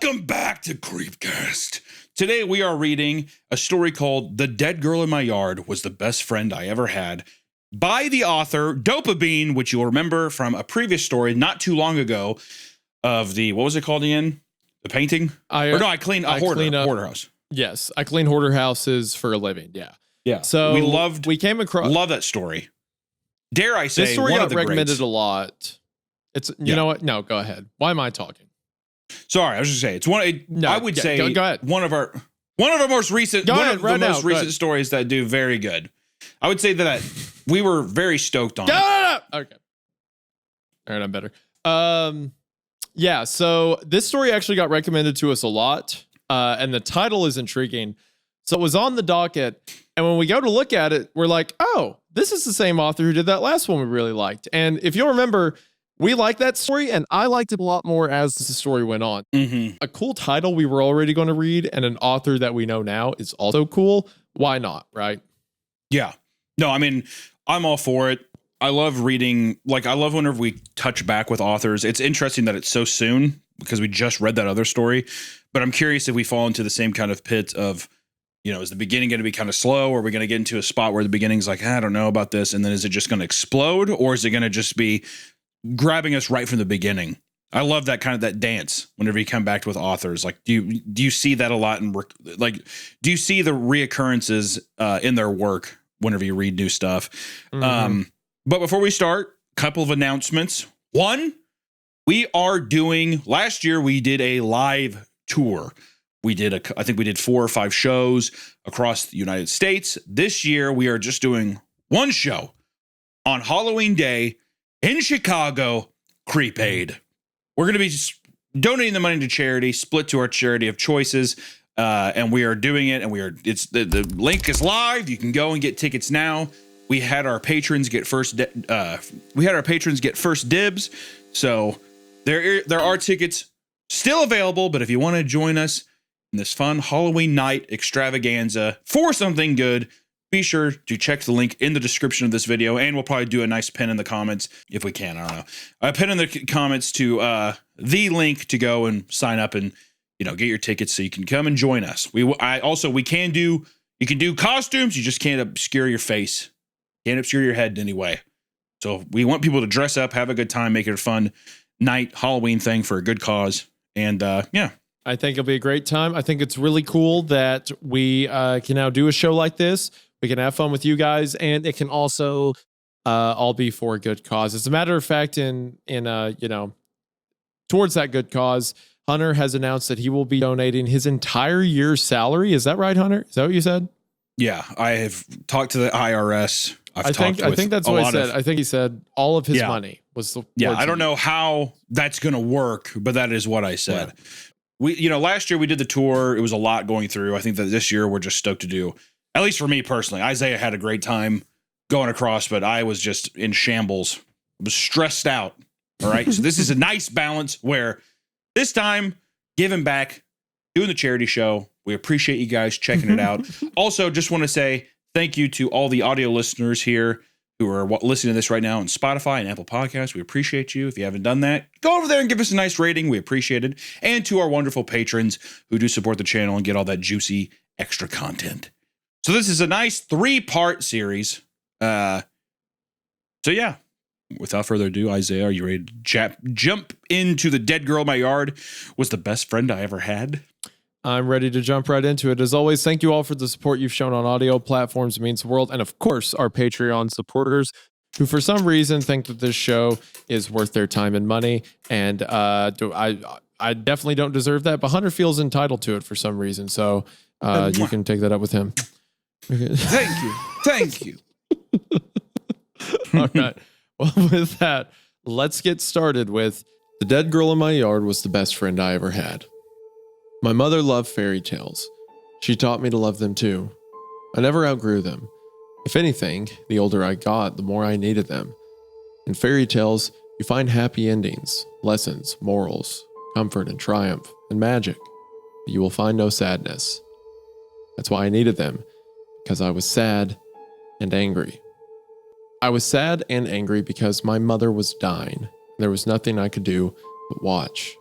Welcome back to Creepcast. Today we are reading a story called The Dead Girl in My Yard Was the Best Friend I Ever Had by the author Dopamine, which you'll remember from a previous story not too long ago of the, what was it called again? The painting? I clean a hoarder house. Yes, I clean hoarder houses for a living. Yeah. Yeah. So we came across. Love that story. Dare I say, this story one got of the recommended greats. a lot. It's, you know what? No, go ahead. Why am I talking? Sorry, I was just saying it's one. I would say go ahead. one of our most recent stories that do very good. I would say that we were very stoked on. Okay. All right, I'm better. Yeah. So this story actually got recommended to us a lot, and the title is intriguing. So it was on the docket, and when we go to look at it, we're like, oh, this is the same author who did that last one we really liked. And if you'll remember, we liked that story, and I liked it a lot more as the story went on. Mm-hmm. A cool title we were already going to read, and an author that we know now is also cool. Why not, right? Yeah. No, I mean, I'm all for it. I love reading. Like, I love whenever we touch back with authors. It's interesting that it's so soon because we just read that other story. But I'm curious if we fall into the same kind of pit of, you know, is the beginning going to be kind of slow, or are we going to get into a spot where the beginning's like, I don't know about this, and then is it just going to explode, or is it going to just be grabbing us right from the beginning? I love that kind of that dance whenever you come back with authors. Like, do you see that a lot? Do you see the reoccurrences in their work whenever you read new stuff? Mm-hmm. But before we start, a couple of announcements. One, last year we did a live tour. I think we did 4 or 5 shows across the United States. This year we are just doing one show on Halloween Day in Chicago, Creep Aid. We're going to be donating the money to charity, split to our charity of choices, and we are doing it. And the link is live. You can go and get tickets now. We had our patrons get first dibs, so there are tickets still available. But if you want to join us in this fun Halloween night extravaganza for something good, be sure to check the link in the description of this video, and we'll probably do a nice pin in the comments if we can. I don't know. A pin in the comments to the link to go and sign up and, you know, get your tickets so you can come and join us. You can do costumes. You just can't obscure your face. Can't obscure your head in any way. So we want people to dress up, have a good time, make it a fun night Halloween thing for a good cause. And yeah. I think it'll be a great time. I think it's really cool that we can now do a show like this. We can have fun with you guys, and it can also all be for a good cause. As a matter of fact, towards that good cause, Hunter has announced that he will be donating his entire year's salary. Is that right, Hunter? Is that what you said? Yeah, I have talked to the IRS. I think that's what he said. I think he said all of his money was the. Yeah, I don't know how that's going to work, but that is what I said. Yeah. Last year we did the tour. It was a lot going through. I think that this year we're just stoked to do. At least for me personally, Isaiah had a great time going across, but I was just in shambles. I was stressed out. All right. So this is a nice balance where this time giving back, doing the charity show. We appreciate you guys checking it out. Also, just want to say thank you to all the audio listeners here who are listening to this right now on Spotify and Apple Podcasts. We appreciate you. If you haven't done that, go over there and give us a nice rating. We appreciate it. And to our wonderful patrons who do support the channel and get all that juicy extra content. So this is a nice 3-part series. So yeah, without further ado, Isaiah, are you ready to jump into The Dead Girl in My Yard Was the Best Friend I Ever Had? I'm ready to jump right into it. As always, thank you all for the support you've shown on audio platforms. It means the world. And of course, our Patreon supporters who for some reason think that this show is worth their time and money. And I definitely don't deserve that, but Hunter feels entitled to it for some reason. So you can take that up with him. Thank you. All right. Well, with that, let's get started with The Dead Girl in My Yard Was the Best Friend I Ever Had. My mother loved fairy tales. She taught me to love them too. I never outgrew them. If anything, the older I got, the more I needed them. In fairy tales, you find happy endings, lessons, morals, comfort and triumph, and magic. But you will find no sadness. That's why I needed them, because I was sad and angry. I was sad and angry because my mother was dying. There was nothing I could do but watch.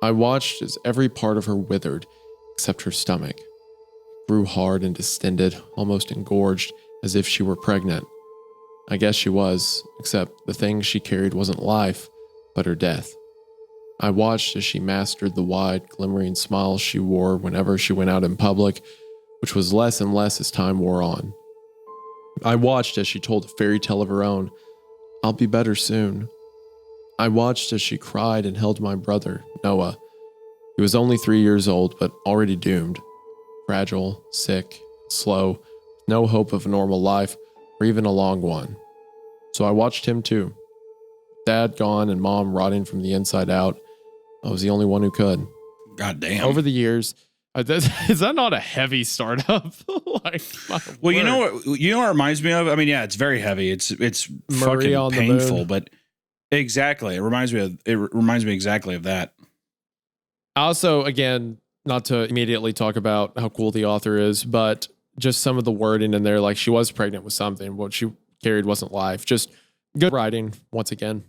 I watched as every part of her withered, except her stomach. It grew hard and distended, almost engorged, as if she were pregnant. I guess she was, except the thing she carried wasn't life, but her death. I watched as she mastered the wide, glimmering smile she wore whenever she went out in public, which was less and less as time wore on. I watched as she told a fairy tale of her own, "I'll be better soon." I watched as she cried and held my brother, Noah. He was only 3 years old, but already doomed. Fragile, sick, slow, no hope of a normal life, or even a long one. So I watched him too. Dad gone and Mom rotting from the inside out. I was the only one who could. God damn. Over the years, is that not a heavy startup? Like, well, you know what it reminds me of? I mean, yeah, it's very heavy. It's Murray fucking painful, but exactly. It reminds me exactly of that. Also, again, not to immediately talk about how cool the author is, but just some of the wording in there, like she was pregnant with something. What she carried wasn't life. Just good writing once again.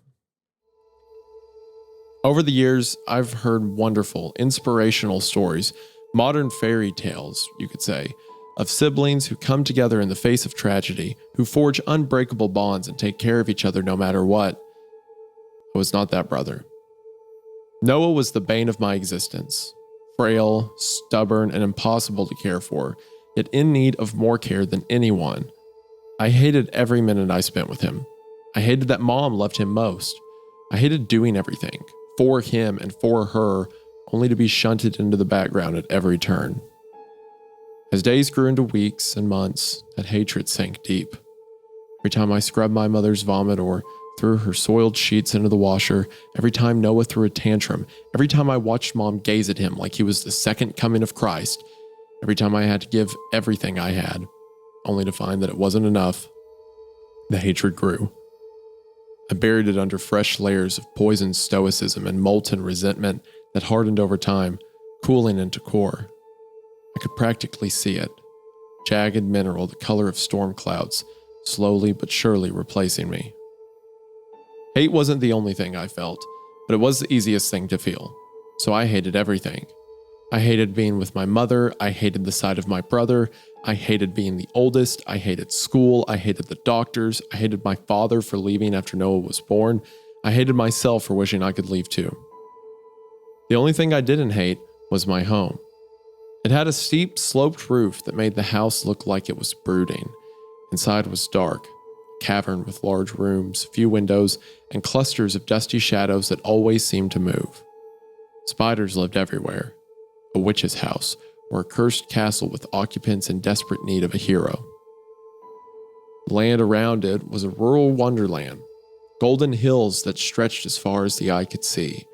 Over the years, I've heard wonderful, inspirational stories, modern fairy tales, you could say, of siblings who come together in the face of tragedy, who forge unbreakable bonds and take care of each other no matter what. I was not that brother. Noah was the bane of my existence. Frail, stubborn, and impossible to care for, yet in need of more care than anyone. I hated every minute I spent with him. I hated that Mom loved him most. I hated doing everything for him and for her, only to be shunted into the background at every turn. As days grew into weeks and months, that hatred sank deep. Every time I scrubbed my mother's vomit or threw her soiled sheets into the washer, every time Noah threw a tantrum, every time I watched Mom gaze at him like he was the second coming of Christ, every time I had to give everything I had, only to find that it wasn't enough, the hatred grew. I buried it under fresh layers of poisoned stoicism and molten resentment that hardened over time, cooling into core. I could practically see it, jagged mineral the color of storm clouds, slowly but surely replacing me. Hate wasn't the only thing I felt, but it was the easiest thing to feel, so I hated everything. I hated being with my mother, I hated the sight of my brother, I hated being the oldest, I hated school, I hated the doctors, I hated my father for leaving after Noah was born, I hated myself for wishing I could leave too. The only thing I didn't hate was my home. It had a steep, sloped roof that made the house look like it was brooding. Inside was dark, a cavern with large rooms, few windows, and clusters of dusty shadows that always seemed to move. Spiders lived everywhere. A witch's house, or a cursed castle with occupants in desperate need of a hero. The land around it was a rural wonderland, golden hills that stretched as far as the eye could see.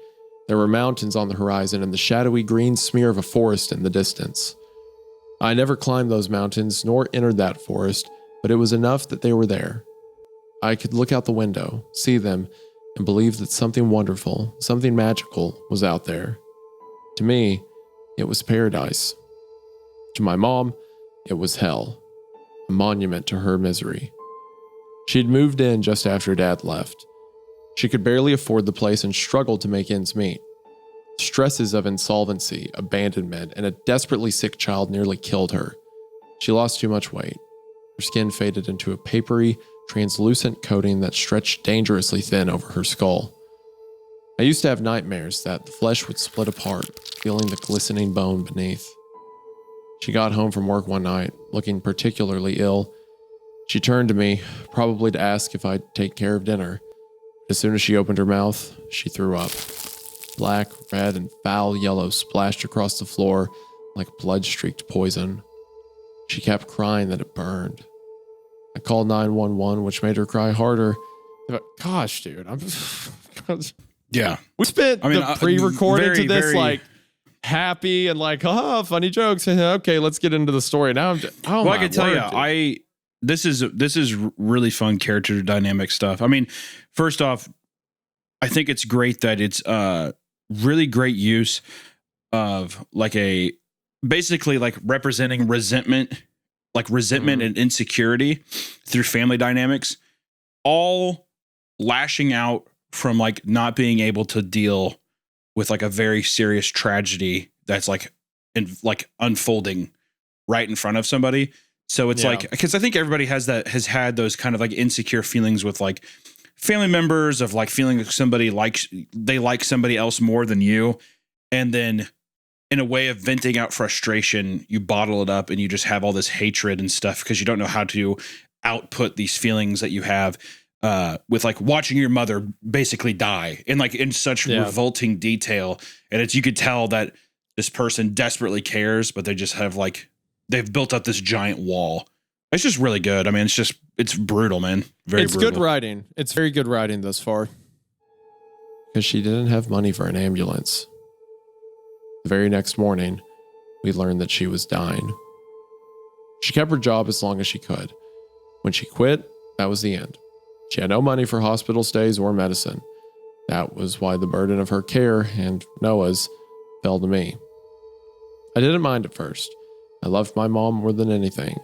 There were mountains on the horizon and the shadowy green smear of a forest in the distance. I never climbed those mountains nor entered that forest, but it was enough that they were there. I could look out the window, see them, and believe that something wonderful, something magical was out there. To me, it was paradise. To my mom, it was hell, a monument to her misery. She'd moved in just after Dad left. She could barely afford the place and struggled to make ends meet. Stresses of insolvency, abandonment, and a desperately sick child nearly killed her. She lost too much weight. Her skin faded into a papery, translucent coating that stretched dangerously thin over her skull. I used to have nightmares that the flesh would split apart, feeling the glistening bone beneath. She got home from work one night, looking particularly ill. She turned to me, probably to ask if I'd take care of dinner. As soon as she opened her mouth, she threw up. Black, red, and foul yellow splashed across the floor like blood-streaked poison. She kept crying that it burned. I called 911, which made her cry harder. Gosh, dude, Yeah. We spent the pre-recording to this very, happy and funny jokes. Okay, let's get into the story. Now I can tell you, this is really fun character dynamic stuff. I mean, first off, I think it's great that it's really great use of basically representing resentment and insecurity through family dynamics, all lashing out from not being able to deal with like a very serious tragedy that's like unfolding right in front of somebody. So it's like, because I think everybody has had those kind of like insecure feelings with like family members of like feeling like they like somebody else more than you. And then in a way of venting out frustration, you bottle it up and you just have all this hatred and stuff because you don't know how to output these feelings that you have with like watching your mother basically die in such revolting detail. And you could tell that this person desperately cares, but they just have they've built up this giant wall. It's just really good. I mean, it's brutal, man. It's brutal. Good writing. It's very good writing thus far. Because she didn't have money for an ambulance. The very next morning, we learned that she was dying. She kept her job as long as she could. When she quit, that was the end. She had no money for hospital stays or medicine. That was why the burden of her care and Noah's fell to me. I didn't mind at first. I loved my mom more than anything,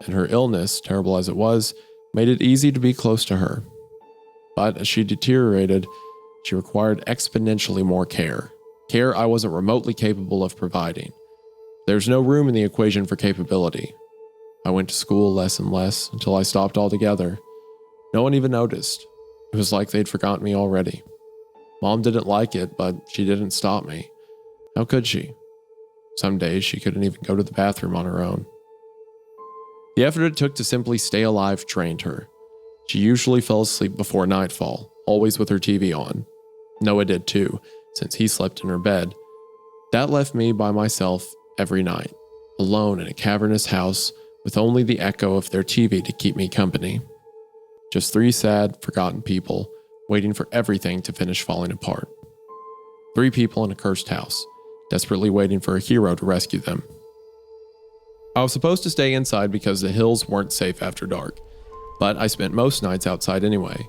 and her illness, terrible as it was, made it easy to be close to her. But as she deteriorated, she required exponentially more care. Care I wasn't remotely capable of providing. There's no room in the equation for capability. I went to school less and less until I stopped altogether. No one even noticed. It was like they'd forgotten me already. Mom didn't like it, but she didn't stop me. How could she? Some days she couldn't even go to the bathroom on her own. The effort it took to simply stay alive drained her. She usually fell asleep before nightfall, always with her TV on. Noah did too, since he slept in her bed. That left me by myself every night, alone in a cavernous house with only the echo of their TV to keep me company. Just 3 sad, forgotten people waiting for everything to finish falling apart. 3 people in a cursed house, desperately waiting for a hero to rescue them. I was supposed to stay inside because the hills weren't safe after dark, but I spent most nights outside anyway.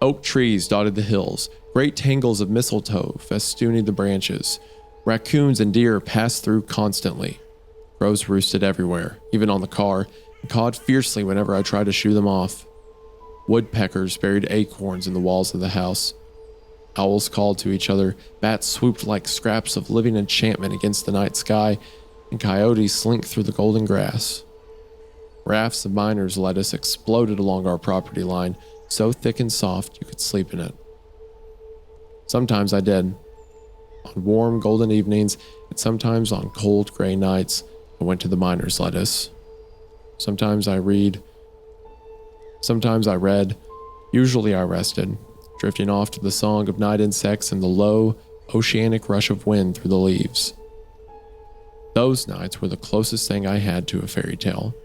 Oak trees dotted the hills, great tangles of mistletoe festooning the branches. Raccoons and deer passed through constantly. Crows roosted everywhere, even on the car, and cawed fiercely whenever I tried to shoo them off. Woodpeckers buried acorns in the walls of the house. Owls called to each other, bats swooped like scraps of living enchantment against the night sky, and coyotes slinked through the golden grass. Rafts of miner's lettuce exploded along our property line, so thick and soft you could sleep in it. Sometimes I did. On warm, golden evenings, and sometimes on cold, gray nights, I went to the miner's lettuce. Sometimes I read. Sometimes I read. Usually I rested, drifting off to the song of night insects and the low, oceanic rush of wind through the leaves. Those nights were the closest thing I had to a fairy tale.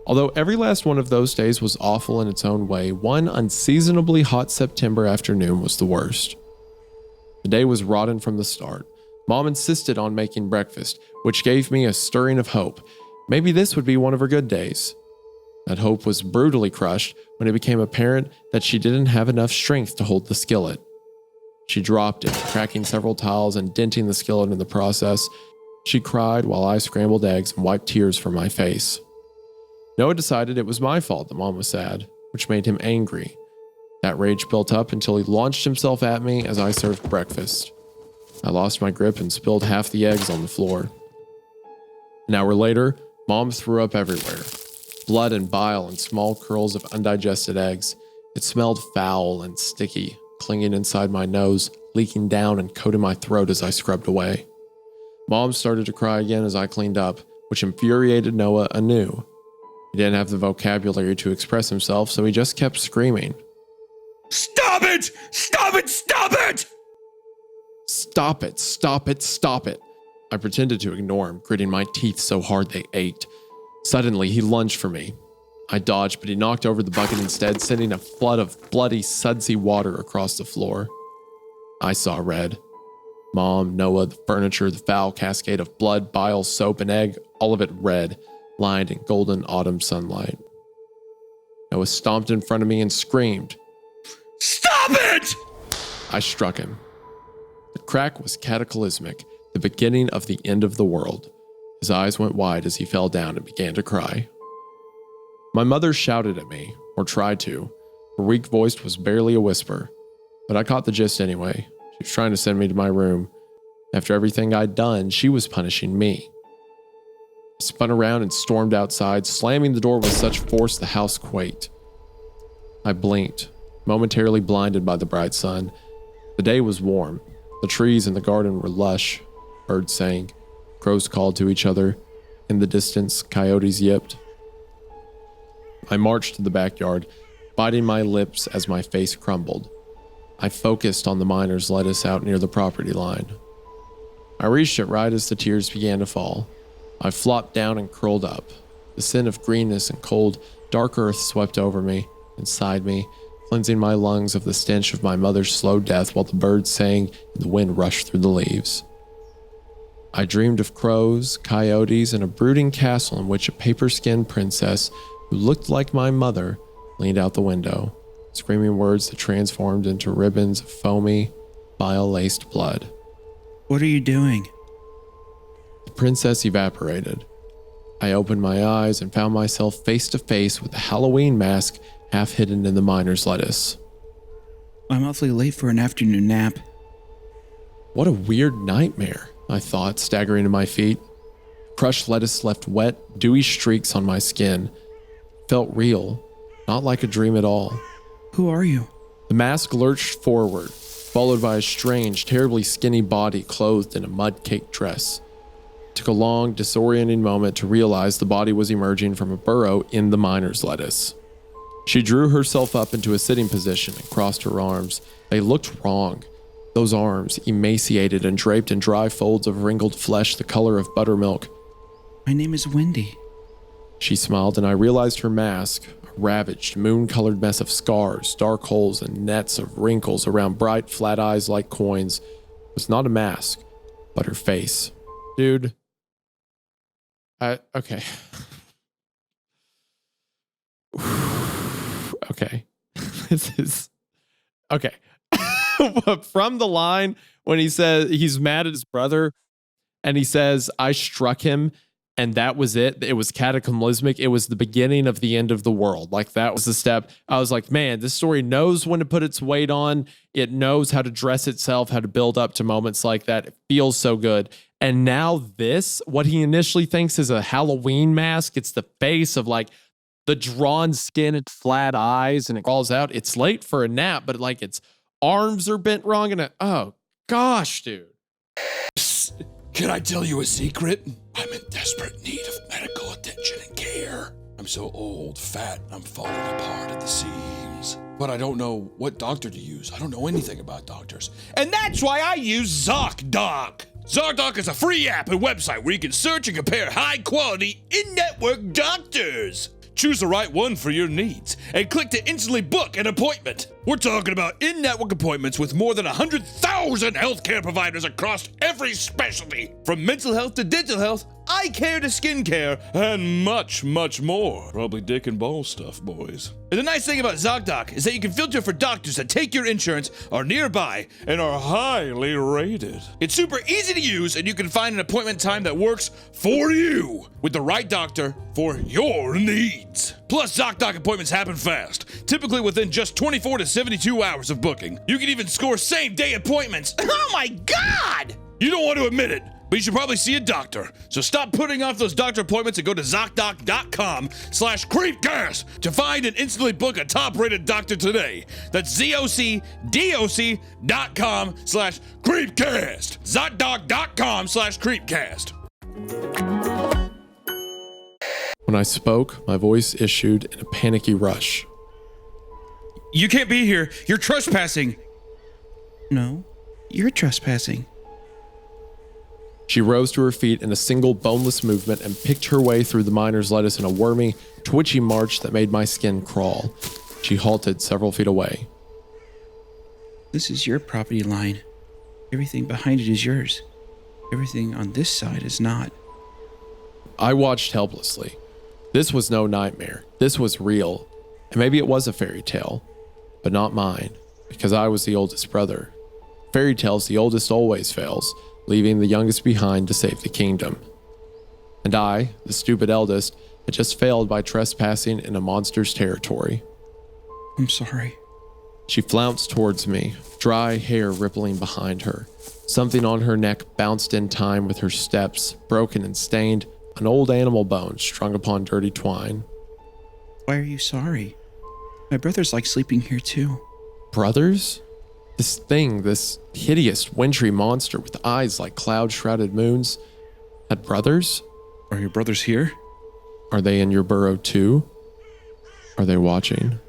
Although every last one of those days was awful in its own way, one unseasonably hot September afternoon was the worst. The day was rotten from the start. Mom insisted on making breakfast, which gave me a stirring of hope. Maybe this would be one of her good days. That hope was brutally crushed when it became apparent that she didn't have enough strength to hold the skillet. She dropped it, cracking several tiles and denting the skillet in the process. She cried while I scrambled eggs and wiped tears from my face. Noah decided it was my fault that Mom was sad, which made him angry. That rage built up until he launched himself at me as I served breakfast. I lost my grip and spilled half the eggs on the floor. An hour later, Mom threw up everywhere. Blood and bile and small curls of undigested eggs. It smelled foul and sticky, clinging inside my nose, leaking down and coating my throat as I scrubbed away. Mom started to cry again as I cleaned up, which infuriated Noah anew. He didn't have the vocabulary to express himself, so he just kept screaming. Stop it! Stop it! Stop it! Stop it! Stop it! Stop it! I pretended to ignore him, gritting my teeth so hard they ached. Suddenly, he lunged for me. I dodged, but he knocked over the bucket instead, sending a flood of bloody, sudsy water across the floor. I saw red. Mom, Noah, the furniture, the foul cascade of blood, bile, soap, and egg, all of it red, lined in golden autumn sunlight. Noah stomped in front of me and screamed, "Stop it!" I struck him. The crack was cataclysmic, the beginning of the end of the world. His eyes went wide as he fell down and began to cry. My mother shouted at me, or tried to. Her weak voice was barely a whisper, but I caught the gist anyway. She was trying to send me to my room. After everything I'd done, she was punishing me. I spun around and stormed outside, slamming the door with such force the house quaked. I blinked, momentarily blinded by the bright sun. The day was warm. The trees in the garden were lush. Birds sang. Crows called to each other. In the distance, coyotes yipped. I marched to the backyard, biting my lips as my face crumbled. I focused on the miner's lettuce out near the property line. I reached it right as the tears began to fall. I flopped down and curled up. The scent of greenness and cold, dark earth swept over me, inside me, cleansing my lungs of the stench of my mother's slow death while the birds sang and the wind rushed through the leaves. I dreamed of crows, coyotes, and a brooding castle in which a paper-skinned princess who looked like my mother leaned out the window, screaming words that transformed into ribbons of foamy, bile-laced blood. What are you doing? The princess evaporated. I opened my eyes and found myself face to face with the Halloween mask half hidden in the miner's lettuce. I'm awfully late for an afternoon nap. What a weird nightmare, I thought, staggering to my feet. Crushed lettuce left wet, dewy streaks on my skin. Felt real, not like a dream at all. Who are you? The mask lurched forward, followed by a strange, terribly skinny body clothed in a mud-caked dress. It took a long, disorienting moment to realize the body was emerging from a burrow in the miner's lettuce. She drew herself up into a sitting position and crossed her arms. They looked wrong. Those arms, emaciated and draped in dry folds of wrinkled flesh the color of buttermilk. My name is Wendy. She smiled, and I realized her mask, a ravaged, moon-colored mess of scars, dark holes, and nets of wrinkles around bright, flat eyes like coins, was not a mask, but her face. Dude. Okay. Okay. This is... Okay. From the line when he says he's mad at his brother and he says, I struck him and that was it. It was cataclysmic. It was the beginning of the end of the world. Like that was the step. I was like, man, this story knows when to put its weight on. It knows how to dress itself, how to build up to moments like that. It feels so good. And now this, what he initially thinks is a Halloween mask. It's the face of like the drawn skin and flat eyes and it crawls out. It's late for a nap, but like its arms are bent wrong. And oh gosh, dude. Psst, can I tell you a secret? I'm in desperate need of medical attention and care. I'm so old, fat, I'm falling apart at the seams. But I don't know what doctor to use. I don't know anything about doctors. And that's why I use ZocDoc. ZocDoc is a free app and website where you can search and compare high-quality, in-network doctors. Choose the right one for your needs and click to instantly book an appointment. We're talking about in-network appointments with more than 100,000 healthcare providers across every specialty, from mental health to dental health, eye care to skin care, and much, much more. Probably dick and ball stuff, boys. And the nice thing about ZocDoc is that you can filter for doctors that take your insurance, are nearby, and are highly rated. It's super easy to use, and you can find an appointment time that works for you with the right doctor for your needs. Plus, ZocDoc appointments happen fast, typically within just 24 to 72 hours of booking. You can even score same-day appointments. Oh my God! You don't want to admit it, but you should probably see a doctor. So stop putting off those doctor appointments and go to ZocDoc.com/Creepcast to find and instantly book a top-rated doctor today. That's ZocDoc.com/Creepcast. ZocDoc.com/Creepcast. When I spoke, my voice issued in a panicky rush. You can't be here. You're trespassing. No, you're trespassing. She rose to her feet in a single boneless movement and picked her way through the miner's lettuce in a wormy, twitchy march that made my skin crawl. She halted several feet away. This is your property line. Everything behind it is yours. Everything on this side is not. I watched helplessly. This was no nightmare. This was real. And maybe it was a fairy tale, but not mine, because I was the oldest brother. Fairy tales, the oldest always fails, leaving the youngest behind to save the kingdom. And I, the stupid eldest, had just failed by trespassing in a monster's territory. I'm sorry. She flounced towards me, dry hair rippling behind her. Something on her neck bounced in time with her steps, broken and stained, an old animal bone strung upon dirty twine. Why are you sorry? My brother's like sleeping here too. Brothers? This thing, this hideous, wintry monster with eyes like cloud-shrouded moons, had brothers? Are your brothers here? Are they in your burrow too? Are they watching?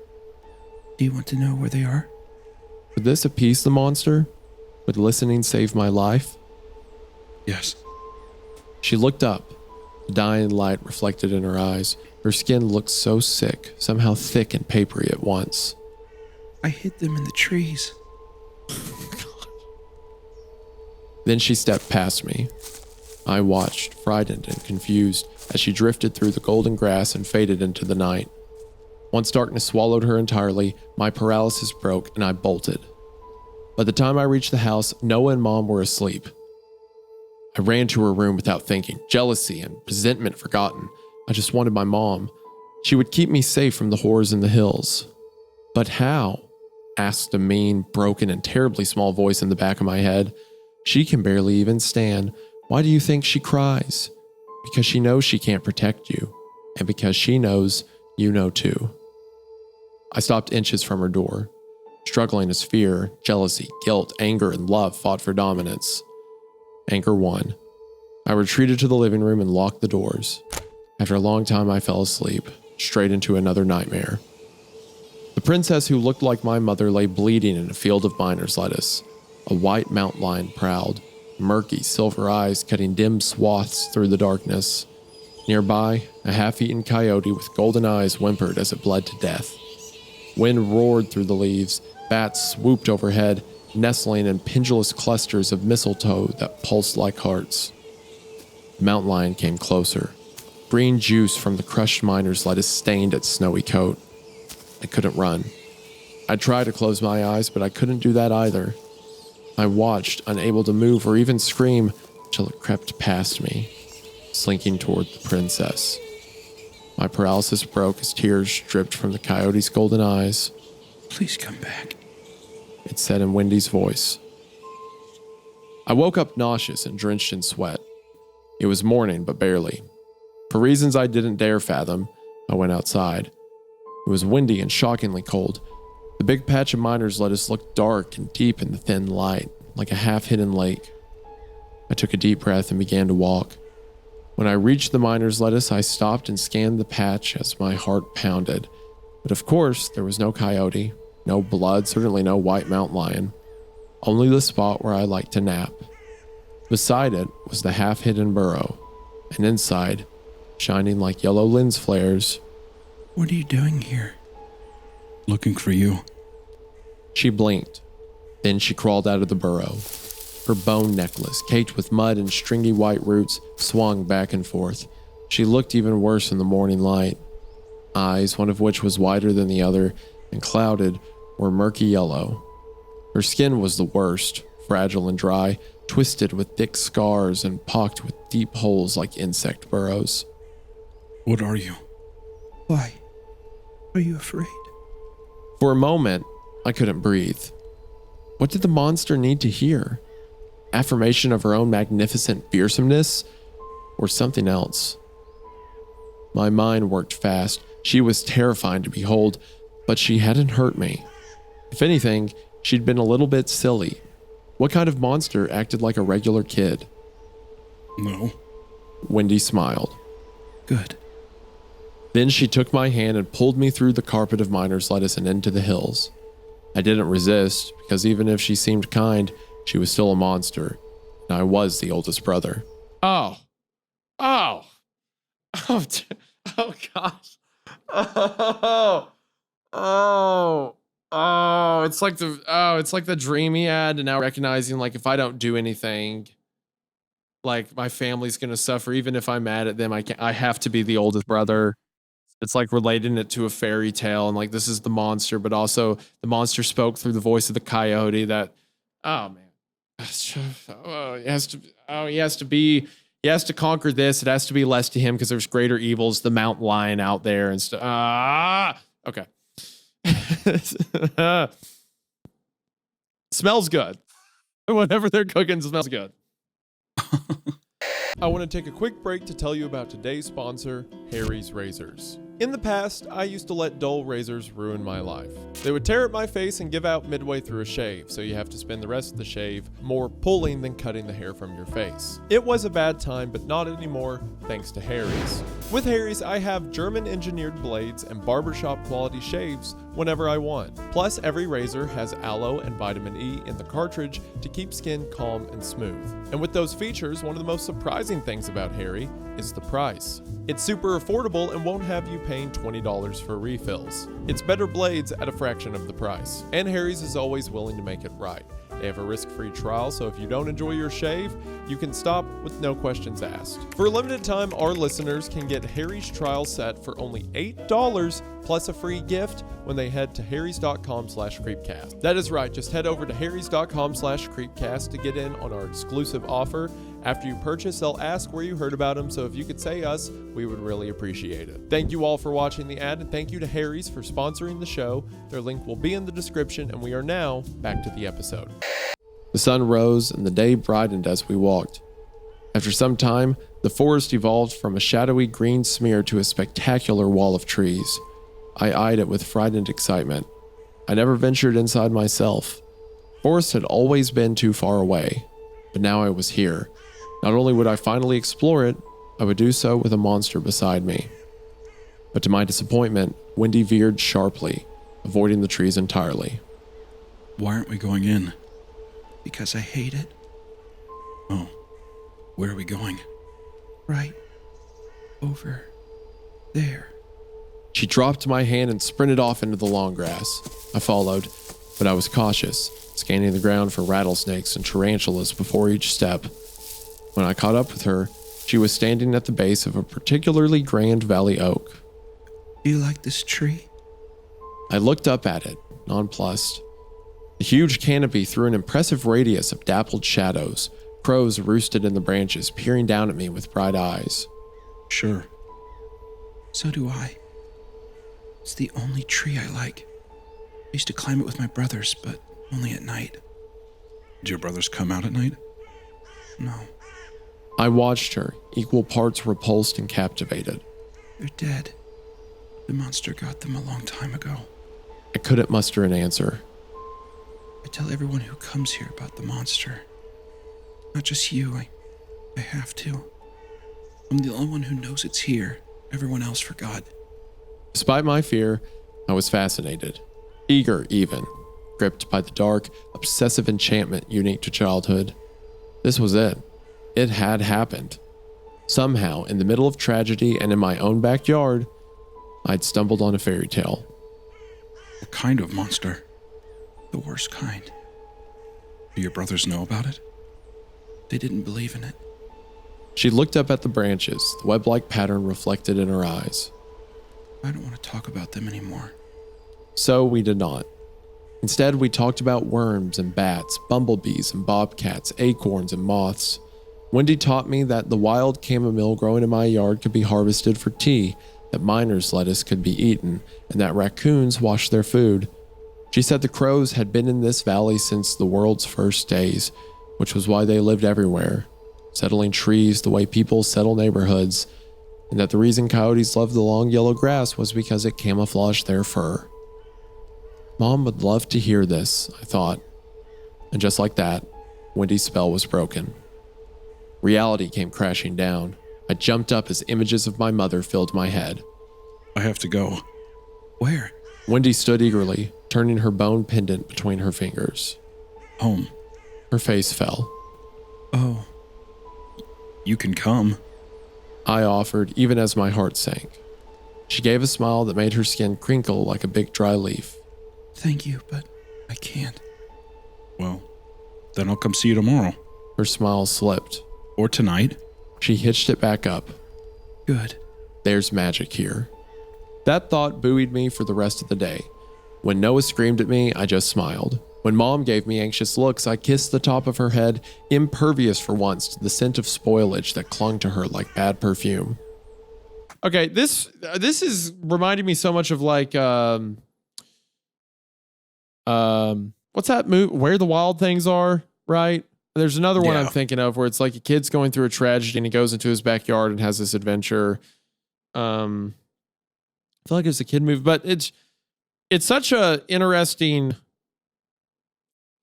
Do you want to know where they are? Would this appease the monster? Would listening save my life? Yes. She looked up, the dying light reflected in her eyes. Her skin looked so sick, somehow thick and papery at once. I hid them in the trees. Then she stepped past me. I watched, frightened and confused, as she drifted through the golden grass and faded into the night. Once darkness swallowed her entirely, my paralysis broke and I bolted. By the time I reached the house, Noah and Mom were asleep. I ran to her room without thinking, jealousy and resentment forgotten. I just wanted my mom. She would keep me safe from the horrors in the hills. But how? Asked a mean, broken, and terribly small voice in the back of my head. She can barely even stand. Why do you think she cries? Because she knows she can't protect you. And because she knows you know too. I stopped inches from her door, struggling as fear, jealousy, guilt, anger, and love fought for dominance. Anger won. I retreated to the living room and locked the doors. After a long time, I fell asleep, straight into another nightmare. The princess who looked like my mother lay bleeding in a field of miner's lettuce. A white mountain lion prowled, murky silver eyes cutting dim swaths through the darkness. Nearby, a half-eaten coyote with golden eyes whimpered as it bled to death. Wind roared through the leaves, bats swooped overhead, nestling in pendulous clusters of mistletoe that pulsed like hearts. The mountain lion came closer. Green juice from the crushed miner's lettuce stained its snowy coat. I couldn't run. I tried to close my eyes, but I couldn't do that either. I watched, unable to move or even scream, till it crept past me, slinking toward the princess. My paralysis broke as tears dripped from the coyote's golden eyes. Please come back, It said in Wendy's voice. I woke up nauseous and drenched in sweat. It was morning, but barely. For reasons I didn't dare fathom, I went outside. It was windy and shockingly cold. The big patch of miner's lettuce looked dark and deep in the thin light, like a half-hidden lake. I took a deep breath and began to walk. When I reached the miner's lettuce, I stopped and scanned the patch as my heart pounded. But of course, there was no coyote, no blood, certainly no white mountain lion. Only the spot where I liked to nap. Beside it was the half-hidden burrow, and inside, shining like yellow lens flares. What are you doing here? Looking for you. She blinked. Then she crawled out of the burrow. Her bone necklace, caked with mud and stringy white roots, swung back and forth. She looked even worse in the morning light. Eyes, one of which was wider than the other and clouded, were murky yellow. Her skin was the worst, fragile and dry, twisted with thick scars and pocked with deep holes like insect burrows. What are you? Why? Are you afraid? For a moment, I couldn't breathe. What did the monster need to hear? Affirmation of her own magnificent fearsomeness, or something else? My mind worked fast. She was terrifying to behold, but she hadn't hurt me. If anything, she'd been a little bit silly. What kind of monster acted like a regular kid? No. Wendy smiled. Good. Then she took my hand and pulled me through the carpet of miner's lettuce and into the hills. I didn't resist, because even if she seemed kind, she was still a monster, and I was the oldest brother. Oh, gosh. It's like the dreamy ad, and now recognizing like if I don't do anything, like my family's gonna suffer. Even if I'm mad at them, I have to be the oldest brother. It's like relating it to a fairy tale, and like this is the monster, but also the monster spoke through the voice of the coyote. That, oh man, he has to conquer this. It has to be less to him because there's greater evils, the mountain lion out there and stuff. Okay. smells good. Whatever they're cooking smells good. I want to take a quick break to tell you about today's sponsor, Harry's Razors. In the past, I used to let dull razors ruin my life. They would tear at my face and give out midway through a shave, so you have to spend the rest of the shave more pulling than cutting the hair from your face. It was a bad time, but not anymore, thanks to Harry's. With Harry's, I have German-engineered blades and barbershop quality shaves whenever I want. Plus, every razor has aloe and vitamin E in the cartridge to keep skin calm and smooth. And with those features, one of the most surprising things about Harry is the price. It's super affordable and won't have you paying $20 for refills. It's better blades at a fraction of the price. And Harry's is always willing to make it right. They have a risk-free trial, so if you don't enjoy your shave, you can stop with no questions asked. For a limited time, our listeners can get Harry's trial set for only $8 plus a free gift when they head to harrys.com/creepcast. That is right, just head over to harrys.com/creepcast to get in on our exclusive offer. After you purchase, they'll ask where you heard about them, so if you could say us, we would really appreciate it. Thank you all for watching the ad, and thank you to Harry's for sponsoring the show. Their link will be in the description, and we are now back to the episode. The sun rose, and the day brightened as we walked. After some time, the forest evolved from a shadowy green smear to a spectacular wall of trees. I eyed it with frightened excitement. I never ventured inside myself. Forest had always been too far away, but now I was here. Not only would I finally explore it, I would do so with a monster beside me. But to my disappointment, Wendy veered sharply, avoiding the trees entirely. Why aren't we going in? Because I hate it. Oh, where are we going? Right over there. She dropped my hand and sprinted off into the long grass. I followed, but I was cautious, scanning the ground for rattlesnakes and tarantulas before each step. When I caught up with her, she was standing at the base of a particularly grand valley oak. Do you like this tree? I looked up at it, nonplussed. The huge canopy threw an impressive radius of dappled shadows. Crows roosted in the branches, peering down at me with bright eyes. Sure. So do I. It's the only tree I like. I used to climb it with my brothers, but only at night. Do your brothers come out at night? No, I watched her, equal parts repulsed and captivated. they're dead. The monster got them a long time ago. I couldn't muster an answer. I tell everyone who comes here about the monster. Not just you, I have to. I'm the only one who knows it's here. Everyone else forgot. Despite my fear, I was fascinated, eager even, gripped by the dark, obsessive enchantment unique to childhood. This was it. It had happened. Somehow, in the middle of tragedy and in my own backyard, I'd stumbled on a fairy tale. What kind of monster? The worst kind. Do your brothers know about it? They didn't believe in it. She looked up at the branches, the web-like pattern reflected in her eyes. I don't want to talk about them anymore. So we did not. Instead, we talked about worms and bats, bumblebees and bobcats, acorns and moths. Wendy taught me that the wild chamomile growing in my yard could be harvested for tea, that miner's lettuce could be eaten, and that raccoons washed their food. She said the crows had been in this valley since the world's first days, which was why they lived everywhere, settling trees the way people settle neighborhoods, and that the reason coyotes loved the long yellow grass was because it camouflaged their fur. Mom would love to hear this, I thought. And just like that, Wendy's spell was broken. Reality came crashing down. I jumped up as images of my mother filled my head. I have to go. Where? Wendy stood eagerly, turning her bone pendant between her fingers. Home. Her face fell. Oh, You can come. I offered, even as my heart sank. She gave a smile that made her skin crinkle like a big dry leaf. thank you, but I can't. Well, then I'll come see you tomorrow. Her smile slipped. Or tonight. She hitched it back up. Good. There's magic here. That thought buoyed me for the rest of the day. When Noah screamed at me, I just smiled. When Mom gave me anxious looks, I kissed the top of her head, impervious for once to the scent of spoilage that clung to her like bad perfume. Okay, this is reminding me so much of like what's that movie? Where the Wild Things Are, right? There's another one Yeah. I'm thinking of where it's like a kid's going through a tragedy and he goes into his backyard and has this adventure. I feel like it's a kid movie, but it's such a interesting,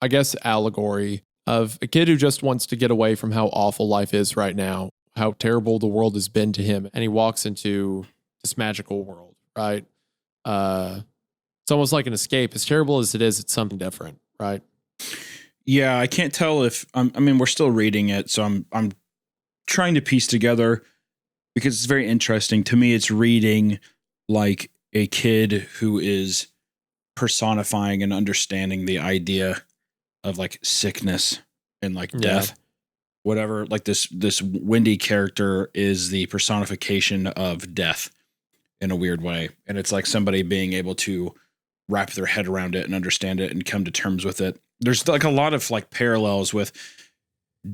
I guess, allegory of a kid who just wants to get away from how awful life is right now, how terrible the world has been to him, and he walks into this magical world, right? It's almost like an escape. As terrible as it is, it's something different, right? Yeah, I can't tell if I mean we're still reading it, so I'm trying to piece together because it's very interesting to me. It's reading like a kid who is personifying and understanding the idea of like sickness and like death, whatever. Like this Wendy character is the personification of death in a weird way, and it's like somebody being able to wrap their head around it and understand it and come to terms with it. There's like a lot of like parallels with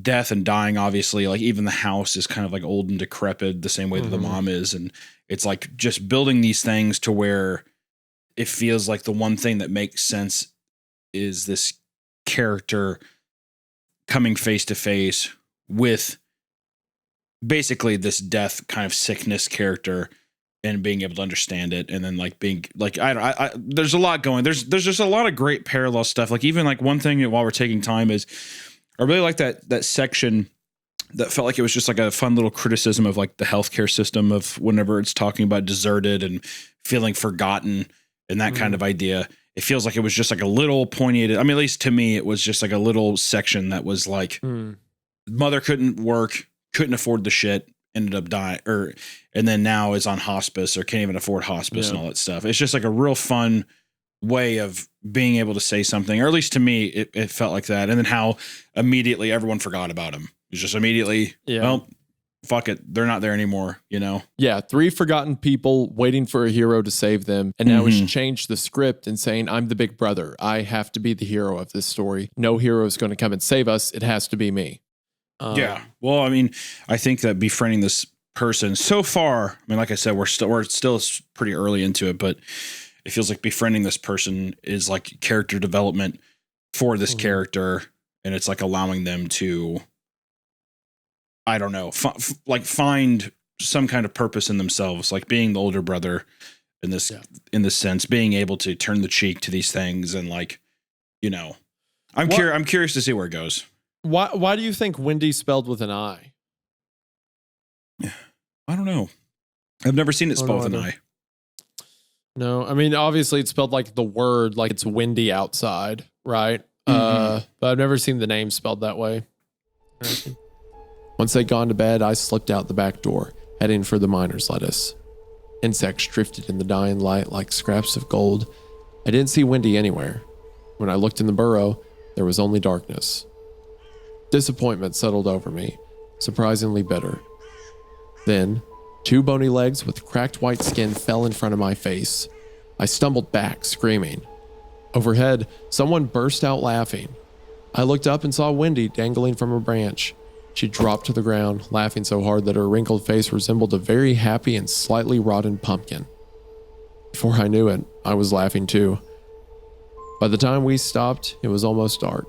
death and dying. Obviously, like even the house is kind of like old and decrepit the same way that the mom is. And it's like just building these things to where it feels like the one thing that makes sense is this character coming face to face with basically this death kind of sickness character and being able to understand it. And then like being like, I there's a lot going, there's just a lot of great parallel stuff. Like even like one thing while we're taking time is I really like that section that felt like it was just like a fun little criticism of like the healthcare system of whenever it's talking about deserted and feeling forgotten and that kind of idea. It feels like it was just like a little poignant. I mean, at least to me, it was just like a little section that was like mother couldn't work, couldn't afford the shit, ended up dying, and then now is on hospice or can't even afford hospice and all that stuff. It's just like a real fun way of being able to say something, or at least to me, it felt like that. And then how immediately everyone forgot about him. It's just immediately, well, fuck it, they're not there anymore, you know? Yeah, 3 forgotten people waiting for a hero to save them. And now we should change the script and saying, I'm the big brother. I have to be the hero of this story. No hero is going to come and save us. It has to be me. Yeah. Well, I mean, I think that befriending this person so far, I mean, like I said, we're still pretty early into it, but it feels like befriending this person is like character development for this character. And it's like allowing them to, I don't know, find some kind of purpose in themselves, like being the older brother in this sense, being able to turn the cheek to these things. And like, you know, I'm curious to see where it goes. Why do you think Wendy spelled with an I? I don't know. I've never seen it spelled with an I. No, I mean, obviously it's spelled like the word, like it's windy outside, right? But I've never seen the name spelled that way. Once they'd gone to bed, I slipped out the back door, heading for the miner's lettuce. Insects drifted in the dying light like scraps of gold. I didn't see Wendy anywhere. When I looked in the burrow, there was only darkness. Disappointment settled over me, surprisingly bitter. Then, 2 bony legs with cracked white skin fell in front of my face. I stumbled back, screaming. Overhead, someone burst out laughing. I looked up and saw Wendy dangling from a branch. She dropped to the ground, laughing so hard that her wrinkled face resembled a very happy and slightly rotten pumpkin. Before I knew it, I was laughing too. By the time we stopped, it was almost dark.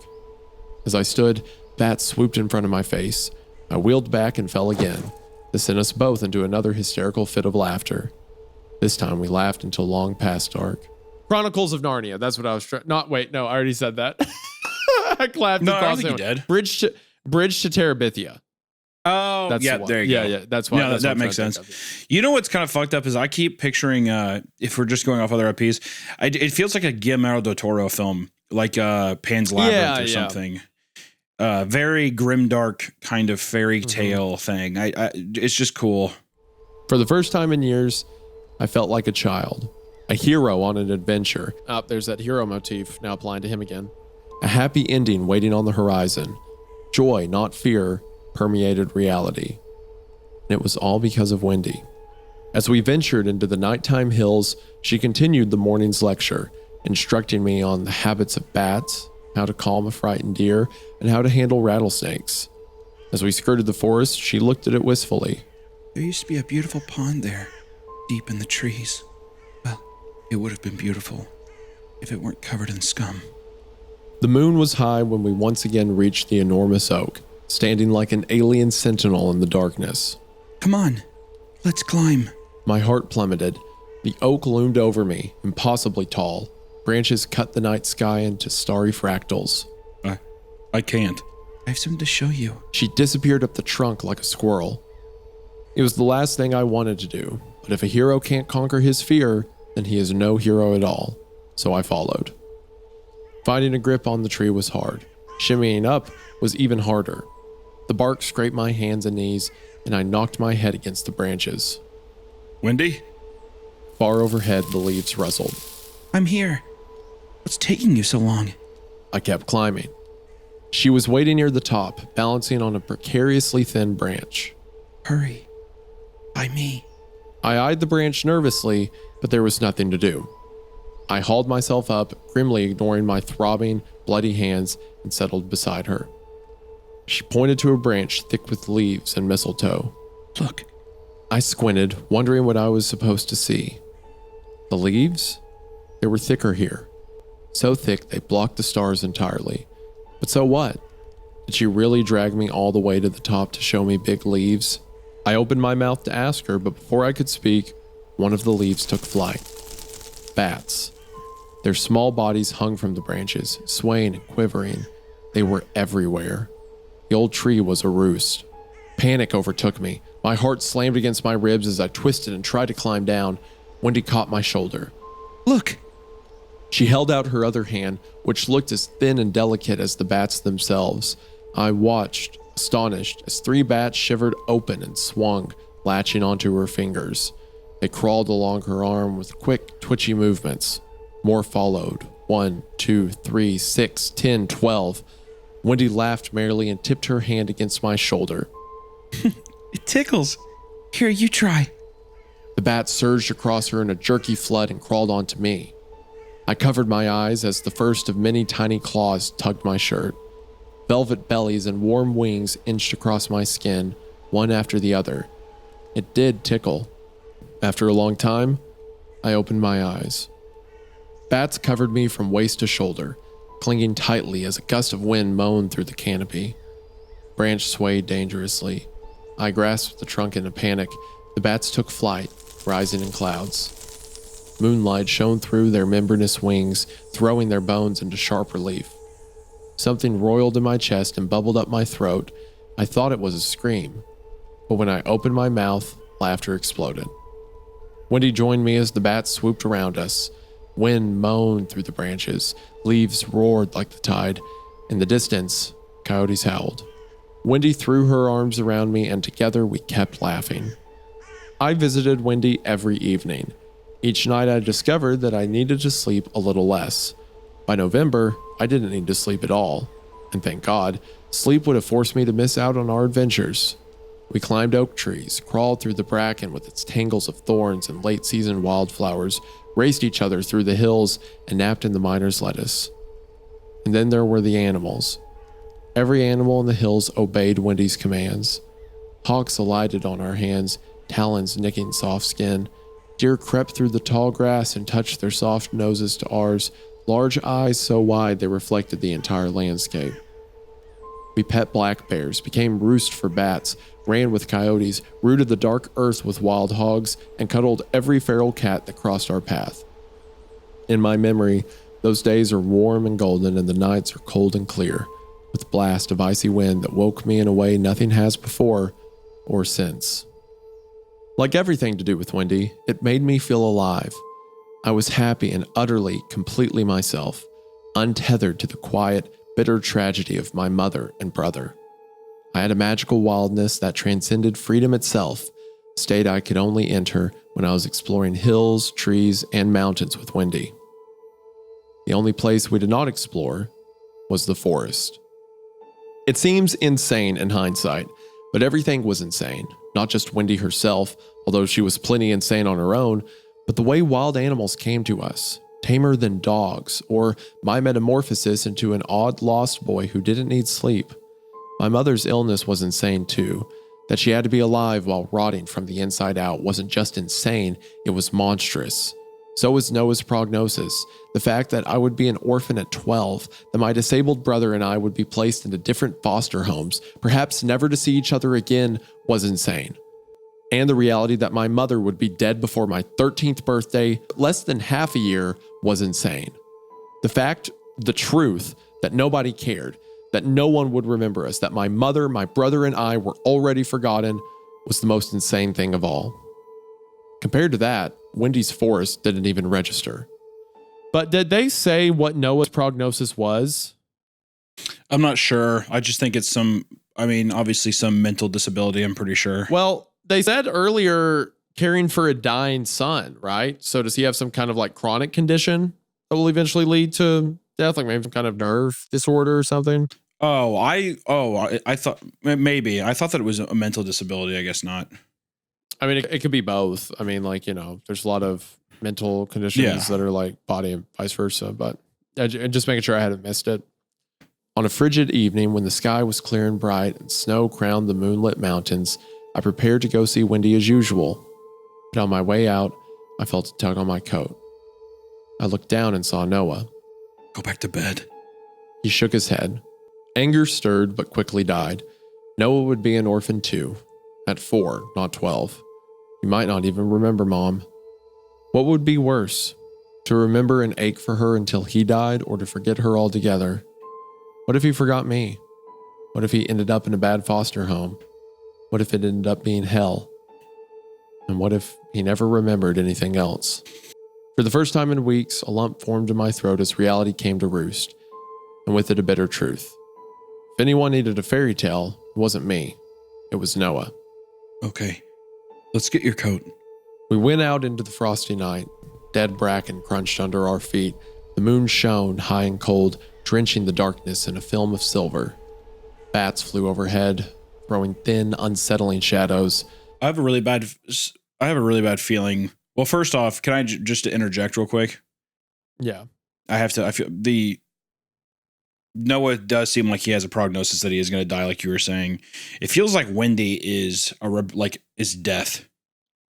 As I stood, bats swooped in front of my face. I wheeled back and fell again. This sent us both into another hysterical fit of laughter. This time we laughed until long past dark. Chronicles of Narnia. That's what I was trying. I already said that. I clapped. No, I don't think you did. Bridge to Terabithia. Oh, that's yeah, there you go. Yeah, that's why. Yeah, that makes sense. You know what's kind of fucked up is I keep picturing, if we're just going off other IPs, it feels like a Guillermo del Toro film, like Pan's Labyrinth or something. Very grimdark kind of fairy tale thing. It's just cool. For the first time in years, I felt like a child, a hero on an adventure. There's that hero motif now applying to him again. A happy ending waiting on the horizon. Joy, not fear, permeated reality. And it was all because of Wendy. As we ventured into the nighttime hills, she continued the morning's lecture, instructing me on the habits of bats, how to calm a frightened deer, and how to handle rattlesnakes. As we skirted the forest, she looked at it wistfully. There used to be a beautiful pond there, deep in the trees. Well, it would have been beautiful if it weren't covered in scum. The moon was high when we once again reached the enormous oak, standing like an alien sentinel in the darkness. Come on, let's climb. My heart plummeted. The oak loomed over me, impossibly tall. Branches cut the night sky into starry fractals. I can't. I have something to show you. She disappeared up the trunk like a squirrel. It was the last thing I wanted to do, but if a hero can't conquer his fear, then he is no hero at all, so I followed. Finding a grip on the tree was hard. Shimmying up was even harder. The bark scraped my hands and knees, and I knocked my head against the branches. Wendy? Far overhead, the leaves rustled. I'm here. What's taking you so long? I kept climbing. She was waiting near the top, balancing on a precariously thin branch. Hurry. By me. I eyed the branch nervously, but there was nothing to do. I hauled myself up, grimly ignoring my throbbing, bloody hands, and settled beside her. She pointed to a branch thick with leaves and mistletoe. Look. I squinted, wondering what I was supposed to see. The leaves? They were thicker here. So thick they blocked the stars entirely. But so what? Did she really drag me all the way to the top to show me big leaves? I opened my mouth to ask her, but before I could speak, one of the leaves took flight. Bats. Their small bodies hung from the branches, swaying and quivering. They were everywhere. The old tree was a roost. Panic overtook me. My heart slammed against my ribs as I twisted and tried to climb down. Wendy caught my shoulder. Look. She held out her other hand, which looked as thin and delicate as the bats themselves. I watched, astonished, as 3 bats shivered open and swung, latching onto her fingers. They crawled along her arm with quick, twitchy movements. More followed. 1, 2, 3, 6, 10, 12. Wendy laughed merrily and tipped her hand against my shoulder. It tickles. Here, you try. The bats surged across her in a jerky flood and crawled onto me. I covered my eyes as the first of many tiny claws tugged my shirt. Velvet bellies and warm wings inched across my skin, one after the other. It did tickle. After a long time, I opened my eyes. Bats covered me from waist to shoulder, clinging tightly as a gust of wind moaned through the canopy. Branch swayed dangerously. I grasped the trunk in a panic. The bats took flight, rising in clouds. Moonlight shone through their membranous wings, throwing their bones into sharp relief. Something roiled in my chest and bubbled up my throat. I thought it was a scream, but when I opened my mouth, laughter exploded. Wendy joined me as the bats swooped around us. Wind moaned through the branches, leaves roared like the tide. In the distance, coyotes howled. Wendy threw her arms around me, and together we kept laughing. I visited Wendy every evening. Each night I discovered that I needed to sleep a little less. By November, I didn't need to sleep at all. And thank God, sleep would have forced me to miss out on our adventures. We climbed oak trees, crawled through the bracken with its tangles of thorns and late-season wildflowers, raced each other through the hills, and napped in the miner's lettuce. And then there were the animals. Every animal in the hills obeyed Wendy's commands. Hawks alighted on our hands, talons nicking soft skin. Deer crept through the tall grass and touched their soft noses to ours, large eyes so wide they reflected the entire landscape. We pet black bears, became roost for bats, ran with coyotes, rooted the dark earth with wild hogs, and cuddled every feral cat that crossed our path. In my memory, those days are warm and golden and the nights are cold and clear, with blast of icy wind that woke me in a way nothing has before or since. Like everything to do with Wendy, it made me feel alive. I was happy and utterly, completely myself, untethered to the quiet, bitter tragedy of my mother and brother. I had a magical wildness that transcended freedom itself, a state I could only enter when I was exploring hills, trees, and mountains with Wendy. The only place we did not explore was the forest. It seems insane in hindsight, but everything was insane. Not just Wendy herself, although she was plenty insane on her own, but the way wild animals came to us, tamer than dogs, or my metamorphosis into an odd lost boy who didn't need sleep. My mother's illness was insane too. That she had to be alive while rotting from the inside out wasn't just insane, it was monstrous. So was Noah's prognosis. The fact that I would be an orphan at 12, that my disabled brother and I would be placed into different foster homes, perhaps never to see each other again, was insane. And the reality that my mother would be dead before my 13th birthday, less than half a year, was insane. The truth that nobody cared, that no one would remember us, that my mother, my brother, and I were already forgotten, was the most insane thing of all. Compared to that, Wendy's forest didn't even register. But did they say what Noah's prognosis was? I'm not sure. I just think it's obviously some mental disability, I'm pretty sure. Well, they said earlier caring for a dying son, right? So does he have some kind of like chronic condition that will eventually lead to death, like maybe some kind of nerve disorder or something? I thought maybe. I thought that it was a mental disability. I guess not. I mean, it could be both. I mean, like, there's a lot of mental conditions that are like body and vice versa, but just making sure I hadn't missed it. On a frigid evening when the sky was clear and bright and snow crowned the moonlit mountains, I prepared to go see Wendy as usual. But on my way out, I felt a tug on my coat. I looked down and saw Noah. Go back to bed. He shook his head. Anger stirred but quickly died. Noah would be an orphan too. At 4, not 12. You might not even remember Mom. What would be worse? To remember and ache for her until he died, or to forget her altogether? What if he forgot me? What if he ended up in a bad foster home? What if it ended up being hell? And what if he never remembered anything else? For the first time in weeks, a lump formed in my throat as reality came to roost, and with it a bitter truth. If anyone needed a fairy tale, it wasn't me. It was Noah. Okay, let's get your coat. We went out into the frosty night. Dead bracken crunched under our feet. The moon shone high and cold, drenching the darkness in a film of silver. Bats flew overhead, throwing thin, unsettling shadows. I have a really bad feeling. Well, first off, can I just to interject real quick? Yeah. I feel Noah does seem like he has a prognosis that he is going to die, like you were saying. It feels like Wendy is is death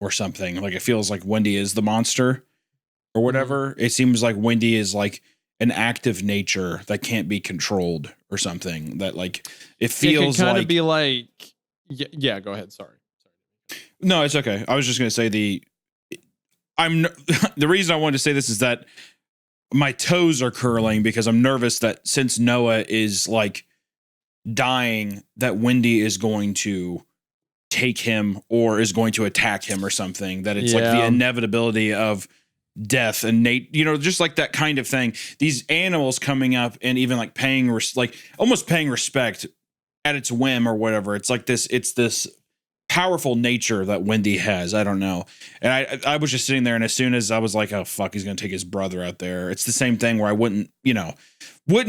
or something. Like it feels like Wendy is the monster or whatever. It seems like Wendy is like an active nature that can't be controlled or something. That like it feels kind of be like. Yeah. Go ahead. Sorry. No, it's okay. I was just going to say the reason I wanted to say this is that my toes are curling because I'm nervous that since Noah is like dying, that Wendy is going to take him or is going to attack him or something, that it's like the inevitability of death and just like that kind of thing. These animals coming up and even like almost paying respect at its whim or whatever. It's like this powerful nature that Wendy has. I don't know. And I was just sitting there, and as soon as I was like, oh fuck, he's gonna take his brother out there. It's the same thing where I wouldn't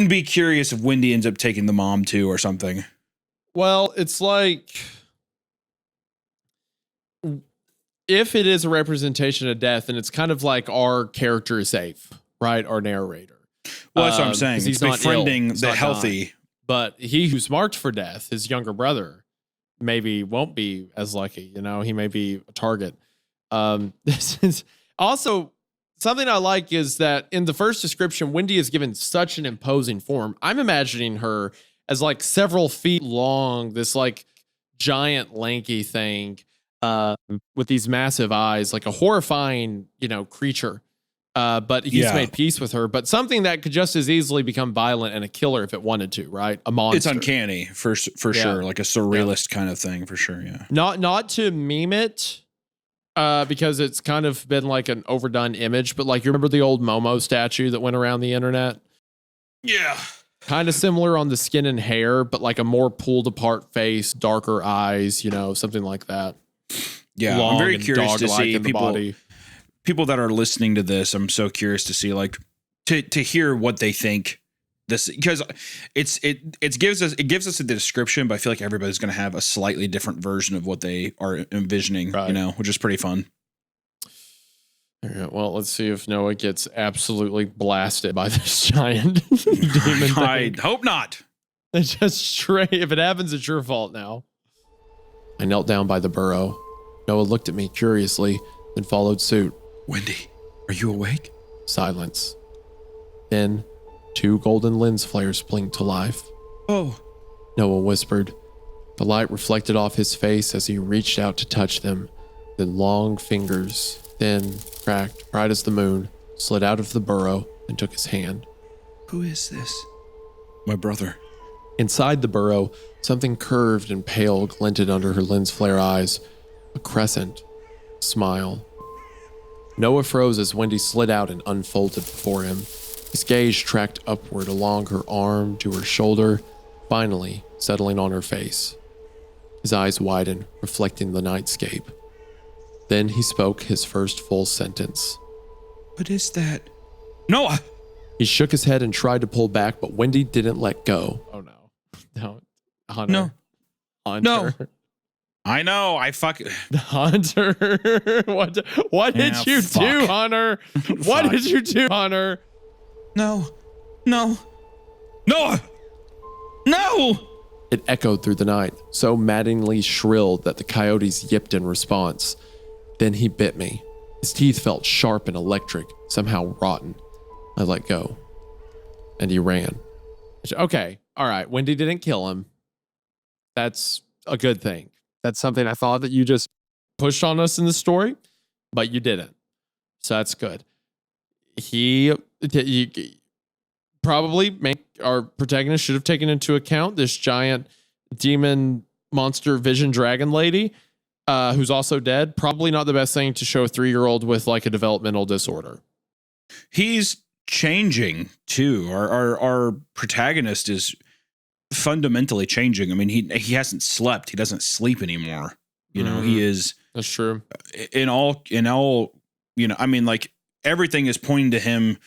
be curious if Wendy ends up taking the mom too or something. Well, it's like if it is a representation of death, and it's kind of like our character is safe, right? Our narrator. Well, that's what I'm saying. He's not befriending the healthy. Dying. But he who's marked for death, his younger brother, maybe won't be as lucky. He may be a target. This is also something I like is that in the first description, Wendy is given such an imposing form. I'm imagining her as like several feet long, this like giant lanky thing with these massive eyes, like a horrifying, creature. But he's made peace with her, but something that could just as easily become violent and a killer if it wanted to, right? A monster. It's uncanny for sure. Like a surrealist kind of thing for sure. Yeah. Not to meme it, because it's kind of been like an overdone image, but like, you remember the old Momo statue that went around the internet? Yeah. Kind of similar on the skin and hair, but like a more pulled apart face, darker eyes, something like that. Yeah. Long I'm very curious to see people that are listening to this. I'm so curious to see to hear what they think this, because it gives us the description, but I feel like everybody's going to have a slightly different version of what they are envisioning, right. Which is pretty fun. Yeah, well, let's see if Noah gets absolutely blasted by this giant demon thing. I hope not. It's just straight. If it happens, it's your fault now. I knelt down by the burrow. Noah looked at me curiously, then followed suit. Wendy, Are you awake? Silence. Then, 2 golden lens flares blinked to life. Oh, Noah whispered. The light reflected off his face as he reached out to touch them. Then long fingers, thin, cracked, bright as the moon, slid out of the burrow and took his hand. who is this? My brother. Inside the burrow, something curved and pale glinted under her lens flare eyes. A crescent. Smile. Noah froze as Wendy slid out and unfolded before him. His gaze tracked upward along her arm to her shoulder, finally settling on her face. His eyes widened, reflecting the nightscape. Then he spoke his first full sentence. What is that? Noah! He shook his head and tried to pull back, but Wendy didn't let go. Oh no. No. Hunter. No. Hunter. No. I know. I fuck. Hunter. What did Yeah, you fuck. do, Hunter? What Fuck. did you do, Hunter? No. No. Noah! No! It echoed through the night, so maddeningly shrill that the coyotes yipped in response. Then he bit me. His teeth felt sharp and electric, somehow rotten. I let go. And he ran. Okay, all right. Wendy didn't kill him. That's a good thing. That's something I thought that you just pushed on us in the story, but you didn't. So that's good. You probably our protagonist should have taken into account this giant demon monster vision dragon lady who's also dead. Probably not the best thing to show a 3-year-old with like a developmental disorder. He's changing too. Our protagonist is fundamentally changing. I mean, he hasn't slept. He doesn't sleep anymore. You know, he is. That's true. In all, you know, I mean, like everything is pointing to him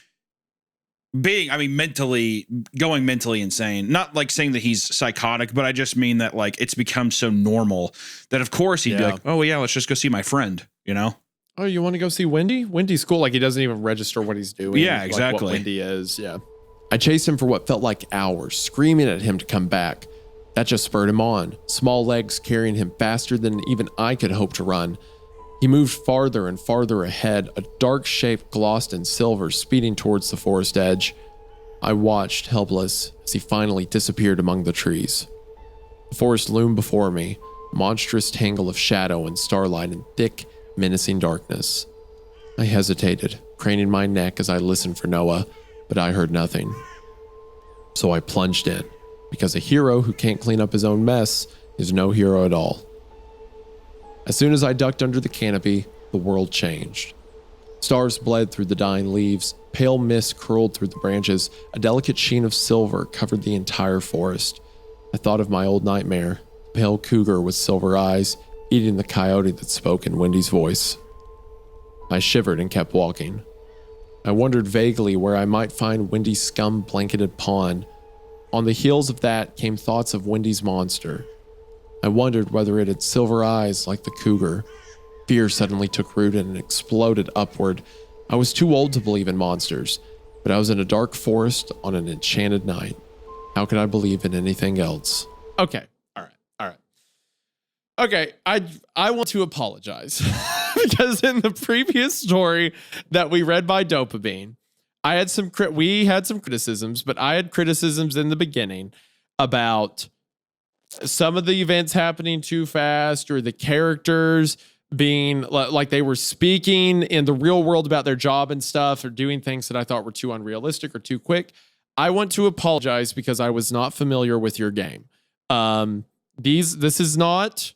being, going mentally insane. Not like saying that he's psychotic, but I just mean that like it's become so normal that of course he'd be like, oh yeah, let's just go see my friend, you know? Oh, you want to go see Wendy? Wendy's cool. Like he doesn't even register what he's doing. Yeah, like, exactly. what Wendy is. Yeah. I chased him for what felt like hours, screaming at him to come back. That just spurred him on, small legs carrying him faster than even I could hope to run. He moved farther and farther ahead, a dark shape glossed in silver speeding towards the forest edge. I watched, helpless, as he finally disappeared among the trees. The forest loomed before me, a monstrous tangle of shadow and starlight and thick, menacing darkness. I hesitated, craning my neck as I listened for Noah, but I heard nothing. So I plunged in, because a hero who can't clean up his own mess is no hero at all. As soon as I ducked under the canopy, the world changed. Stars bled through the dying leaves, pale mist curled through the branches, a delicate sheen of silver covered the entire forest. I thought of my old nightmare, the pale cougar with silver eyes, eating the coyote that spoke in Wendy's voice. I shivered and kept walking. I wondered vaguely where I might find Wendy's scum-blanketed pond. On the heels of that came thoughts of Wendy's monster. I wondered whether it had silver eyes like the cougar. Fear suddenly took root and exploded upward. I was too old to believe in monsters, but I was in a dark forest on an enchanted night. How could I believe in anything else? Okay, all right. Okay, I want to apologize because in the previous story that we read by Dopamine, we had some criticisms, but I had criticisms in the beginning about some of the events happening too fast or the characters being like they were speaking in the real world about their job and stuff or doing things that I thought were too unrealistic or too quick. I want to apologize because I was not familiar with your game. This is not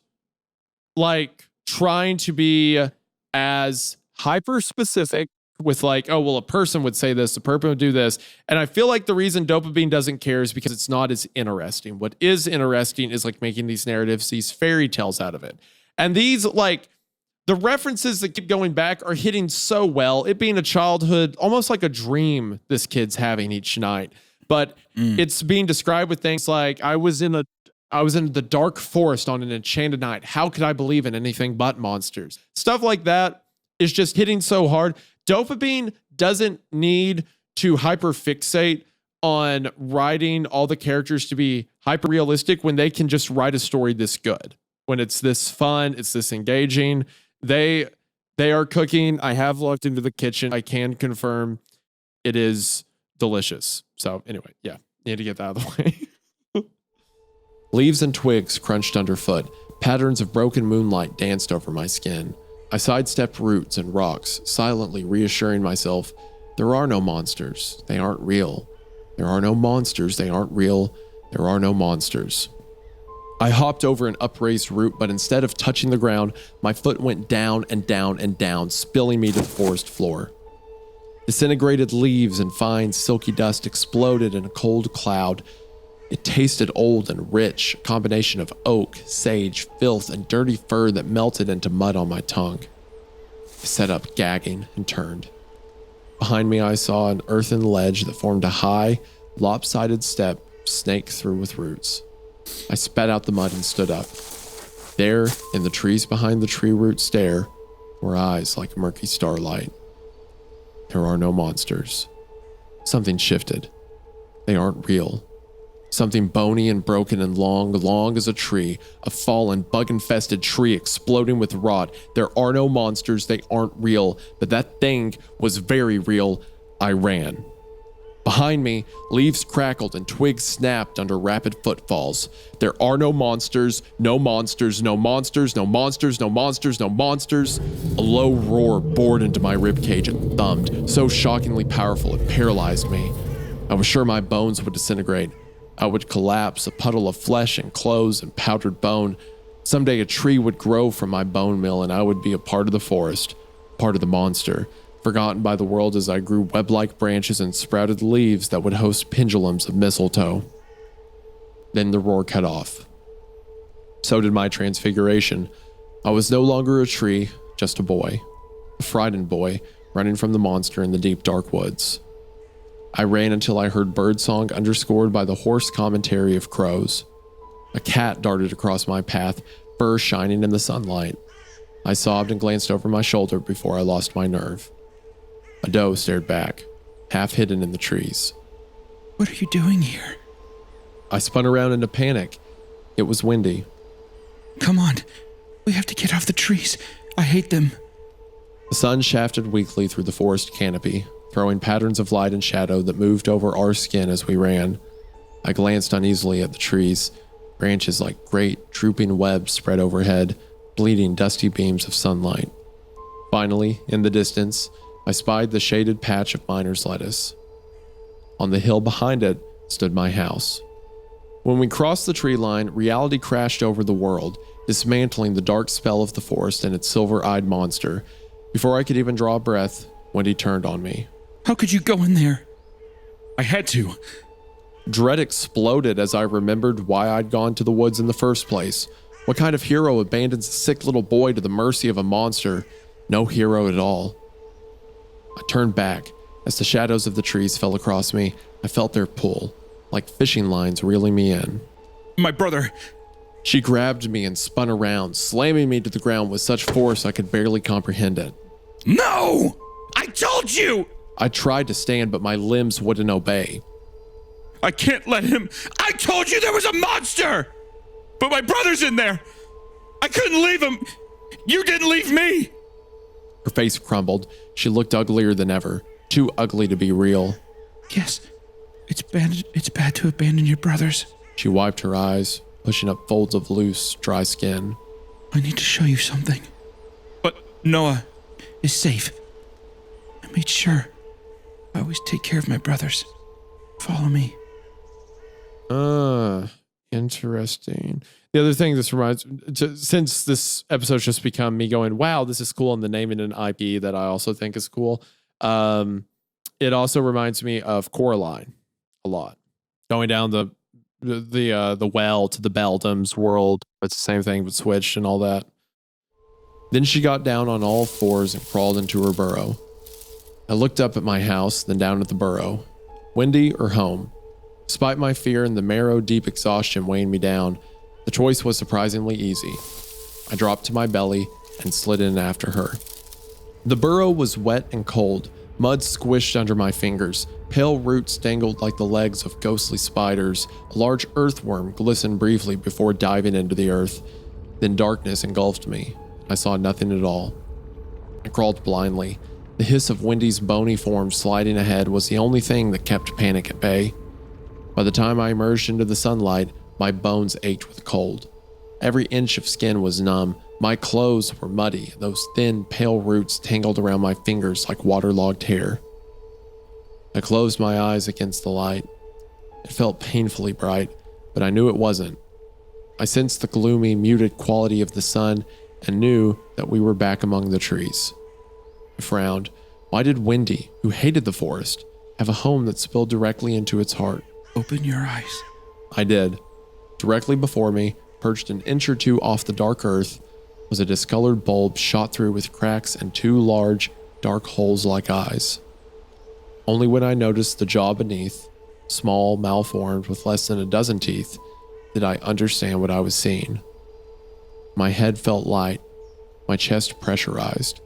like trying to be as hyper specific with like, oh, well, a person would say this, a person would do this. And I feel like the reason Dopamine doesn't care is because it's not as interesting. What is interesting is like making these narratives, these fairy tales out of it. And these like the references that keep going back are hitting so well. It being a childhood, almost like a dream this kid's having each night. But it's being described with things like, I was in the dark forest on an enchanted night. How could I believe in anything but monsters? Stuff like that is just hitting so hard. Dopamine doesn't need to hyperfixate on writing all the characters to be hyper realistic when they can just write a story this good. When it's this fun, it's this engaging. They are cooking. I have looked into the kitchen. I can confirm it is delicious. So anyway, yeah, need to get that out of the way. Leaves and twigs crunched underfoot. Patterns of broken moonlight danced over my skin. I sidestepped roots and rocks, silently reassuring myself, there are no monsters. They aren't real. There are no monsters. They aren't real. There are no monsters. I hopped over an upraised root, but instead of touching the ground, my foot went down and down and down, spilling me to the forest floor. Disintegrated leaves and fine, silky dust exploded in a cold cloud. It tasted old and rich, a combination of oak, sage, filth, and dirty fur that melted into mud on my tongue. I sat up, gagging, and turned. Behind me, I saw an earthen ledge that formed a high, lopsided step snaked through with roots. I spat out the mud and stood up. There, in the trees behind the tree root stair, were eyes like murky starlight. There are no monsters. Something shifted. They aren't real. Something bony and broken and long as a tree, a fallen, bug-infested tree exploding with rot. There are no monsters, they aren't real, but that thing was very real. I ran. Behind me, leaves crackled and twigs snapped under rapid footfalls. There are no monsters, no monsters, no monsters, no monsters, no monsters, no monsters. A low roar bored into my ribcage and thumped, so shockingly powerful it paralyzed me. I was sure my bones would disintegrate. I would collapse, a puddle of flesh and clothes and powdered bone. Someday a tree would grow from my bone mill and I would be a part of the forest, part of the monster, forgotten by the world as I grew web-like branches and sprouted leaves that would host pendulums of mistletoe. Then the roar cut off. So did my transfiguration. I was no longer a tree, just a boy. A frightened boy, running from the monster in the deep dark woods. I ran until I heard birdsong underscored by the hoarse commentary of crows. A cat darted across my path, fur shining in the sunlight. I sobbed and glanced over my shoulder before I lost my nerve. A doe stared back, half hidden in the trees. What are you doing here? I spun around in a panic. It was Wendy. Come on. We have to get off the trees. I hate them. The sun shafted weakly through the forest canopy, throwing patterns of light and shadow that moved over our skin as we ran. I glanced uneasily at the trees, branches like great, drooping webs spread overhead, bleeding dusty beams of sunlight. Finally, in the distance, I spied the shaded patch of miner's lettuce. On the hill behind it stood my house. When we crossed the tree line, reality crashed over the world, dismantling the dark spell of the forest and its silver-eyed monster. Before I could even draw a breath, Wendy turned on me. How could you go in there? I had to. Dread exploded as I remembered why I'd gone to the woods in the first place. What kind of hero abandons a sick little boy to the mercy of a monster? No hero at all. I turned back. As the shadows of the trees fell across me, I felt their pull, like fishing lines reeling me in. My brother. She grabbed me and spun around, slamming me to the ground with such force I could barely comprehend it. No! I told you! I tried to stand, but my limbs wouldn't obey. I can't let him. I told you there was a monster! But my brother's in there! I couldn't leave him! You didn't leave me! Her face crumbled. She looked uglier than ever, too ugly to be real. Yes, it's bad to abandon your brothers. She wiped her eyes, pushing up folds of loose, dry skin. I need to show you something. But Noah is safe. I made sure. I always take care of my brothers. Follow me. Interesting. The other thing this reminds, since this episode's just become me going, wow, this is cool, and the naming an IP that I also think is cool. It also reminds me of Coraline a lot. Going down the well to the Beldam's world. It's the same thing but switched and all that. Then she got down on all fours and crawled into her burrow. I looked up at my house, then down at the burrow. Wendy or home? Despite my fear and the marrow-deep exhaustion weighing me down, the choice was surprisingly easy. I dropped to my belly and slid in after her. The burrow was wet and cold, mud squished under my fingers, pale roots dangled like the legs of ghostly spiders, a large earthworm glistened briefly before diving into the earth. Then darkness engulfed me. I saw nothing at all. I crawled blindly. The hiss of Wendy's bony form sliding ahead was the only thing that kept panic at bay. By the time I emerged into the sunlight, my bones ached with cold. Every inch of skin was numb. My clothes were muddy, and those thin, pale roots tangled around my fingers like waterlogged hair. I closed my eyes against the light. It felt painfully bright, but I knew it wasn't. I sensed the gloomy, muted quality of the sun and knew that we were back among the trees. I frowned. Why did Wendy, who hated the forest, have a home that spilled directly into its heart? Open your eyes. I did. Directly before me, perched an inch or two off the dark earth, was a discolored bulb shot through with cracks and two large, dark holes like eyes. Only when I noticed the jaw beneath, small, malformed with less than a dozen teeth, did I understand what I was seeing. My head felt light, my chest pressurized,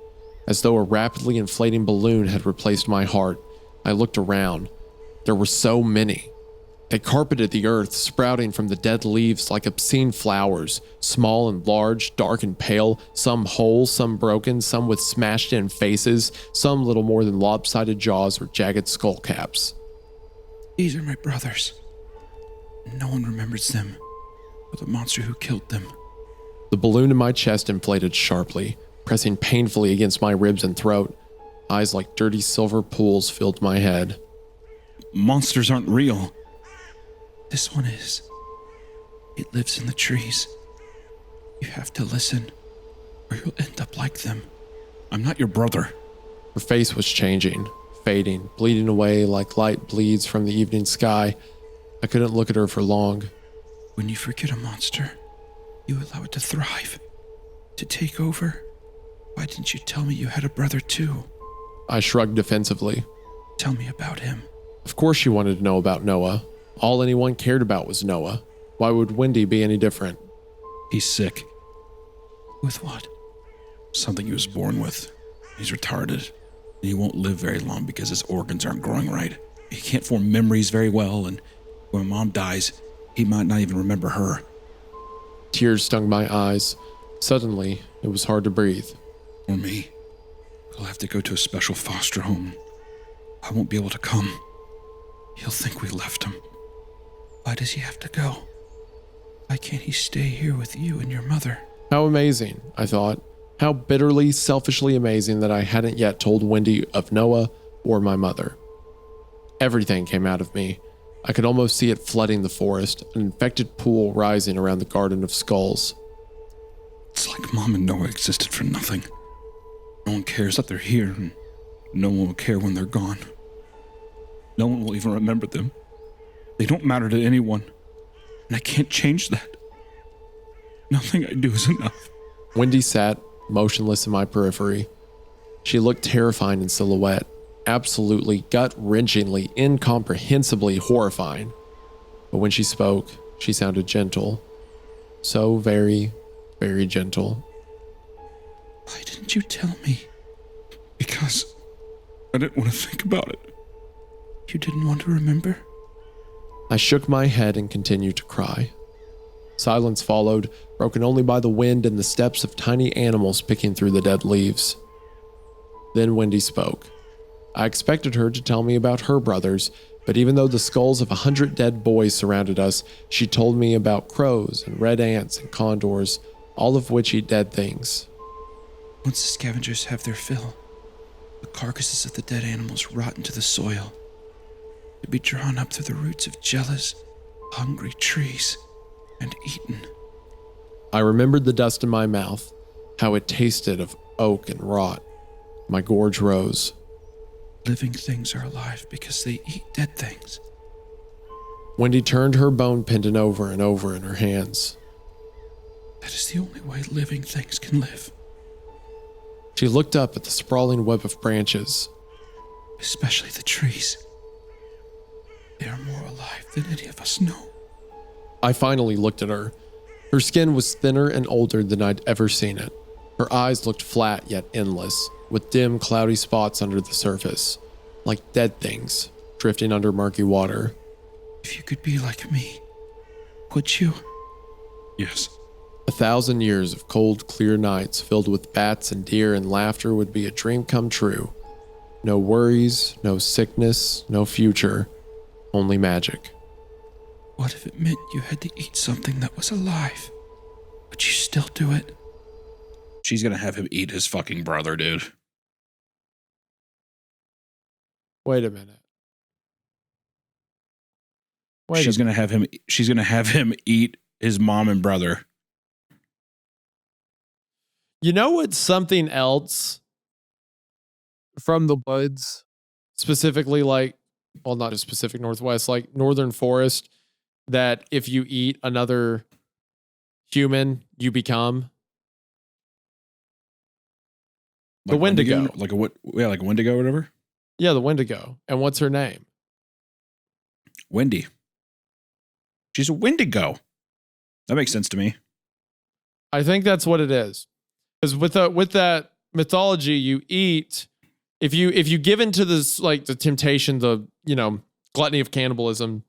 as though a rapidly inflating balloon had replaced my heart. I looked around. There were so many. They carpeted the earth, sprouting from the dead leaves like obscene flowers, small and large, dark and pale, some whole, some broken, some with smashed-in faces, some little more than lopsided jaws or jagged skull caps. These are my brothers. No one remembers them, or the monster who killed them. The balloon in my chest inflated sharply, pressing painfully against my ribs and throat. Eyes like dirty silver pools filled my head. Monsters aren't real. This one is. It lives in the trees. You have to listen, or you'll end up like them. I'm not your brother. Her face was changing, fading, bleeding away like light bleeds from the evening sky. I couldn't look at her for long. When you forget a monster, you allow it to thrive, to take over. Why didn't you tell me you had a brother too? I shrugged defensively. Tell me about him. Of course she wanted to know about Noah. All anyone cared about was Noah. Why would Wendy be any different? He's sick. With what? Something he was born with. He's retarded. And he won't live very long because his organs aren't growing right. He can't form memories very well, and when Mom dies, he might not even remember her. Tears stung my eyes. Suddenly, it was hard to breathe. Or me. He'll have to go to a special foster home. I won't be able to come. He'll think we left him. Why does he have to go? Why can't he stay here with you and your mother? How amazing, I thought. How bitterly, selfishly amazing that I hadn't yet told Wendy of Noah or my mother. Everything came out of me. I could almost see it flooding the forest, an infected pool rising around the garden of skulls. It's like Mom and Noah existed for nothing. No one cares that they're here, and no one will care when they're gone. No one will even remember them. They don't matter to anyone, and I can't change that. Nothing I do is enough. Wendy sat, motionless in my periphery. She looked terrifying in silhouette, absolutely gut-wrenchingly, incomprehensibly horrifying. But when she spoke, she sounded gentle. So very, very gentle. Why didn't you tell me? Because I didn't want to think about it. You didn't want to remember? I shook my head and continued to cry. Silence followed, broken only by the wind and the steps of tiny animals picking through the dead leaves. Then Wendy spoke. I expected her to tell me about her brothers, but even though the skulls of 100 dead boys surrounded us, she told me about crows and red ants and condors, all of which eat dead things. Once the scavengers have their fill, the carcasses of the dead animals rot into the soil, to be drawn up through the roots of jealous, hungry trees and eaten. I remembered the dust in my mouth, how it tasted of oak and rot. My gorge rose. Living things are alive because they eat dead things. Wendy turned her bone pendant over and over in her hands. That is the only way living things can live. She looked up at the sprawling web of branches. Especially the trees. They are more alive than any of us know. I finally looked at her. Her skin was thinner and older than I'd ever seen it. Her eyes looked flat yet endless, with dim, cloudy spots under the surface, like dead things drifting under murky water. If you could be like me, would you? Yes. 1,000 years of cold, clear nights filled with bats and deer and laughter would be a dream come true. No worries, no sickness, no future, only magic. What if it meant you had to eat something that was alive? Would you still do it? She's going to have him eat his fucking brother, dude. Wait a minute. She's going to have him eat his mom and brother. You know what's something else from the woods, specifically like, well, not just Pacific Northwest, like Northern Forest, that if you eat another human, you become? The Wendigo. Like a Wendigo or whatever? Yeah, the Wendigo. And what's her name? Wendy. She's a Wendigo. That makes sense to me. I think that's what it is. Because with that mythology, you eat, if you give into this, like the temptation, the gluttony of cannibalism,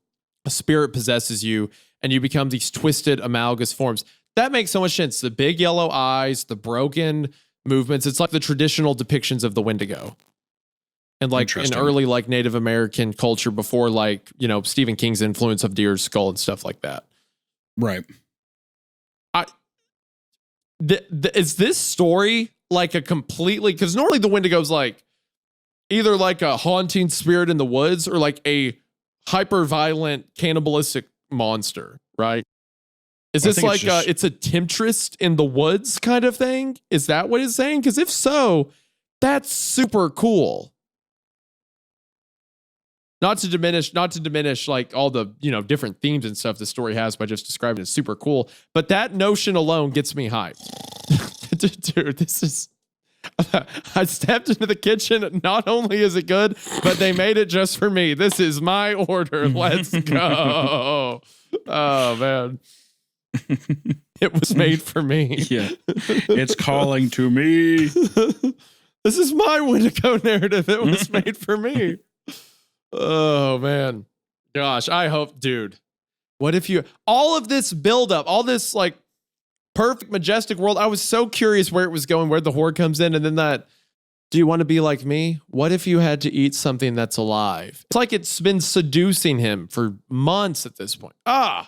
a spirit possesses you and you become these twisted amalgamous forms. That makes so much sense. The big yellow eyes, the broken movements. It's like the traditional depictions of the Wendigo. And like in early like Native American culture before like, Stephen King's influence of Deer's Skull and stuff like that. Right. Is this story like a completely, because normally the Wendigo's like either like a haunting spirit in the woods or like a hyper violent cannibalistic monster, right? Is this like it's a temptress in the woods kind of thing? Is that what it's saying? Because if so, that's super cool. Not to diminish like all the, different themes and stuff the story has by just describing it as super cool. But that notion alone gets me hyped. Dude, this is, I stepped into the kitchen. Not only is it good, but they made it just for me. This is my order. Let's go. Oh, man. It was made for me. Yeah. It's calling to me. This is my Wendigo narrative. It was made for me. Oh, man. Gosh, I hope, dude. What if all of this buildup, all this like perfect, majestic world, I was so curious where it was going, where the horror comes in. And then do you want to be like me? What if you had to eat something that's alive? It's like it's been seducing him for months at this point. Oh.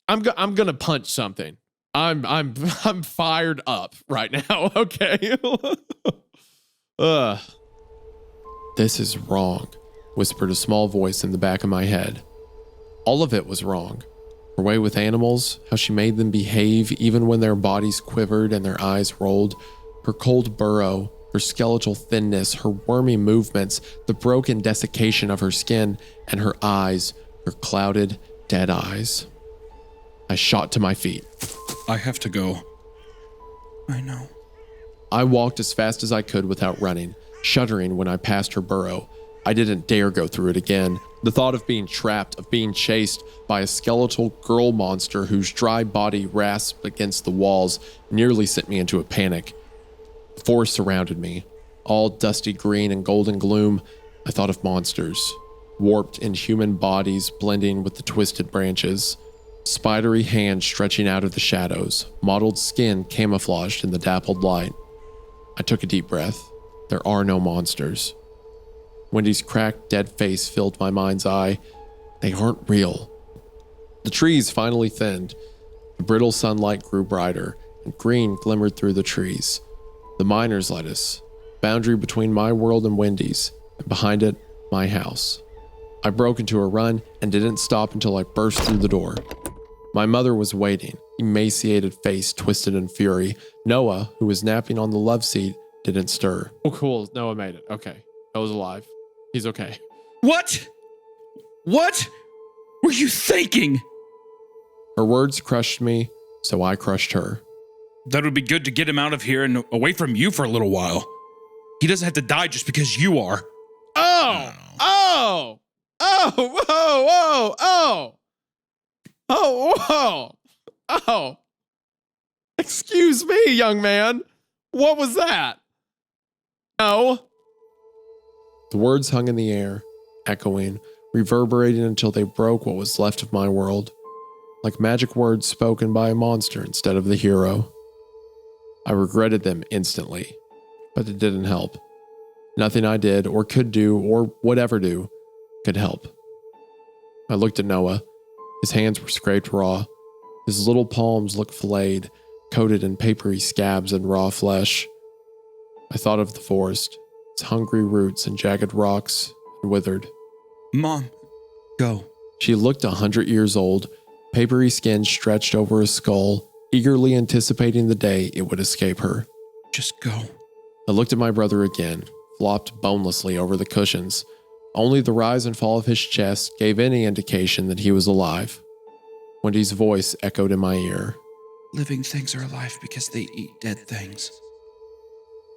I'm going to punch something. I'm fired up right now. Okay. This is wrong, whispered a small voice in the back of my head. All of it was wrong. Her way with animals, how she made them behave even when their bodies quivered and their eyes rolled, her cold burrow, her skeletal thinness, her wormy movements, the broken desiccation of her skin, and her eyes, her clouded, dead eyes. I shot to my feet. I have to go. I know. I walked as fast as I could without running, shuddering when I passed her burrow. I didn't dare go through it again. The thought of being trapped, of being chased by a skeletal girl monster whose dry body rasped against the walls nearly sent me into a panic. The forest surrounded me, all dusty green and golden gloom. I thought of monsters, warped inhuman bodies blending with the twisted branches. Spidery hands stretching out of the shadows, mottled skin camouflaged in the dappled light. I took a deep breath. There are no monsters. Wendy's cracked, dead face filled my mind's eye. They aren't real. The trees finally thinned. The brittle sunlight grew brighter, and green glimmered through the trees. The miner's lettuce, boundary between my world and Wendy's, and behind it, my house. I broke into a run and didn't stop until I burst through the door. My mother was waiting, emaciated face twisted in fury. Noah, who was napping on the love seat, didn't stir. Oh, cool. Noah made it. Okay. Noah's alive. He's okay. What? What were you thinking? Her words crushed me, so I crushed her. That would be good to get him out of here and away from you for a little while. He doesn't have to die just because you are. Oh! Oh! Oh! Whoa! Whoa! Oh! Oh! Whoa! Oh! Excuse me, young man. What was that? No. The words hung in the air, echoing, reverberating until they broke what was left of my world, like magic words spoken by a monster instead of the hero. I regretted them instantly, but it didn't help. Nothing I did or could do or would ever do could help. I looked at Noah. His hands were scraped raw. His little palms looked filleted, coated in papery scabs and raw flesh. I thought of the forest, its hungry roots and jagged rocks, and withered. Mom, go. She looked 100 years old, papery skin stretched over a skull, eagerly anticipating the day it would escape her. Just go. I looked at my brother again, flopped bonelessly over the cushions. Only the rise and fall of his chest gave any indication that he was alive. Wendy's voice echoed in my ear. Living things are alive because they eat dead things.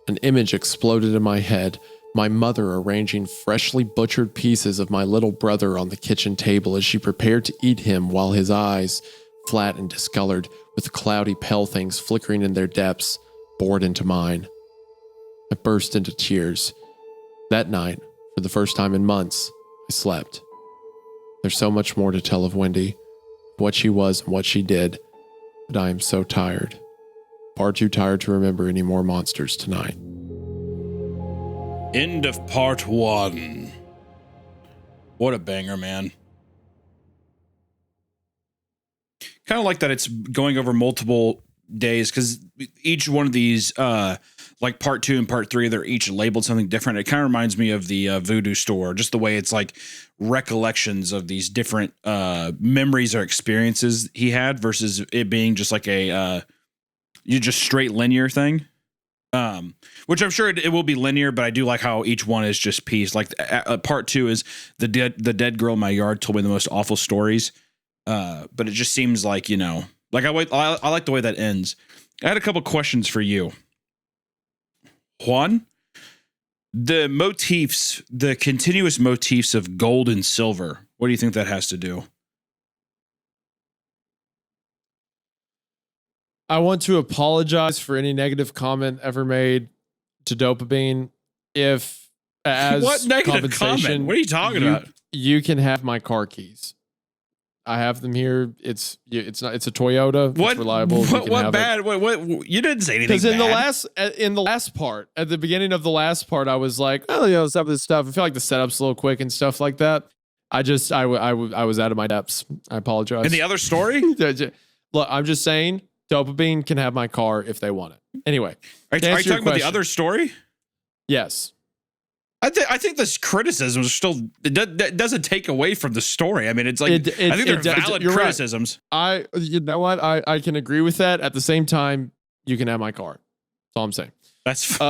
An image exploded in my head, my mother arranging freshly butchered pieces of my little brother on the kitchen table as she prepared to eat him while his eyes, flat and discolored, with cloudy pale things flickering in their depths, bored into mine. I burst into tears. That night, for the first time in months, I slept. There's so much more to tell of Wendy, what she was and what she did, but I am so tired. Far too tired to remember any more monsters tonight. End of part 1. What a banger, man. Kind of like that it's going over multiple days, because each one of these, like part 2 and part 3, they're each labeled something different. It kind of reminds me of the Voodoo Store, just the way it's like recollections of these different memories or experiences he had versus it being just like a you just straight linear thing. Which I'm sure it will be linear, but I do like how each one is just pieced. Like part 2 is the dead girl in my yard told me the most awful stories. But it just seems like, you know, like I like the way that ends. I had a couple questions for you. Juan, the motifs, the continuous motifs of gold and silver, what do you think that has to do? I want to apologize for any negative comment ever made to Dopamine. If as what negative comment? What are you talking about? You can have my car keys. I have them here. It's a Toyota. What? It's reliable. What bad? What? You didn't say anything. Because in the last part, at the beginning of the last part, I was like, oh, you know, some of this stuff. I feel like the setup's a little quick and stuff like that. I was out of my depths. I apologize. In the other story, look, I'm just saying, Dopamine can have my car if they want it. Anyway, are you talking about the other story? Yes. I think this criticism is still that doesn't take away from the story. I mean, it's like I think they're valid criticisms. Right. You know what? I can agree with that. At the same time, you can have my car. That's all I'm saying. That's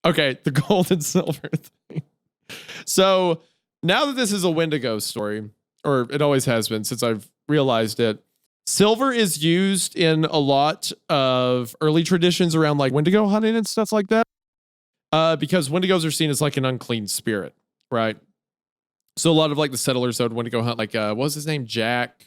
okay. The gold and silver thing. So now that this is a Wendigo story, or it always has been since I've realized it, silver is used in a lot of early traditions around like Wendigo hunting and stuff like that. Because Wendigos are seen as like an unclean spirit, right? So a lot of like the settlers that would Wendigo hunt, like what was his name? Jack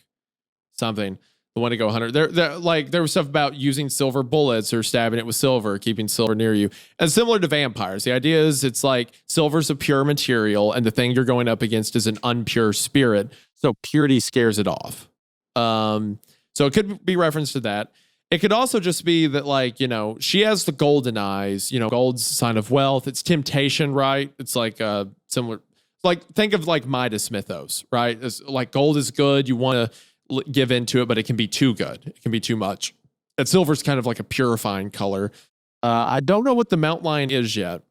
something, the Wendigo hunter. There was stuff about using silver bullets or stabbing it with silver, keeping silver near you. And similar to vampires, the idea is it's like silver's a pure material and the thing you're going up against is an unpure spirit. So purity scares it off. So it could be reference to that. It could also just be that, like, you know, she has the golden eyes, you know, gold's a sign of wealth. It's temptation, right? It's like similar, like think of like Midas mythos, right? It's like gold is good. You want to give into it, but it can be too good. It can be too much. And silver's kind of like a purifying color. I don't know what the mountain lion is yet.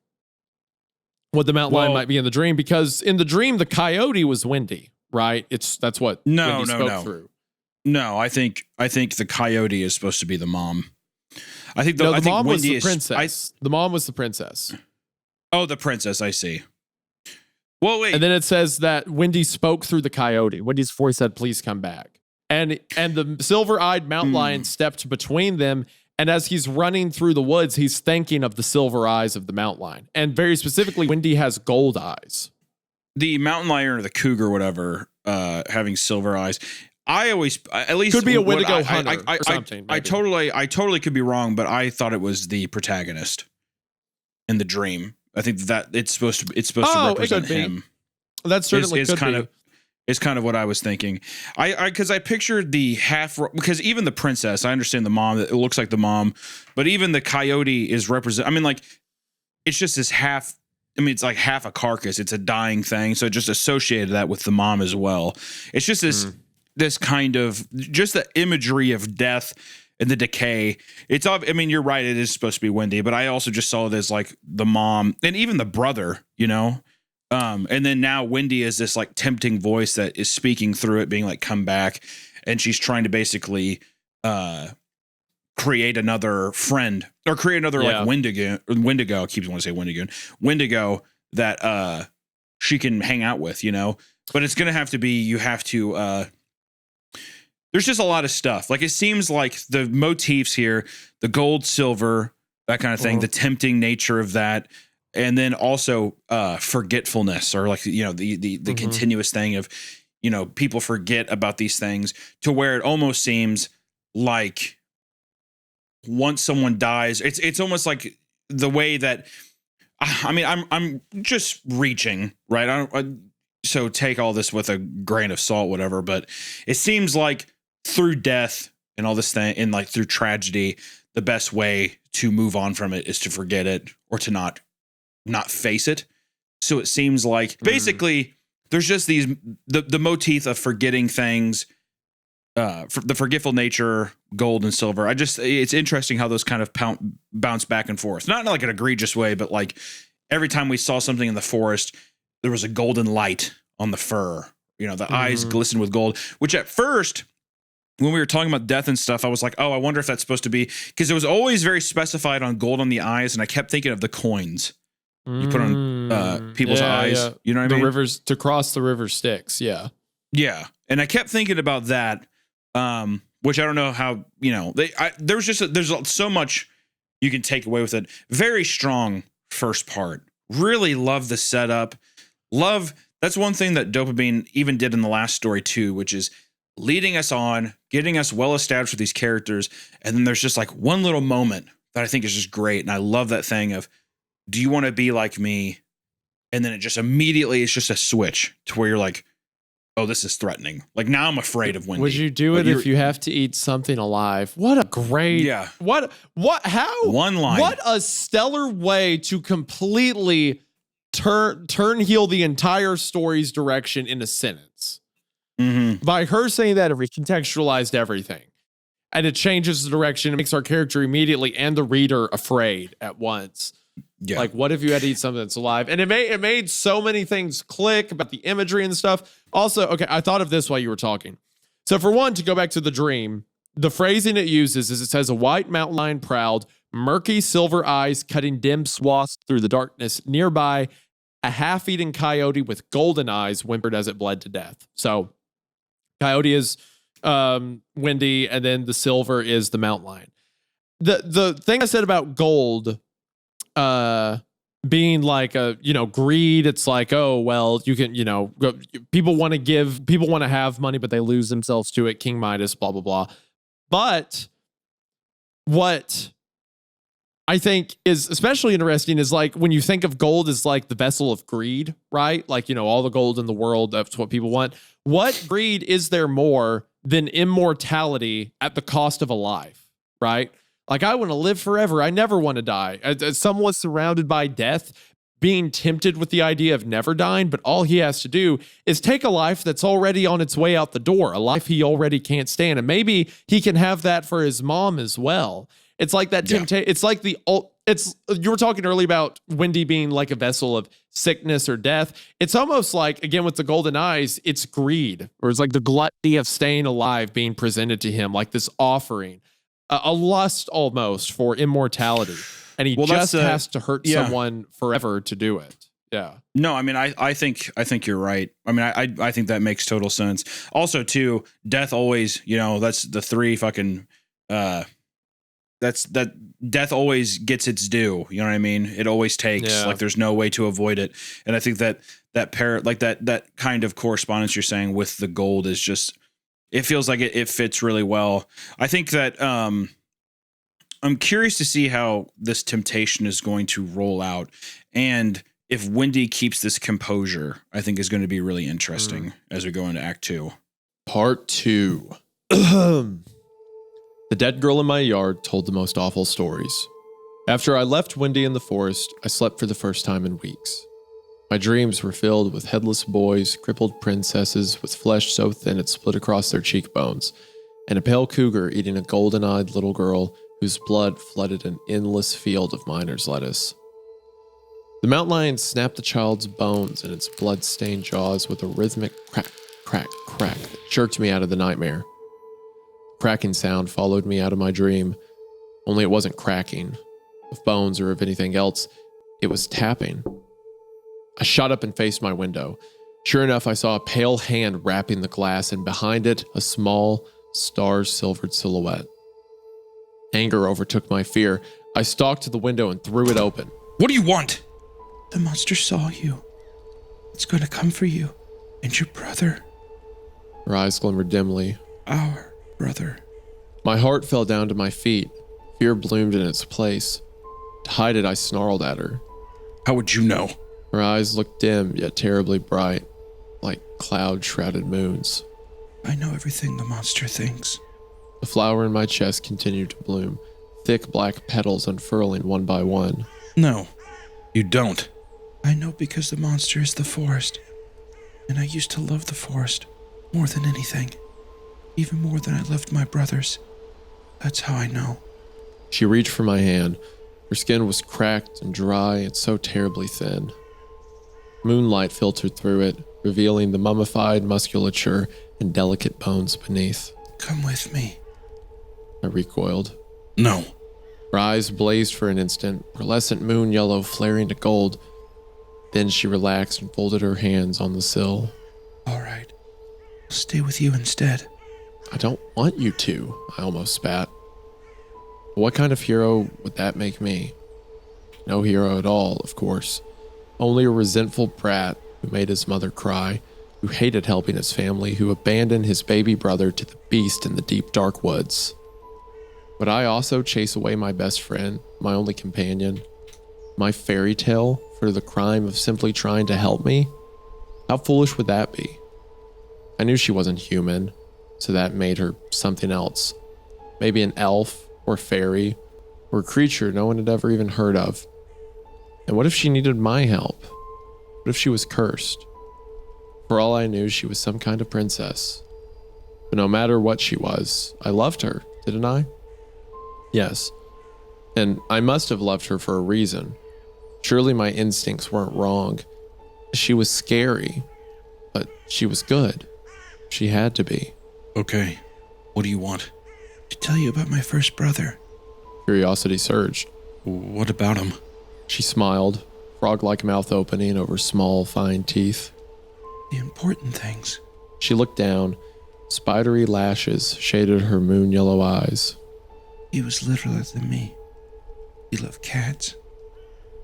What the mountain lion might be in the dream, because in the dream, the coyote was Wendy, right? That's what Wendy spoke through. No, I think the coyote is supposed to be the mom. I think the mom was the princess. The mom was the princess. Oh, the princess. I see. Well, wait. And then it says that Wendy spoke through the coyote. Wendy's voice said, "Please come back." And the silver-eyed mountain lion stepped between them. And as he's running through the woods, he's thinking of the silver eyes of the mountain lion. And very specifically, Wendy has gold eyes. The mountain lion or the cougar, or whatever, having silver eyes. I always, at least, could be a Wendigo hunter or something. I totally could be wrong, but I thought it was the protagonist in the dream. I think that it's supposed to it represent could be. him. That certainly is could kind be. of is kind of what I was thinking. Because I pictured the because even the princess, I understand the mom, it looks like the mom, but even the coyote is represent. I mean, like, it's just this half. I mean, it's like half a carcass. It's a dying thing, so it just associated that with the mom as well. It's just this kind of just the imagery of death and the decay. I mean, you're right. It is supposed to be Wendy, but I also just saw it as like the mom and even the brother. And then now Wendy is this like tempting voice that is speaking through it, being like, come back. And she's trying to basically create another friend or create another like Wendigo. I keep wanting to say Wendigo that she can hang out with, but it's going to have to be, you have to, there's just a lot of stuff. Like, it seems like the motifs here, the gold, silver, that kind of thing, the tempting nature of that. And then also forgetfulness, or like, the continuous thing of, people forget about these things, to where it almost seems like once someone dies, it's almost like the way that, I mean, I'm just reaching, right? So take all this with a grain of salt, whatever, but it seems like through death and all this thing, and like through tragedy, the best way to move on from it is to forget it, or to not face it. So it seems like basically there's just the motif of forgetting things, for the forgetful nature, gold and silver. It's interesting how those kind of bounce back and forth, not in like an egregious way, but like every time we saw something in the forest, there was a golden light on the fur, the eyes glistened with gold, which at first, when we were talking about death and stuff, I was like, oh, I wonder if that's supposed to be, because it was always very specified on gold on the eyes. And I kept thinking of the coins you put on people's eyes. Yeah. You know what I mean? The rivers, to cross the river Styx. Yeah. Yeah. And I kept thinking about that, which I don't know how, there's so much you can take away with it. Very strong first part. Really love the setup. That's one thing that Dopamine even did in the last story too, which is leading us on, getting us well established with these characters. And then there's just like one little moment that I think is just great. And I love that thing of, do you want to be like me? And then it just immediately, it's just a switch to where you're like, oh, this is threatening. Like, now I'm afraid of Wendy. Would you do it if you have to eat something alive? What a great, how? One line. What a stellar way to completely turn heel the entire story's direction in a sentence. By her saying that, it recontextualized everything. And it changes the direction. It makes our character immediately and the reader afraid at once. Yeah. Like, what if you had to eat something that's alive? And it made so many things click about the imagery and stuff. Also, okay, I thought of this while you were talking. So for one, to go back to the dream, the phrasing it uses is, it says, a white mountain lion proud, murky silver eyes cutting dim swaths through the darkness. Nearby, a half-eaten coyote with golden eyes whimpered as it bled to death. So coyote is Wendy, and then the silver is the mountain lion. The thing I said about gold being like greed, it's like, oh, well, you can, people want to have money, but they lose themselves to it. King Midas, blah, blah, blah. But what I think is especially interesting is, like, when you think of gold as like the vessel of greed, right? Like, all the gold in the world, that's what people want. What greed is there more than immortality at the cost of a life, right? Like, I want to live forever. I never want to die. As someone surrounded by death, being tempted with the idea of never dying, but all he has to do is take a life that's already on its way out the door, a life he already can't stand. And maybe he can have that for his mom as well. It's like that temptation. It's like you were talking earlier about Wendy being like a vessel of sickness or death. It's almost like, again, with the golden eyes, it's greed, or it's like the gluttony of staying alive being presented to him, like this offering. A lust almost for immortality, and he just has to hurt someone forever to do it. Yeah. No, I mean, I think you're right. I mean, I think that makes total sense. Also, too, death always, that's the three fucking, that death always gets its due. You know what I mean? It always takes, like, there's no way to avoid it. And I think that kind of correspondence you're saying with the gold is just, it feels like it fits really well. I think that I'm curious to see how this temptation is going to roll out. And if Wendy keeps this composure, I think is going to be really interesting as we go into Act 2. Part 2. The dead girl in my yard told the most awful stories. After I left Wendy in the forest, I slept for the first time in weeks. My dreams were filled with headless boys, crippled princesses with flesh so thin it split across their cheekbones, and a pale cougar eating a golden-eyed little girl whose blood flooded an endless field of miner's lettuce. The mountain lion snapped the child's bones in its blood-stained jaws with a rhythmic crack, crack, crack that jerked me out of the nightmare. The cracking sound followed me out of my dream, only it wasn't cracking of bones or of anything else, it was tapping. I shot up and faced my window. Sure enough, I saw a pale hand wrapping the glass, and behind it, a small, star-silvered silhouette. Anger overtook my fear. I stalked to the window and threw it open. What do you want? The monster saw you. It's going to come for you and your brother. Her eyes glimmered dimly. Our brother. My heart fell down to my feet. Fear bloomed in its place. To hide it, I snarled at her. How would you know? Her eyes looked dim, yet terribly bright, like cloud-shrouded moons. I know everything the monster thinks. The flower in my chest continued to bloom, thick black petals unfurling one by one. No, you don't. I know because the monster is the forest, and I used to love the forest more than anything, even more than I loved my brothers. That's how I know. She reached for my hand. Her skin was cracked and dry and so terribly thin. Moonlight filtered through it, revealing the mummified musculature and delicate bones beneath. Come with me. I recoiled. No. Her eyes blazed for an instant, pearlescent moon yellow flaring to gold. Then she relaxed and folded her hands on the sill. All right. I'll stay with you instead. I don't want you to, I almost spat. What kind of hero would that make me? No hero at all, of course. Only a resentful brat who made his mother cry, who hated helping his family, who abandoned his baby brother to the beast in the deep dark woods. Would I also chase away my best friend, my only companion, my fairy tale, for the crime of simply trying to help me? How foolish would that be? I knew she wasn't human, so that made her something else. Maybe an elf, or fairy, or a creature no one had ever even heard of. And what if she needed my help? What if she was cursed? For all I knew, she was some kind of princess. But no matter what she was, I loved her, didn't I? Yes. And I must have loved her for a reason. Surely my instincts weren't wrong. She was scary, but she was good. She had to be. Okay. What do you want? To tell you about my first brother. Curiosity surged. What about him? She smiled, frog-like mouth opening over small, fine teeth. The important things. She looked down. Spidery lashes shaded her moon-yellow eyes. He was littler than me. He loved cats.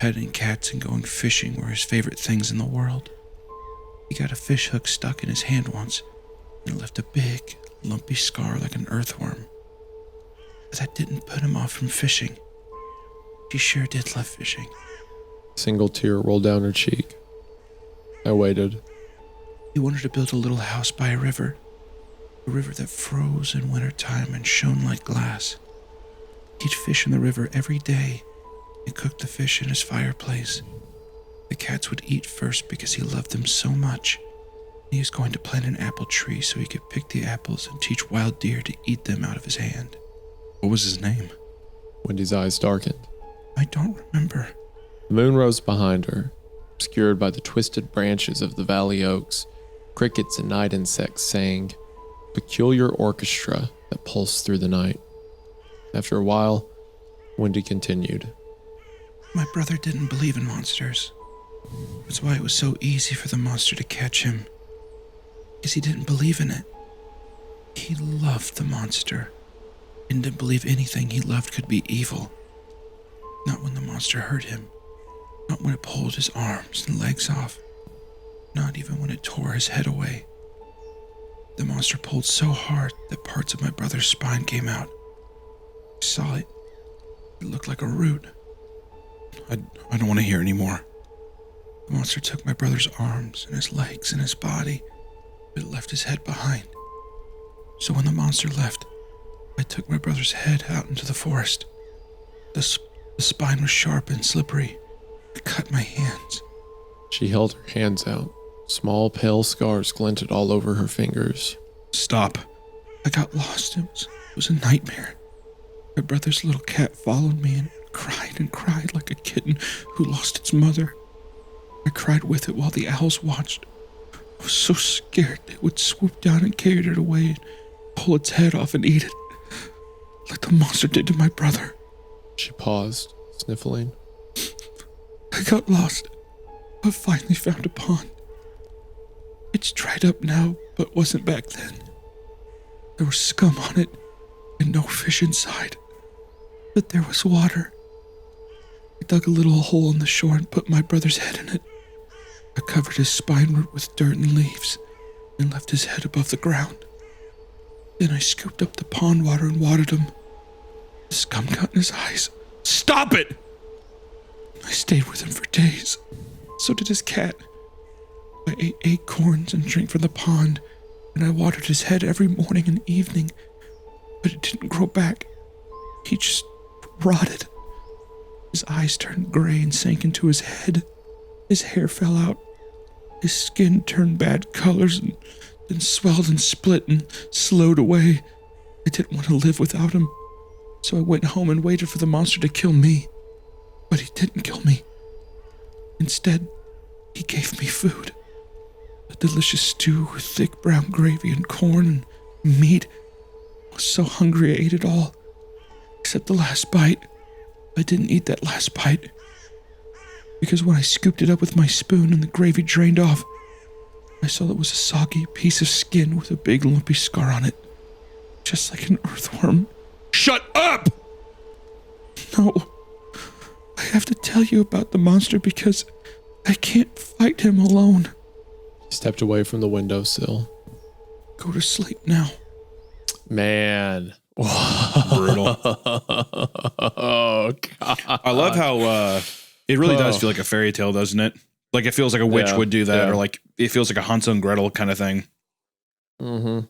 Petting cats and going fishing were his favorite things in the world. He got a fish hook stuck in his hand once, and it left a big, lumpy scar like an earthworm. But that didn't put him off from fishing. He sure did love fishing. A single tear rolled down her cheek. I waited. He wanted to build a little house by a river that froze in wintertime and shone like glass. He'd fish in the river every day and cook the fish in his fireplace. The cats would eat first because he loved them so much. He was going to plant an apple tree so he could pick the apples and teach wild deer to eat them out of his hand. What was his name? Wendy's eyes darkened. I don't remember. The moon rose behind her, obscured by the twisted branches of the valley oaks. Crickets and night insects sang, peculiar orchestra that pulsed through the night. After a while, Wendy continued. My brother didn't believe in monsters. That's why it was so easy for the monster to catch him. Because he didn't believe in it. He loved the monster and didn't believe anything he loved could be evil. Not when the monster hurt him. Not when it pulled his arms and legs off. Not even when it tore his head away. The monster pulled so hard that parts of my brother's spine came out. I saw it. It looked like a root. I don't want to hear anymore. The monster took my brother's arms and his legs and his body, but it left his head behind. So when the monster left, I took my brother's head out into the forest. The spine was sharp and slippery. It cut my hands. She held her hands out. Small, pale scars glinted all over her fingers. Stop. I got lost. It was a nightmare. My brother's little cat followed me and cried like a kitten who lost its mother. I cried with it while the owls watched. I was so scared it would swoop down and carry it away and pull its head off and eat it, like the monster did to my brother. She paused, sniffling. I got lost, but finally found a pond. It's dried up now, but wasn't back then. There was scum on it and no fish inside, but there was water. I dug a little hole in the shore and put my brother's head in it. I covered his spine root with dirt and leaves and left his head above the ground. Then I scooped up the pond water and watered him. The scum got in his eyes. Stop it! I stayed with him for days. So did his cat. I ate acorns and drank from the pond, and I watered his head every morning and evening, but it didn't grow back. He just rotted. His eyes turned gray and sank into his head. His hair fell out. His skin turned bad colors and then swelled and split and slowed away. I didn't want to live without him, so I went home and waited for the monster to kill me. But he didn't kill me. Instead, he gave me food. A delicious stew with thick brown gravy and corn and meat. I was so hungry I ate it all, except the last bite. I didn't eat that last bite, because when I scooped it up with my spoon and the gravy drained off, I saw it was a soggy piece of skin with a big lumpy scar on it, just like an earthworm. Shut up! No, I have to tell you about the monster because I can't fight him alone. He stepped away from the windowsill. Go to sleep now. Man. Brutal. Oh, God. I love how it really does feel like a fairy tale, doesn't it? Like it feels like a witch would do that, or like it feels like a Hansel and Gretel kind of thing. Mm-hmm.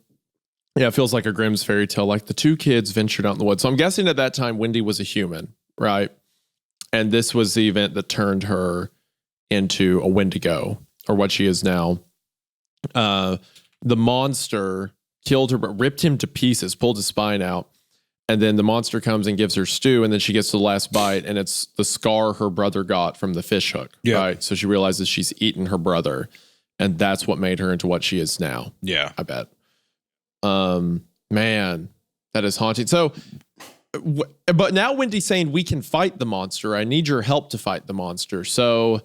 Yeah, it feels like a Grimm's fairy tale. Like the two kids ventured out in the woods. So I'm guessing at that time, Wendy was a human, right? And this was the event that turned her into a Wendigo, or what she is now. The monster killed her, but ripped him to pieces, pulled his spine out. And then the monster comes and gives her stew, and then she gets the last bite, and it's the scar her brother got from the fish hook. Yeah. Right? So she realizes she's eaten her brother, and that's what made her into what she is now. Yeah. I bet. Man, that is haunting. So, but now Wendy's saying we can fight the monster. I need your help to fight the monster. So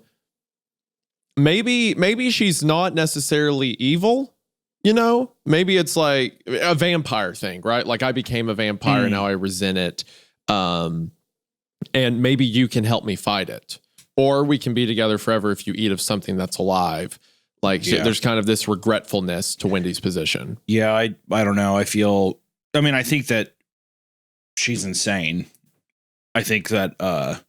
maybe she's not necessarily evil. You know, maybe it's like a vampire thing, right? Like I became a vampire and now I resent it. And maybe you can help me fight it. Or we can be together forever if you eat of something that's alive. Like there's kind of this regretfulness to Wendy's position. Yeah, I don't know. I think that she's insane. I think that the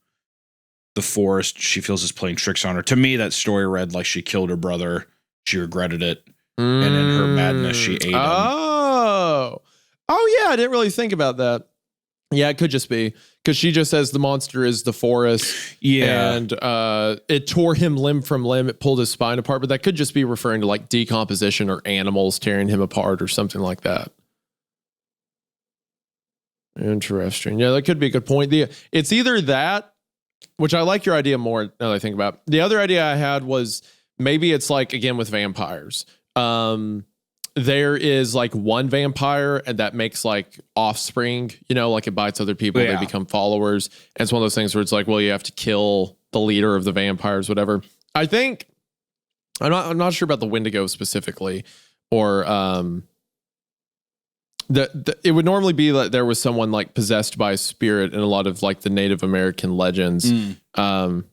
forest, she feels is playing tricks on her. To me, that story read like she killed her brother. She regretted it. And in her madness, she ate him. Oh, yeah. I didn't really think about that. Yeah, it could just be because she just says the monster is the forest. Yeah. And it tore him limb from limb. It pulled his spine apart. But that could just be referring to like decomposition or animals tearing him apart or something like that. Interesting. Yeah, that could be a good point. It's either that, which I like your idea more now that I think about it. The other idea I had was maybe it's like, again, with vampires. There is like one vampire and that makes like offspring, you know, like it bites other people, they become followers. And it's one of those things where it's like, well, you have to kill the leader of the vampires, whatever. I think I'm not sure about the Wendigo specifically, or it would normally be that there was someone like possessed by a spirit in a lot of like the Native American legends. But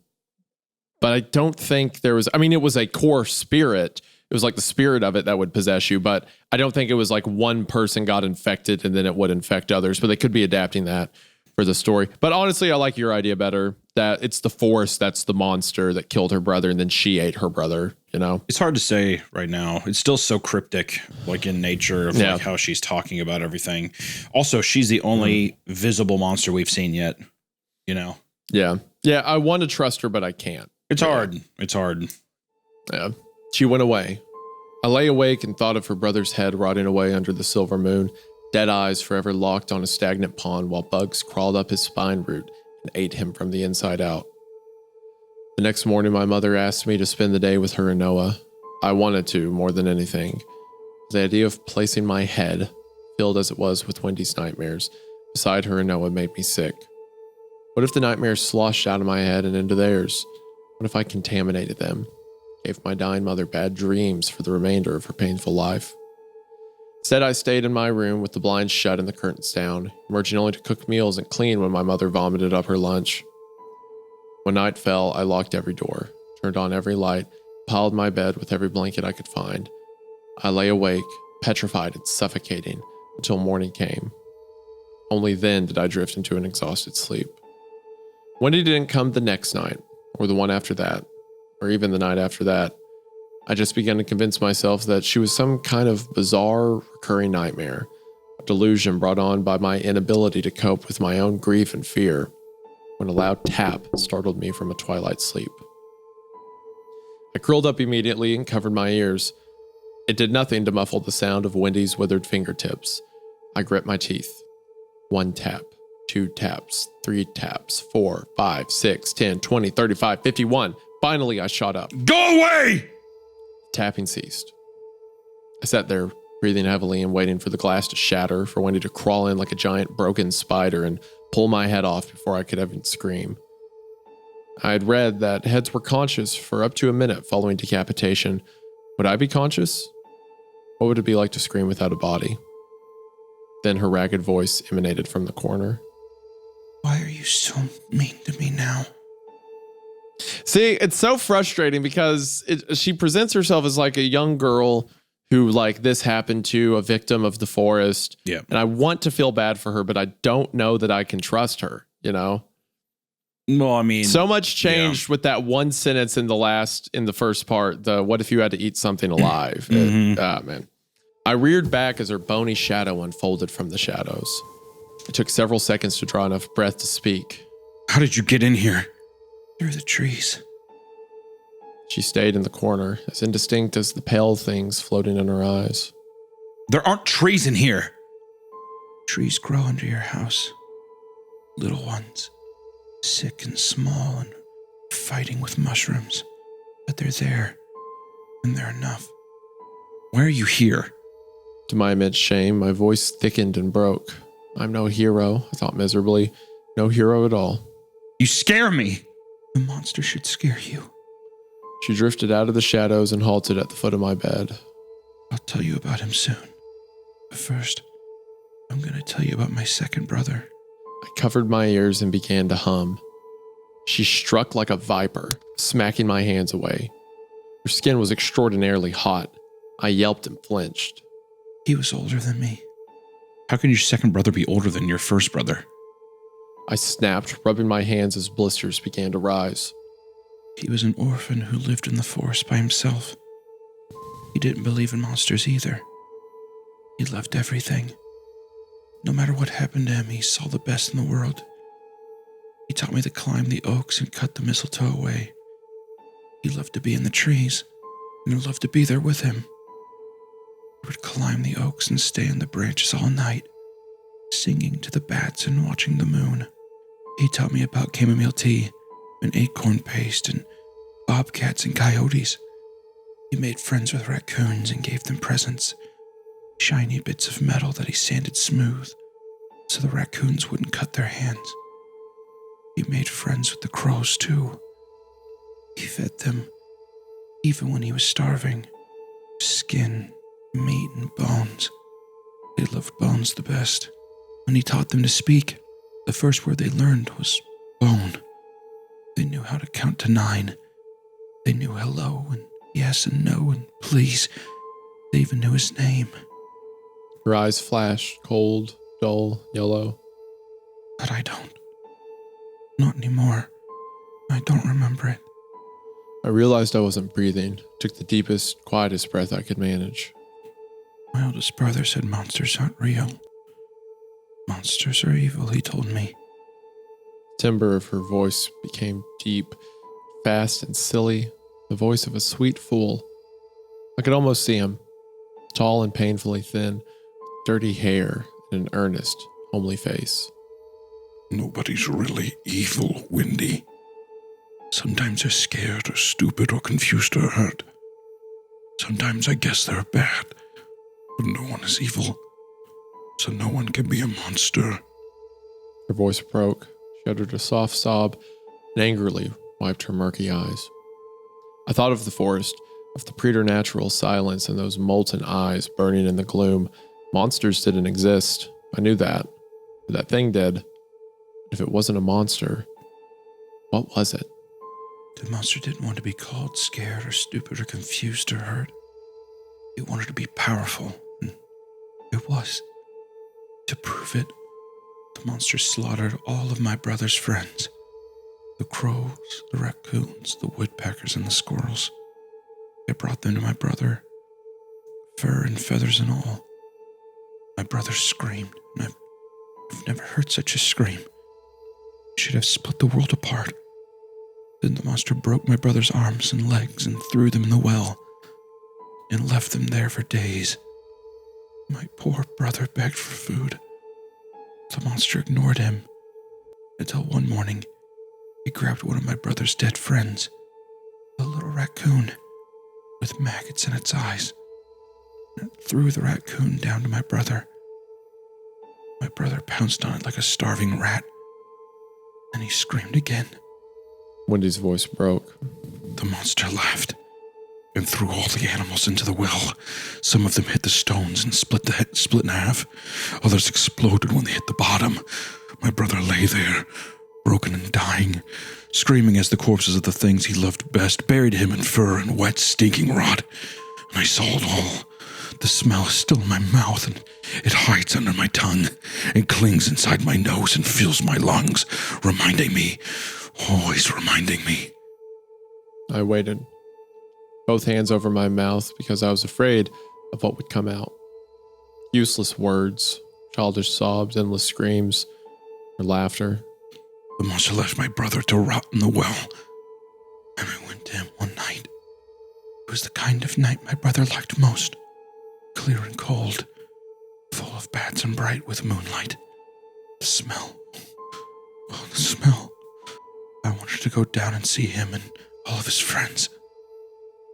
I don't think there was, I mean, it was a core spirit. It was like the spirit of it that would possess you, but I don't think it was like one person got infected and then it would infect others, but they could be adapting that. for the story. But honestly, I like your idea better, that it's the forest that's the monster that killed her brother and then she ate her brother, you know? It's hard to say right now. It's still so cryptic, like in nature of like how she's talking about everything. Also, she's the only visible monster we've seen yet, you know? Yeah. Yeah, I want to trust her, but I can't. It's hard. It's hard. Yeah. She went away. I lay awake and thought of her brother's head rotting away under the silver moon, dead eyes forever locked on a stagnant pond while bugs crawled up his spine root and ate him from the inside out. The next morning, my mother asked me to spend the day with her and Noah. I wanted to more than anything. The idea of placing my head, filled as it was with Wendy's nightmares, beside her and Noah made me sick. What if the nightmares sloshed out of my head and into theirs? What if I contaminated them? Gave my dying mother bad dreams for the remainder of her painful life? Instead, I stayed in my room with the blinds shut and the curtains down, emerging only to cook meals and clean when my mother vomited up her lunch. When night fell, I locked every door, turned on every light, piled my bed with every blanket I could find. I lay awake, petrified and suffocating, until morning came. Only then did I drift into an exhausted sleep. Wendy didn't come the next night, or the one after that, or even the night after that. I just began to convince myself that she was some kind of bizarre, recurring nightmare, a delusion brought on by my inability to cope with my own grief and fear, when a loud tap startled me from a twilight sleep. I curled up immediately and covered my ears. It did nothing to muffle the sound of Wendy's withered fingertips. I grit my teeth. 1 tap, 2 taps, 3 taps, 4, 5, 6, 10, 20, 35, 51. Finally, I shot up. Go away! Tapping ceased. I sat there, breathing heavily and waiting for the glass to shatter, for Wendy to crawl in like a giant broken spider and pull my head off before I could even scream. I had read that heads were conscious for up to a minute following decapitation. Would I be conscious? What would it be like to scream without a body? Then her ragged voice emanated from the corner. Why are you so mean to me now? See, it's so frustrating because she presents herself as like a young girl who like this happened to, a victim of the forest. Yeah. And I want to feel bad for her, but I don't know that I can trust her, you know? Well, I mean, so much changed with that one sentence in the first part, the what if you had to eat something alive? Man. I reared back as her bony shadow unfolded from the shadows. It took several seconds to draw enough breath to speak. How did you get in here? Through the trees. She stayed in the corner, as indistinct as the pale things floating in her eyes. There aren't trees in here. Trees grow under your house. Little ones. Sick and small and fighting with mushrooms. But they're there. And they're enough. Why are you here? To my immense shame, my voice thickened and broke. I'm no hero, I thought miserably. No hero at all. You scare me. The monster should scare you. She drifted out of the shadows and halted at the foot of my bed. I'll tell you about him soon. But first, I'm going to tell you about my second brother. I covered my ears and began to hum. She struck like a viper, smacking my hands away. Her skin was extraordinarily hot. I yelped and flinched. He was older than me. How can your second brother be older than your first brother? I snapped, rubbing my hands as blisters began to rise. He was an orphan who lived in the forest by himself. He didn't believe in monsters either. He loved everything. No matter what happened to him, he saw the best in the world. He taught me to climb the oaks and cut the mistletoe away. He loved to be in the trees, and I loved to be there with him. I would climb the oaks and stay in the branches all night, singing to the bats and watching the moon. He taught me about chamomile tea and acorn paste and bobcats and coyotes. He made friends with raccoons and gave them presents, shiny bits of metal that he sanded smooth so the raccoons wouldn't cut their hands. He made friends with the crows too. He fed them, even when he was starving. Skin, meat, and bones. They loved bones the best. When he taught them to speak, the first word they learned was bone. They knew how to count to 9. They knew hello and yes and no and please. They even knew his name. Her eyes flashed, cold, dull, yellow. But I don't. Not anymore. I don't remember it. I realized I wasn't breathing, took the deepest, quietest breath I could manage. My oldest brother said monsters aren't real. Monsters are evil, he told me. The timbre of her voice became deep, fast, and silly, the voice of a sweet fool. I could almost see him, tall and painfully thin, dirty hair, and an earnest, homely face. Nobody's really evil, Wendy. Sometimes they're scared or stupid or confused or hurt. Sometimes I guess they're bad, but no one is evil, so no one can be a monster. Her voice broke. She uttered a soft sob and angrily wiped her murky eyes. I thought of the forest, of the preternatural silence and those molten eyes burning in the gloom. Monsters didn't exist. I knew that. But that thing did. If it wasn't a monster, what was it? The monster didn't want to be called scared or stupid or confused or hurt. It wanted to be powerful, and it was. To prove it, the monster slaughtered all of my brother's friends. The crows, the raccoons, the woodpeckers, and the squirrels. It brought them to my brother, fur and feathers and all. My brother screamed, and I've never heard such a scream. It should have split the world apart. Then the monster broke my brother's arms and legs and threw them in the well, and left them there for days. My poor brother begged for food. The monster ignored him, until one morning, he grabbed one of my brother's dead friends, a little raccoon with maggots in its eyes, and threw the raccoon down to my brother. My brother pounced on it like a starving rat, and he screamed again. Wendy's voice broke. The monster laughed and threw all the animals into the well. Some of them hit the stones and split in half. Others exploded when they hit the bottom. My brother lay there, broken and dying, screaming as the corpses of the things he loved best buried him in fur and wet, stinking rot. And I saw it all. The smell is still in my mouth, and it hides under my tongue and clings inside my nose and fills my lungs, reminding me, always reminding me. I waited, both hands over my mouth because I was afraid of what would come out. Useless words, childish sobs, endless screams, or laughter. The monster left my brother to rot in the well, and I went to him one night. It was the kind of night my brother liked most. Clear and cold, full of bats and bright with moonlight. The smell. Oh, the smell. I wanted to go down and see him and all of his friends.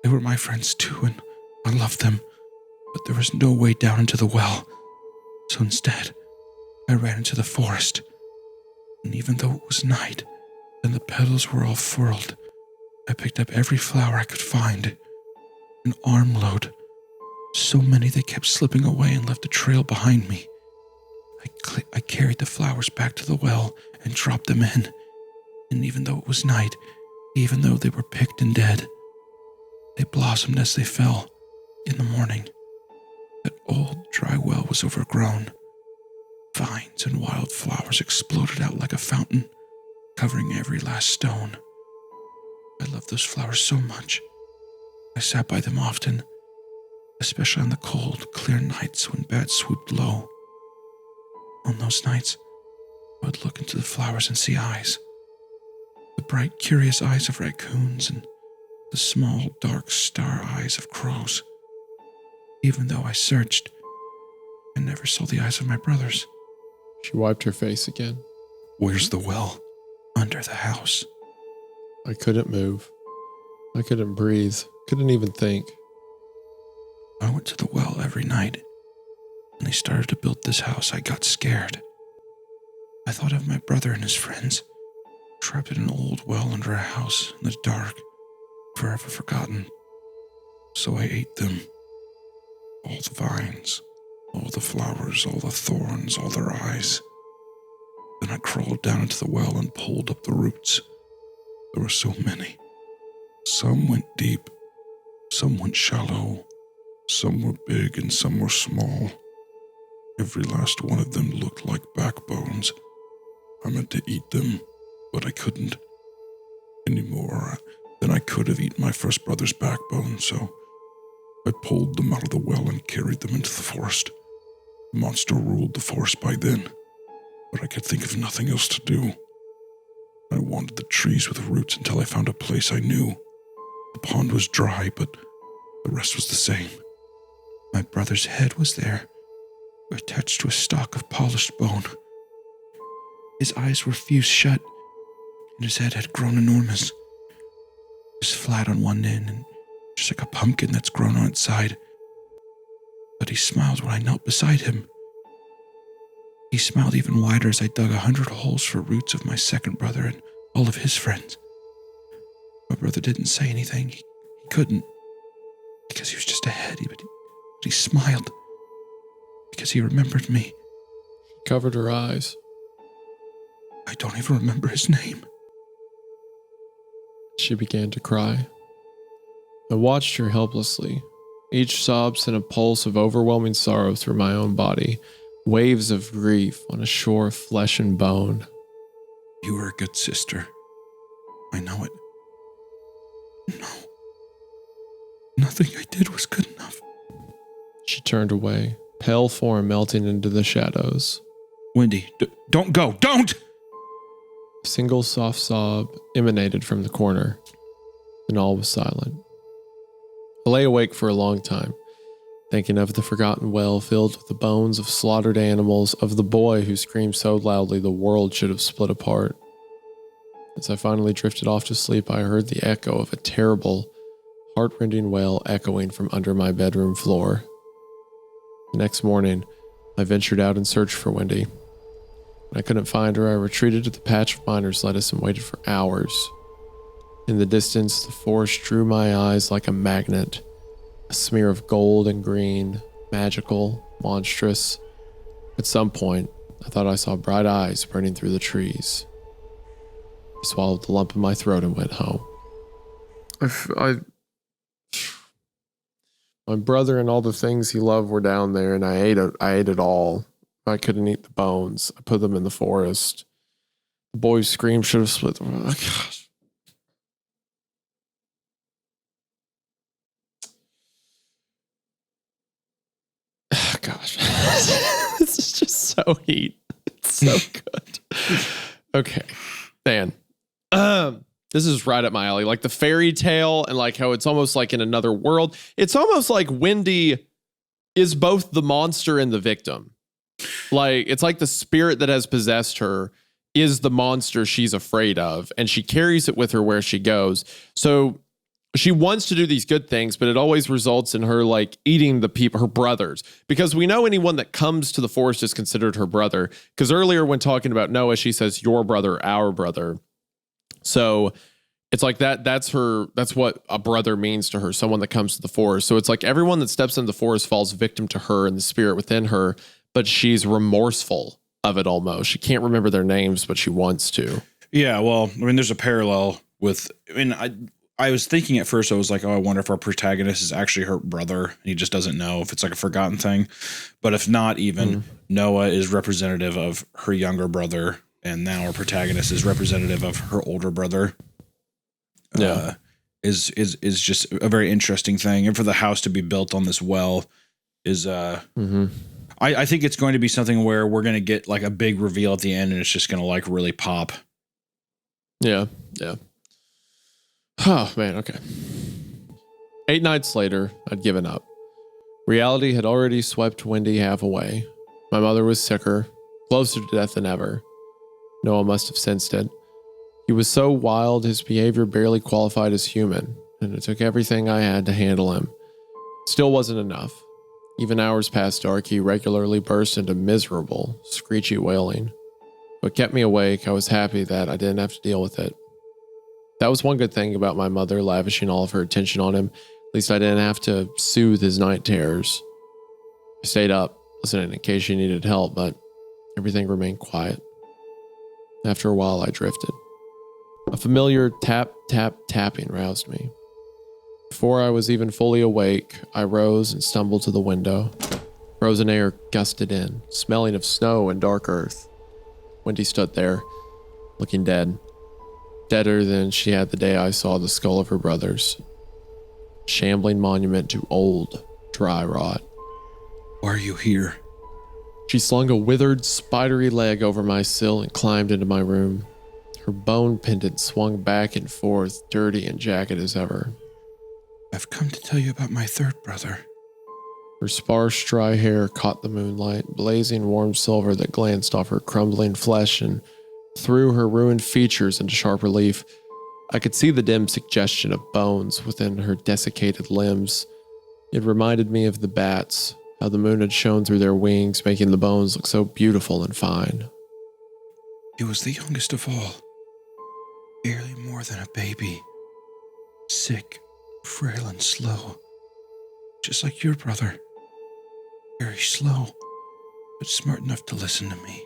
They were my friends too, and I loved them, but there was no way down into the well. So instead, I ran into the forest. And even though it was night, and the petals were all furled, I picked up every flower I could find. An armload. So many they kept slipping away and left a trail behind me. I carried the flowers back to the well and dropped them in. And even though it was night, even though they were picked and dead, they blossomed as they fell. In the morning, that old dry well was overgrown. Vines and wild flowers exploded out like a fountain, covering every last stone. I loved those flowers so much. I sat by them often, especially on the cold, clear nights when bats swooped low. On those nights, I would look into the flowers and see eyes. The bright, curious eyes of raccoons and the small, dark star eyes of crows. Even though I searched, I never saw the eyes of my brothers. She wiped her face again. Where's the well? Under the house. I couldn't move. I couldn't breathe. Couldn't even think. I went to the well every night. When they started to build this house, I got scared. I thought of my brother and his friends, trapped in an old well under a house in the dark, forever forgotten. So I ate them. All the vines, all the flowers, all the thorns, all their eyes. Then I crawled down into the well and pulled up the roots. There were so many. Some went deep, some went shallow, some were big and some were small. Every last one of them looked like backbones. I meant to eat them, but I couldn't anymore than I could have eaten my first brother's backbone, so I pulled them out of the well and carried them into the forest. The monster ruled the forest by then, but I could think of nothing else to do. I wandered the trees with roots until I found a place I knew. The pond was dry, but the rest was the same. My brother's head was there, attached to a stalk of polished bone. His eyes were fused shut, and his head had grown enormous. It was flat on one end, and just like a pumpkin that's grown on its side. But he smiled when I knelt beside him. He smiled even wider as I dug 100 holes for roots of my second brother and all of his friends. My brother didn't say anything. He couldn't, because he was just a head, but he smiled, because he remembered me. She covered her eyes. I don't even remember his name. She began to cry. I watched her helplessly. Each sob sent a pulse of overwhelming sorrow through my own body, waves of grief on a shore of flesh and bone. You were a good sister. I know it. No. Nothing I did was good enough. She turned away, pale form melting into the shadows. Wendy, don't go. Don't! A single soft sob emanated from the corner, and all was silent. I lay awake for a long time, thinking of the forgotten well filled with the bones of slaughtered animals, of the boy who screamed so loudly the world should have split apart. As I finally drifted off to sleep, I heard the echo of a terrible, heart-rending wail echoing from under my bedroom floor. The next morning, I ventured out in search for Wendy. When I couldn't find her, I retreated to the patch of miner's lettuce and waited for hours. In the distance, the forest drew my eyes like a magnet, a smear of gold and green, magical, monstrous. At some point, I thought I saw bright eyes burning through the trees. I swallowed the lump in my throat and went home. My brother and all the things he loved were down there, and I ate it all. I couldn't eat the bones. I put them in the forest. The boy's scream should have split them. Oh, gosh. Oh, gosh. This is just so heat. It's so good. Okay. Dan. This is right up my alley. Like the fairy tale and like how it's almost like in another world. It's almost like Wendy is both the monster and the victim. Like it's like the spirit that has possessed her is the monster she's afraid of, and she carries it with her where she goes. So she wants to do these good things, but it always results in her like eating the people, her brothers, because we know anyone that comes to the forest is considered her brother. Because earlier when talking about Noah, she says your brother, our brother. So it's like that's her, that's what a brother means to her, someone that comes to the forest. So it's like everyone that steps into the forest falls victim to her and the spirit within her, but she's remorseful of it almost. She can't remember their names, but she wants to. Yeah, well, I mean, there's a parallel with, I was thinking at first, I was like, oh, I wonder if our protagonist is actually her brother. And he just doesn't know if it's like a forgotten thing. But if not, even Noah is representative of her younger brother. And now our protagonist is representative of her older brother. Yeah. Is just a very interesting thing. And for the house to be built on this well is, I think it's going to be something where we're going to get like a big reveal at the end and it's just going to like really pop. Yeah. Yeah. Oh, man. Okay. 8 nights later, I'd given up. Reality had already swept Wendy half away. My mother was sicker, closer to death than ever. Noah must have sensed it. He was so wild, his behavior barely qualified as human, and it took everything I had to handle him. Still wasn't enough. Even hours past dark, he regularly burst into miserable, screechy wailing. What kept me awake, I was happy that I didn't have to deal with it. That was one good thing about my mother lavishing all of her attention on him. At least I didn't have to soothe his night terrors. I stayed up, listening in case she needed help, but everything remained quiet. After a while, I drifted. A familiar tap, tap, tapping roused me. Before I was even fully awake, I rose and stumbled to the window. Frozen air gusted in, smelling of snow and dark earth. Wendy stood there, looking dead. Deader than she had the day I saw the skull of her brothers. Shambling monument to old, dry rot. Why are you here? She slung a withered, spidery leg over my sill and climbed into my room. Her bone pendant swung back and forth, dirty and jagged as ever. I've come to tell you about my third brother. Her sparse, dry hair caught the moonlight, blazing warm silver that glanced off her crumbling flesh and threw her ruined features into sharp relief. I could see the dim suggestion of bones within her desiccated limbs. It reminded me of the bats, how the moon had shone through their wings, making the bones look so beautiful and fine. He was the youngest of all. Barely more than a baby. Sick, frail, and slow. Just like your brother. Very slow, but smart enough to listen to me.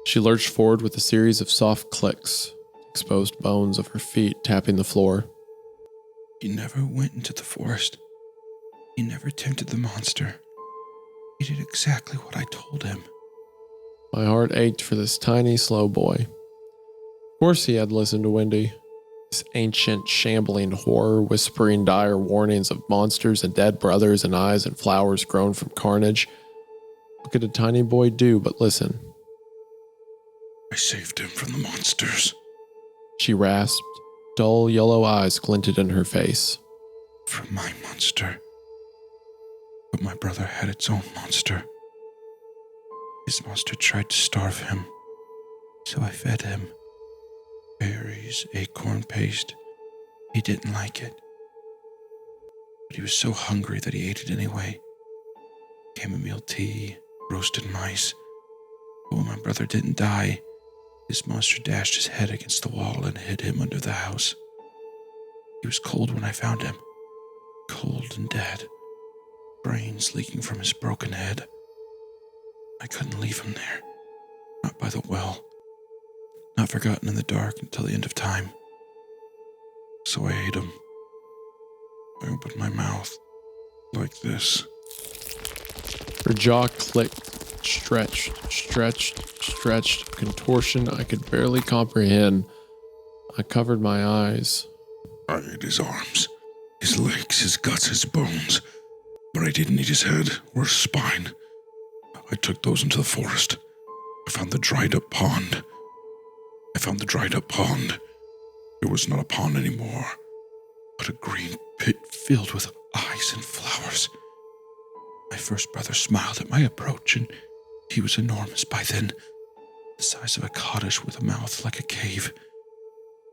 She lurched forward with a series of soft clicks, exposed bones of her feet tapping the floor. He never went into the forest. He never tempted the monster. He did exactly what I told him. My heart ached for this tiny, slow boy. Of course he had listened to Wendy. This ancient, shambling horror, whispering dire warnings of monsters and dead brothers and eyes and flowers grown from carnage. What could a tiny boy do but listen? I saved him from the monsters. She rasped. Dull yellow eyes glinted in her face. From my monster. But my brother had its own monster. His monster tried to starve him, so I fed him. Berries, acorn paste. He didn't like it. But he was so hungry that he ate it anyway. Chamomile tea, roasted mice. But when my brother didn't die, this monster dashed his head against the wall and hid him under the house. He was cold when I found him. Cold and dead. Brains leaking from his broken head. I couldn't leave him there. Not by the well. Not forgotten in the dark until the end of time. So I ate him. I opened my mouth like this. Her jaw clicked, stretched, contortion I could barely comprehend. I covered my eyes. I ate his arms, his legs, his guts, his bones. But I didn't eat his head or his spine. I took those into the forest. I found the dried up pond. It was not a pond anymore, but a green pit filled with eyes and flowers. My first brother smiled at my approach, and he was enormous by then, the size of a cottage with a mouth like a cave.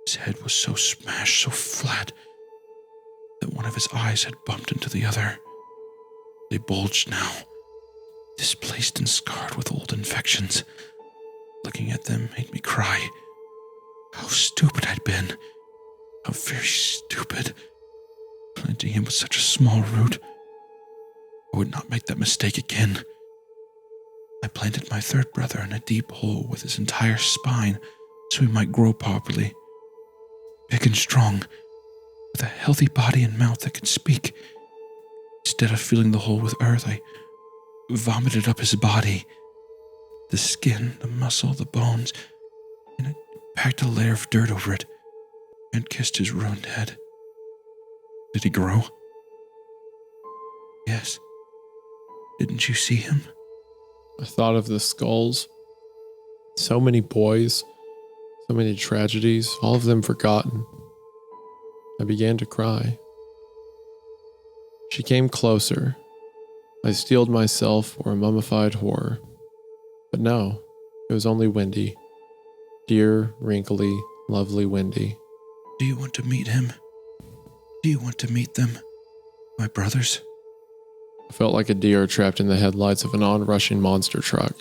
His head was so smashed, so flat, that one of his eyes had bumped into the other. They bulged now, displaced and scarred with old infections. Looking at them made me cry. How stupid I'd been. How very stupid. Planting him with such a small root. I would not make that mistake again. I planted my third brother in a deep hole with his entire spine so he might grow properly. Big and strong, with a healthy body and mouth that could speak. Instead of filling the hole with earth, I vomited up his body. The skin, the muscle, the bones, and I packed a layer of dirt over it and kissed his ruined head. Did he grow? Yes. Didn't you see him? I thought of the skulls. So many boys, so many tragedies, all of them forgotten. I began to cry. She came closer. I steeled myself for a mummified horror. But no, it was only Wendy. Dear, wrinkly, lovely Wendy. Do you want to meet him? Do you want to meet them? My brothers? I felt like a deer trapped in the headlights of an onrushing monster truck.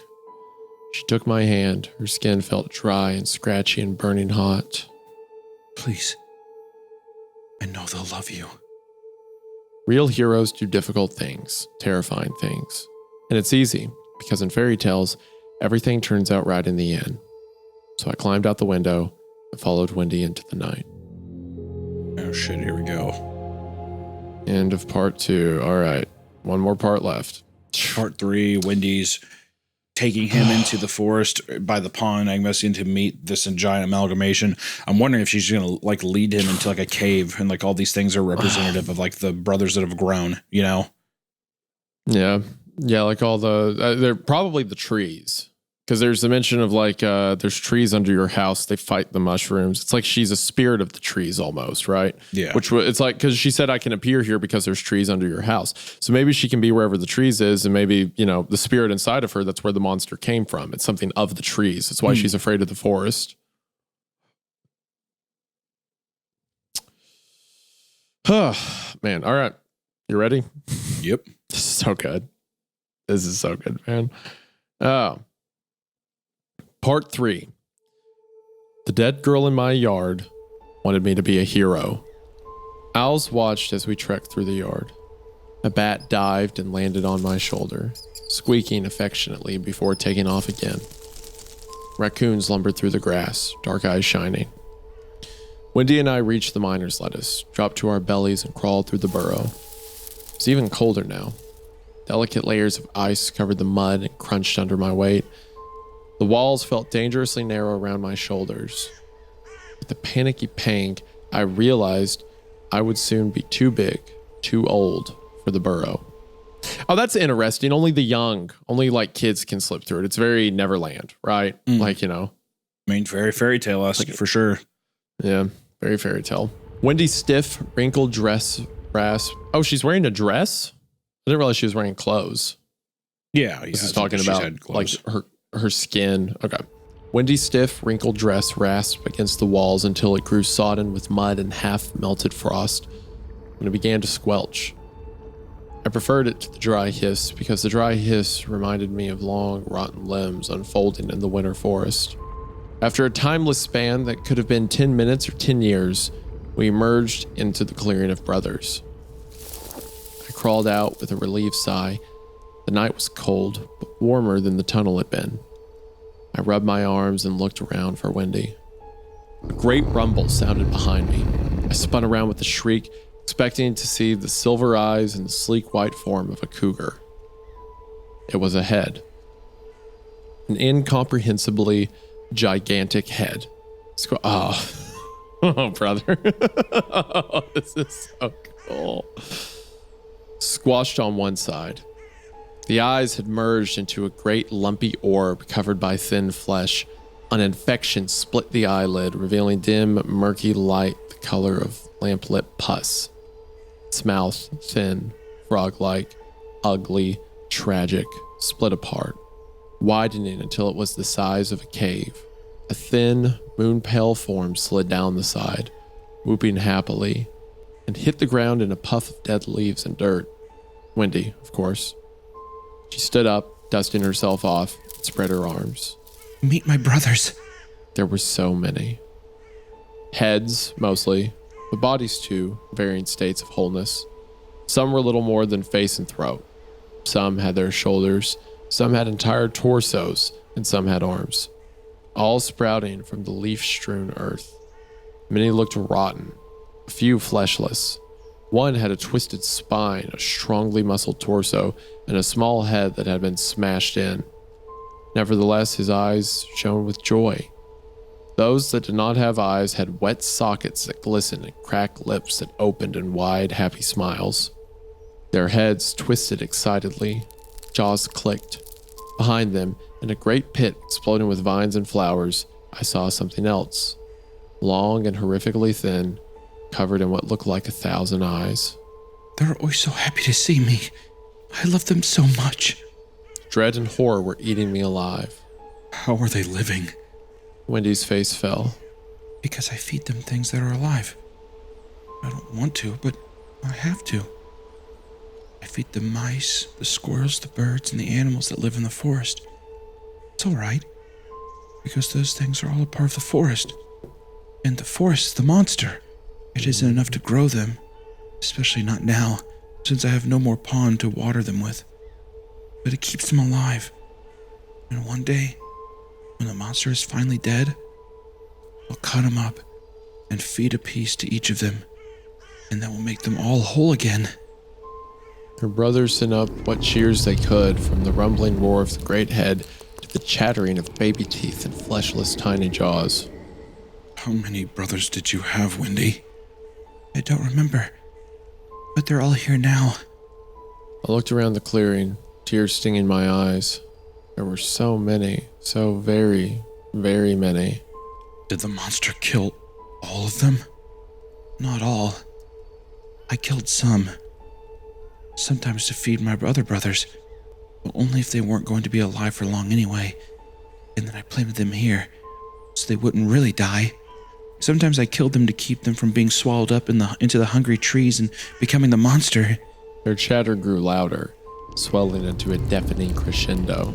She took my hand. Her skin felt dry and scratchy and burning hot. Please. I know they'll love you. Real heroes do difficult things, terrifying things. And it's easy, because in fairy tales, everything turns out right in the end. So I climbed out the window and followed Wendy into the night. Oh shit, here we go. End of part 2. All right, one more part left. Part 3, Wendy's taking him into the forest by the pond, Agmessian, to meet this giant amalgamation. I'm wondering if she's going to like lead him into like a cave, and like all these things are representative of like the brothers that have grown, you know? Yeah. Yeah. Like all they're probably the trees. Because there's a mention of like, there's trees under your house. They fight the mushrooms. It's like she's a spirit of the trees almost, right? Yeah. Which it's like, because she said I can appear here because there's trees under your house. So maybe she can be wherever the trees is, and maybe, you know, the spirit inside of her, that's where the monster came from. It's something of the trees. That's why she's afraid of the forest. Man. All right. You ready? Yep. This is so good. This is so good, man. Oh. Part 3. The dead girl in my yard wanted me to be a hero. Owls watched as we trekked through the yard. A bat dived and landed on my shoulder, squeaking affectionately before taking off again. Raccoons lumbered through the grass, dark eyes shining. Wendy and I reached the miner's lettuce, dropped to our bellies, and crawled through the burrow. It's even colder now. Delicate layers of ice covered the mud and crunched under my weight. The walls felt dangerously narrow around my shoulders. With a panicky pang, I realized I would soon be too big, too old for the burrow. Oh, that's interesting. Only the young, only like kids can slip through it. It's very Neverland, right? Like, you know. I mean, very fairy tale-esque for sure. Yeah, very fairy tale. Wendy's stiff, wrinkled dress rasp. Oh, she's wearing a dress? I didn't realize she was wearing clothes. Yeah. This is talking about like her skin. Okay. Wendy's stiff, wrinkled dress rasped against the walls until it grew sodden with mud and half-melted frost, when it began to squelch. I preferred it to the dry hiss because the dry hiss reminded me of long, rotten limbs unfolding in the winter forest. After a timeless span that could have been 10 minutes or 10 years, we emerged into the clearing of brothers. I crawled out with a relieved sigh. The night was cold, but warmer than the tunnel had been. I rubbed my arms and looked around for Wendy. A great rumble sounded behind me. I spun around with a shriek, expecting to see the silver eyes and the sleek white form of a cougar. It was a head. An incomprehensibly gigantic head. Oh, brother. Oh, this is so cool. Squashed on one side. The eyes had merged into a great lumpy orb covered by thin flesh. An infection split the eyelid, revealing dim, murky light the color of lamp-lit pus. Its mouth, thin, frog-like, ugly, tragic, split apart, widening until it was the size of a cave. A thin, moon-pale form slid down the side, whooping happily, and hit the ground in a puff of dead leaves and dirt. Wendy, of course. She stood up, dusting herself off, and spread her arms. Meet my brothers. There were so many. Heads, mostly, but bodies too, varying states of wholeness. Some were little more than face and throat. Some had their shoulders, some had entire torsos, and some had arms. All sprouting from the leaf-strewn earth. Many looked rotten, a few fleshless. One had a twisted spine, a strongly muscled torso, and a small head that had been smashed in. Nevertheless, his eyes shone with joy. Those that did not have eyes had wet sockets that glistened and cracked lips that opened in wide, happy smiles. Their heads twisted excitedly, jaws clicked. Behind them, in a great pit exploding with vines and flowers, I saw something else. Long and horrifically thin, covered in what looked like 1,000 eyes. They're always so happy to see me. I love them so much. Dread and horror were eating me alive. How are they living? Wendy's face fell. Because I feed them things that are alive. I don't want to, but I have to. I feed the mice, the squirrels, the birds, and the animals that live in the forest. It's all right, because those things are all a part of the forest. And the forest is the monster. It isn't enough to grow them, especially not now, since I have no more pond to water them with. But it keeps them alive. And one day, when the monster is finally dead, I'll cut them up and feed a piece to each of them, and that will make them all whole again. Her brothers sent up what cheers they could from the rumbling roar of the great head to the chattering of baby teeth and fleshless tiny jaws. How many brothers did you have, Wendy? I don't remember, but they're all here now. I looked around the clearing, tears stinging my eyes. There were so many, so very, very many. Did the monster kill all of them? Not all. I killed some. Sometimes to feed my other brothers, but only if they weren't going to be alive for long anyway. And then I planted them here, so they wouldn't really die. Sometimes I killed them to keep them from being swallowed up into the hungry trees and becoming the monster. Their chatter grew louder, swelling into a deafening crescendo.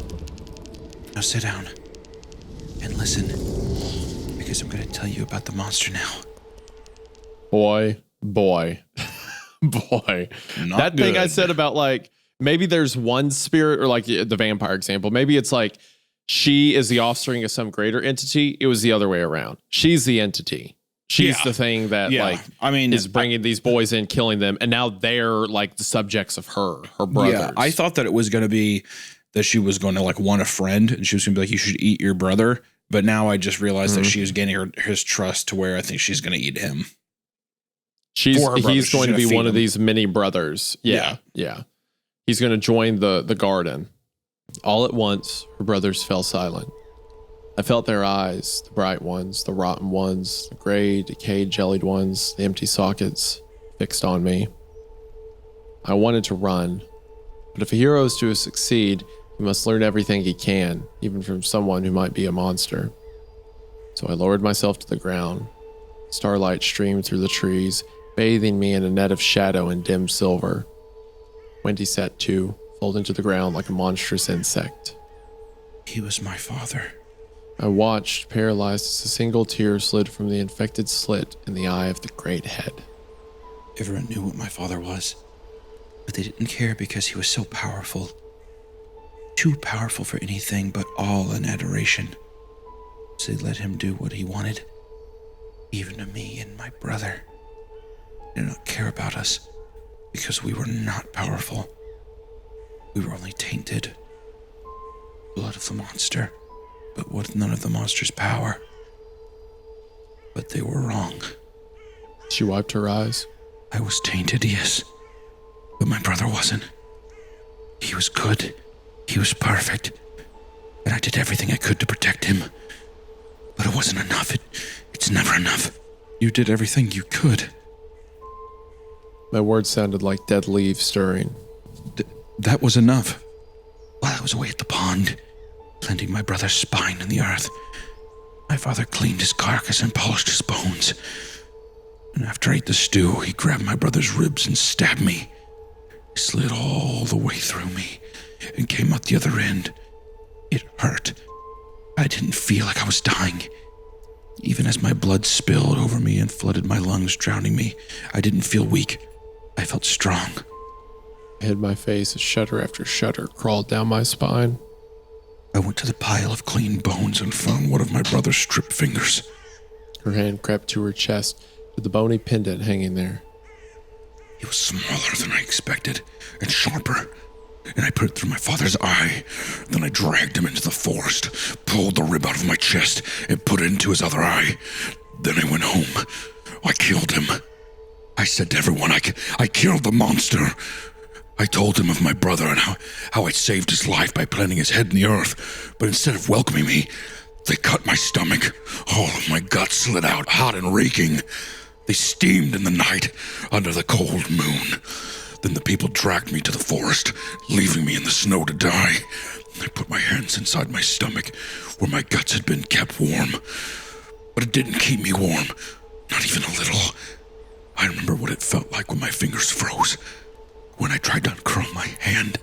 Now sit down and listen, because I'm going to tell you about the monster now. Boy. That thing I said about like, maybe there's one spirit, or like the vampire example. Maybe it's like she is the offspring of some greater entity. It was the other way around. She's the entity. She's the thing that is bringing these boys in, killing them. And now they're like the subjects of her brothers. Yeah, I thought that it was going to be that she was going to like want a friend and she was going to be like, you should eat your brother. But now I just realized that she was gaining his trust to where I think she's going to eat him. He's going to be one of these mini brothers. Yeah. He's going to join the garden. All at once, her brothers fell silent. I felt their eyes, the bright ones, the rotten ones, the gray, decayed, jellied ones, the empty sockets, fixed on me. I wanted to run, but if a hero is to succeed, he must learn everything he can, even from someone who might be a monster. So I lowered myself to the ground. Starlight streamed through the trees, bathing me in a net of shadow and dim silver. Wendy sat too, folding to the ground like a monstrous insect. He was my father. I watched, paralyzed as a single tear slid from the infected slit in the eye of the great head. Everyone knew what my father was, but they didn't care because he was so powerful. Too powerful for anything but all in adoration. So they let him do what he wanted, even to me and my brother. They did not care about us because we were not powerful. We were only tainted. Blood of the monster, but with none of the monster's power. But they were wrong. She wiped her eyes. I was tainted, yes, but my brother wasn't. He was good. He was perfect. And I did everything I could to protect him. But it wasn't enough. It's never enough. You did everything you could. My words sounded like dead leaves stirring. That was enough. While I was away at the pond, planting my brother's spine in the earth, my father cleaned his carcass and polished his bones. And after I ate the stew, he grabbed my brother's ribs and stabbed me. He slid all the way through me and came out the other end. It hurt. I didn't feel like I was dying. Even as my blood spilled over me and flooded my lungs, drowning me, I didn't feel weak. I felt strong. I hid my face as shudder after shudder crawled down my spine. I went to the pile of clean bones and found one of my brother's stripped fingers. Her hand crept to her chest, to the bony pendant hanging there. It was smaller than I expected, and sharper, and I put it through my father's eye. Then I dragged him into the forest, pulled the rib out of my chest, and put it into his other eye. Then I went home. I killed him. I said to everyone, I killed the monster. I told him of my brother and how I saved his life by planting his head in the earth. But instead of welcoming me, they cut my stomach. All of my guts slid out, hot and reeking. They steamed in the night under the cold moon. Then the people dragged me to the forest, leaving me in the snow to die. I put my hands inside my stomach, where my guts had been kept warm. But it didn't keep me warm, not even a little. I remember what it felt like when my fingers froze. When I tried to uncurl my hand,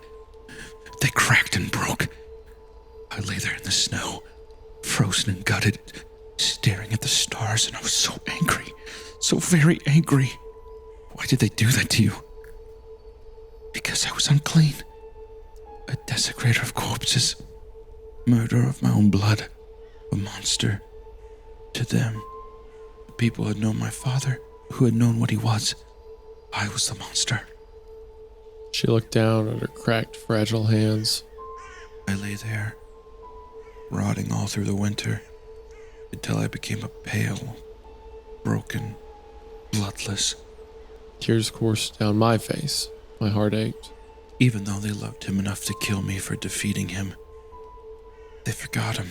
they cracked and broke. I lay there in the snow, frozen and gutted, staring at the stars, and I was so angry, so very angry. Why did they do that to you? Because I was unclean. A desecrator of corpses. Murderer of my own blood. A monster. To them, the people had known my father, who had known what he was. I was the monster. She looked down at her cracked, fragile hands. I lay there, rotting all through the winter until I became a pale, broken, bloodless. Tears coursed down my face. My heart ached. Even though they loved him enough to kill me for defeating him, they forgot him.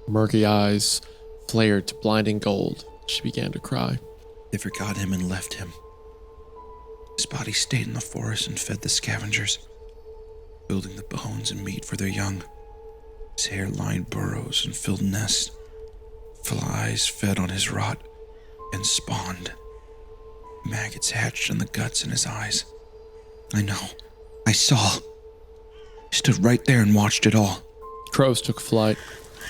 Murky eyes flared to blinding gold. She began to cry. They forgot him and left him. His body stayed in the forest and fed the scavengers, building the bones and meat for their young. His hair lined burrows and filled nests. Flies fed on his rot and spawned. Maggots hatched in the guts in his eyes. I know. I saw. I stood right there and watched it all. Crows took flight.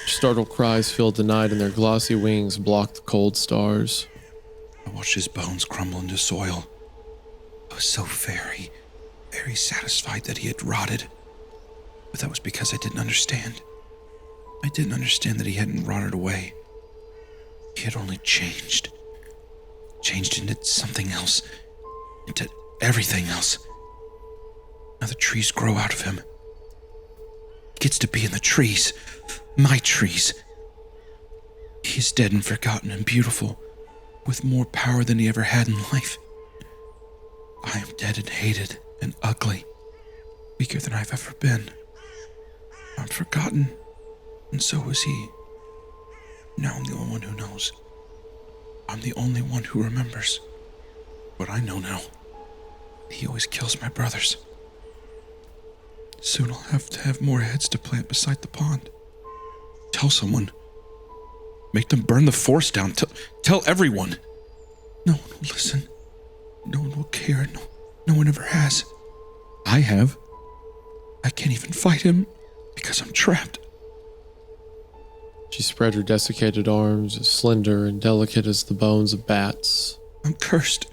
Startled cries filled the night, and their glossy wings blocked the cold stars. I watched his bones crumble into soil. I was so very satisfied that he had rotted. But that was because I didn't understand. I didn't understand that he hadn't rotted away. He had only changed. Changed into something else. Into everything else. Now the trees grow out of him. He gets to be in the trees. My trees. He is dead and forgotten and beautiful, with more power than he ever had in life. I am dead and hated and ugly, weaker than I've ever been. I'm forgotten, and so is he. Now I'm the only one who knows. I'm the only one who remembers. But I know now. He always kills my brothers. Soon I'll have to have more heads to plant beside the pond. Tell someone. Make them burn the forest down. Tell everyone. No one will listen. No one will care. No one ever has. I have. I can't even fight him because I'm trapped. She spread her desiccated arms, as slender and delicate as the bones of bats. I'm cursed.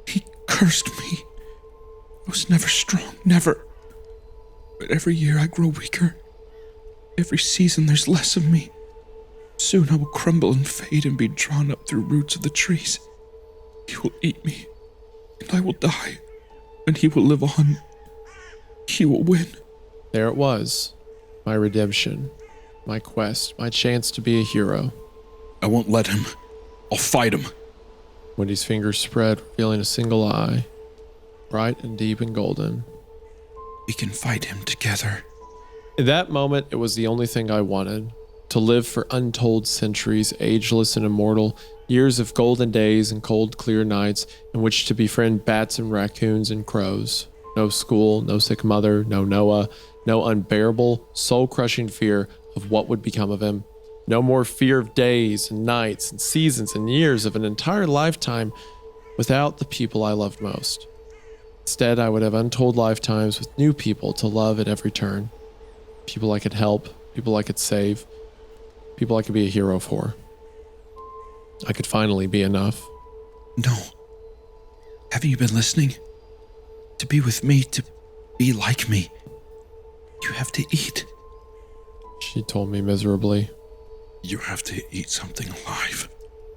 He cursed me. I was never strong, never. But every year I grow weaker. Every season there's less of me. Soon I will crumble and fade and be drawn up through roots of the trees. He will eat me, and I will die, and he will live on. He will win. There it was, my redemption, my quest, my chance to be a hero. I won't let him. I'll fight him. Wendy's fingers spread, revealing a single eye, bright and deep and golden. We can fight him together. In that moment, it was the only thing I wanted. To live for untold centuries, ageless and immortal, years of golden days and cold, clear nights in which to befriend bats and raccoons and crows. No school, no sick mother, no Noah, no unbearable, soul-crushing fear of what would become of him. No more fear of days and nights and seasons and years of an entire lifetime without the people I loved most. Instead, I would have untold lifetimes with new people to love at every turn. People I could help, people I could save, people I could be a hero for. I could finally be enough. No. Haven't you been listening? To be with me, to be like me, you have to eat. She told me miserably. You have to eat something alive.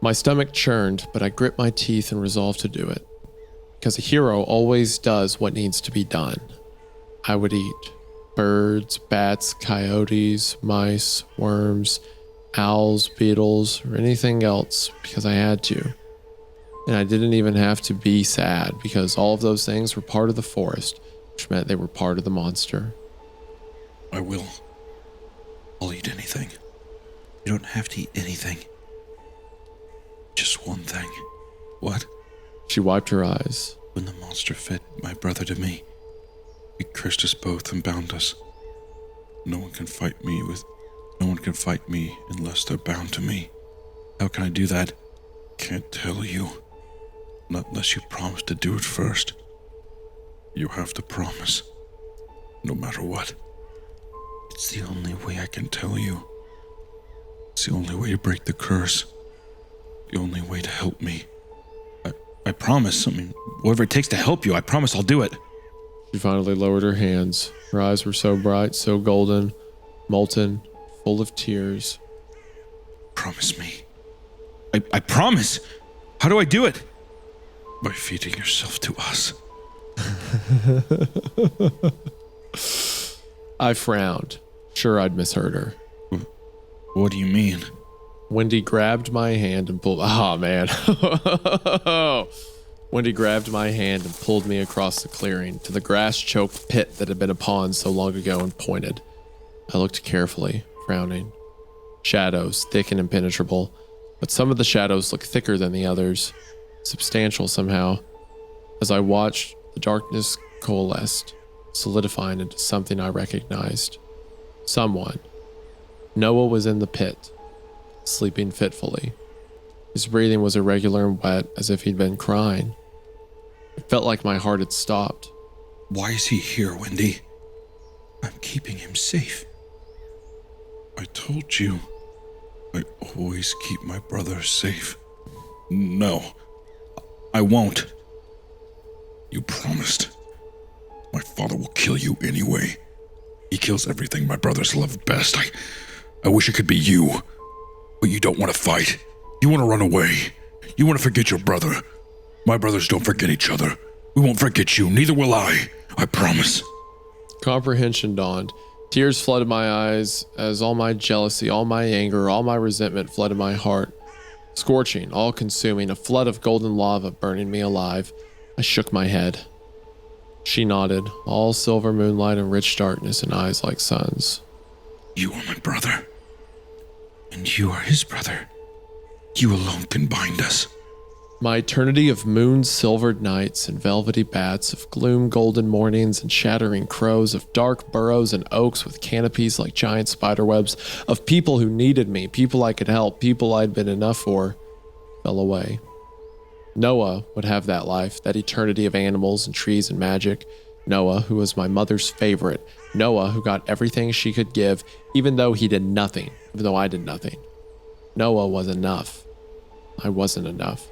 My stomach churned, but I grit my teeth and resolved to do it. Because a hero always does what needs to be done. I would eat birds, bats, coyotes, mice, worms, owls, beetles, or anything else because I had to. And I didn't even have to be sad because all of those things were part of the forest, which meant they were part of the monster. I will. I'll eat anything. You don't have to eat anything. Just one thing. What? She wiped her eyes. When the monster fed my brother to me, he cursed us both and bound us. No one can fight me unless they're bound to me. How can I do that? Can't tell you. Not unless you promise to do it first. You have to promise. No matter what. It's the only way I can tell you. It's the only way to break the curse. The only way to help me. I promise. Whatever it takes to help you, I promise I'll do it. She finally lowered her hands. Her eyes were so bright, so golden, molten, full of tears. Promise me. I promise. How do I do it? By feeding yourself to us. I frowned. Sure, I'd misheard her. What do you mean? Wendy grabbed my hand and pulled. Oh, man. Wendy grabbed my hand and pulled me across the clearing to the grass-choked pit that had been a pond so long ago and pointed. I looked carefully, frowning. Shadows, thick and impenetrable, but some of the shadows looked thicker than the others, substantial somehow. As I watched, the darkness coalesced, solidifying into something I recognized. Someone. Noah was in the pit, sleeping fitfully. His breathing was irregular and wet, as if he'd been crying. It felt like my heart had stopped. Why is he here, Wendy? I'm keeping him safe. I told you, I always keep my brother safe. No, I won't. You promised. My father will kill you anyway. He kills everything my brothers love best. I wish it could be you, but you don't want to fight. You want to run away. You want to forget your brother. My brothers don't forget each other. We won't forget you, neither will I promise. Comprehension dawned. Tears flooded my eyes as all my jealousy, all my anger, all my resentment flooded my heart. Scorching, all-consuming, a flood of golden lava burning me alive. I shook my head. She nodded, all silver moonlight and rich darkness and eyes like suns. You are my brother, and you are his brother. You alone can bind us. My eternity of moon-silvered nights and velvety bats, of gloom-golden mornings and shattering crows, of dark burrows and oaks with canopies like giant spiderwebs, of people who needed me, people I could help, people I'd been enough for, fell away. Noah would have that life, that eternity of animals and trees and magic. Noah, who was my mother's favorite. Noah, who got everything she could give, even though he did nothing, even though I did nothing. Noah was enough. I wasn't enough.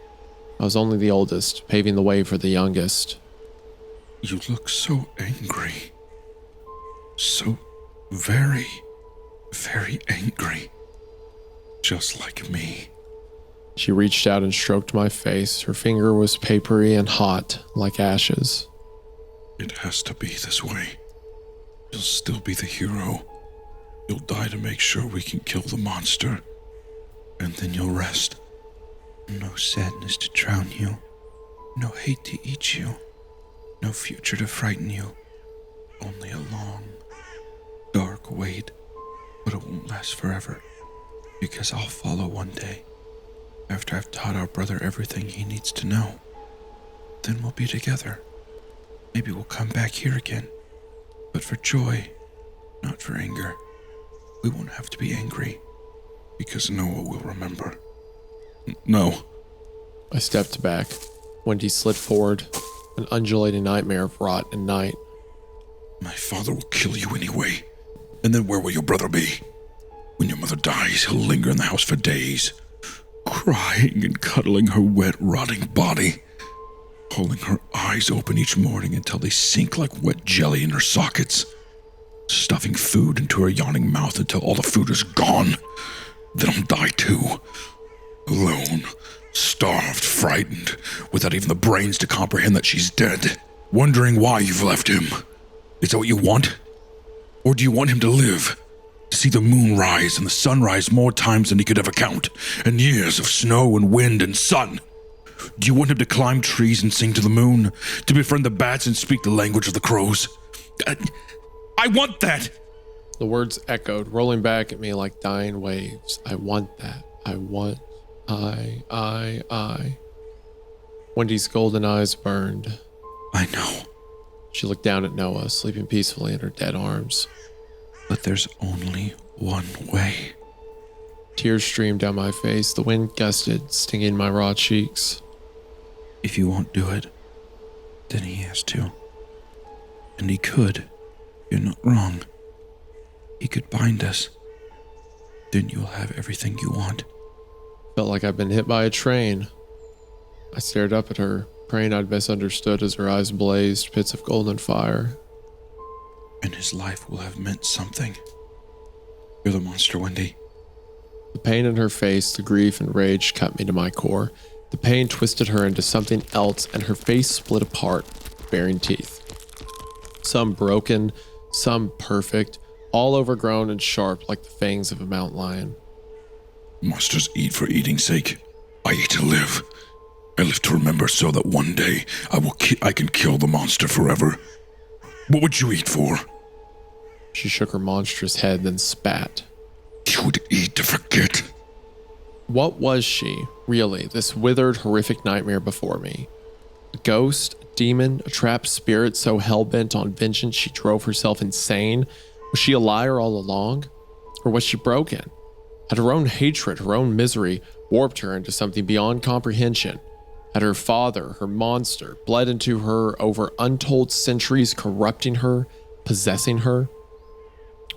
I was only the oldest, paving the way for the youngest. You look so angry. So very, very angry. Just like me. She reached out and stroked my face. Her finger was papery and hot, like ashes. It has to be this way. You'll still be the hero. You'll die to make sure we can kill the monster. And then you'll rest. No sadness to drown you. No hate to eat you. No future to frighten you. Only a long, dark wait. But it won't last forever. Because I'll follow one day. After I've taught our brother everything he needs to know. Then we'll be together. Maybe we'll come back here again. But for joy, not for anger. We won't have to be angry. Because Noah will remember. No. I stepped back. Wendy slid forward, an undulating nightmare of rot and night. My father will kill you anyway. And then where will your brother be? When your mother dies, he'll linger in the house for days, crying and cuddling her wet, rotting body, holding her eyes open each morning until they sink like wet jelly in her sockets, stuffing food into her yawning mouth until all the food is gone. Then I'll die too. Alone, starved, frightened, without even the brains to comprehend that she's dead, wondering why you've left him. Is that what you want? Or do you want him to live? To see the moon rise and the sun rise more times than he could ever count, and years of snow and wind and sun? Do you want him to climb trees and sing to the moon? To befriend the bats and speak the language of the crows? I want that! The words echoed, rolling back at me like dying waves. I want that. I want. I. Wendy's golden eyes burned. I know. She looked down at Noah, sleeping peacefully in her dead arms. But there's only one way. Tears streamed down my face. The wind gusted, stinging my raw cheeks. If you won't do it, then he has to. And he could. You're not wrong. He could bind us. Then you'll have everything you want. Felt like I'd been hit by a train. I stared up at her, praying I'd misunderstood as her eyes blazed pits of golden fire. And his life will have meant something. You're the monster, Wendy. The pain in her face, the grief and rage cut me to my core. The pain twisted her into something else, and her face split apart, bearing teeth. Some broken, some perfect, all overgrown and sharp like the fangs of a mountain lion. Monsters eat for eating's sake. I eat to live. I live to remember so that one day I can kill the monster forever. What would you eat for? She shook her monstrous head, then spat. You would eat to forget. What was she, really, this withered, horrific nightmare before me? A ghost, a demon, a trapped spirit so hell-bent on vengeance she drove herself insane? Was she a liar all along? Or was she broken? Had her own hatred, her own misery, warped her into something beyond comprehension? Had her father, her monster, bled into her over untold centuries, corrupting her, possessing her?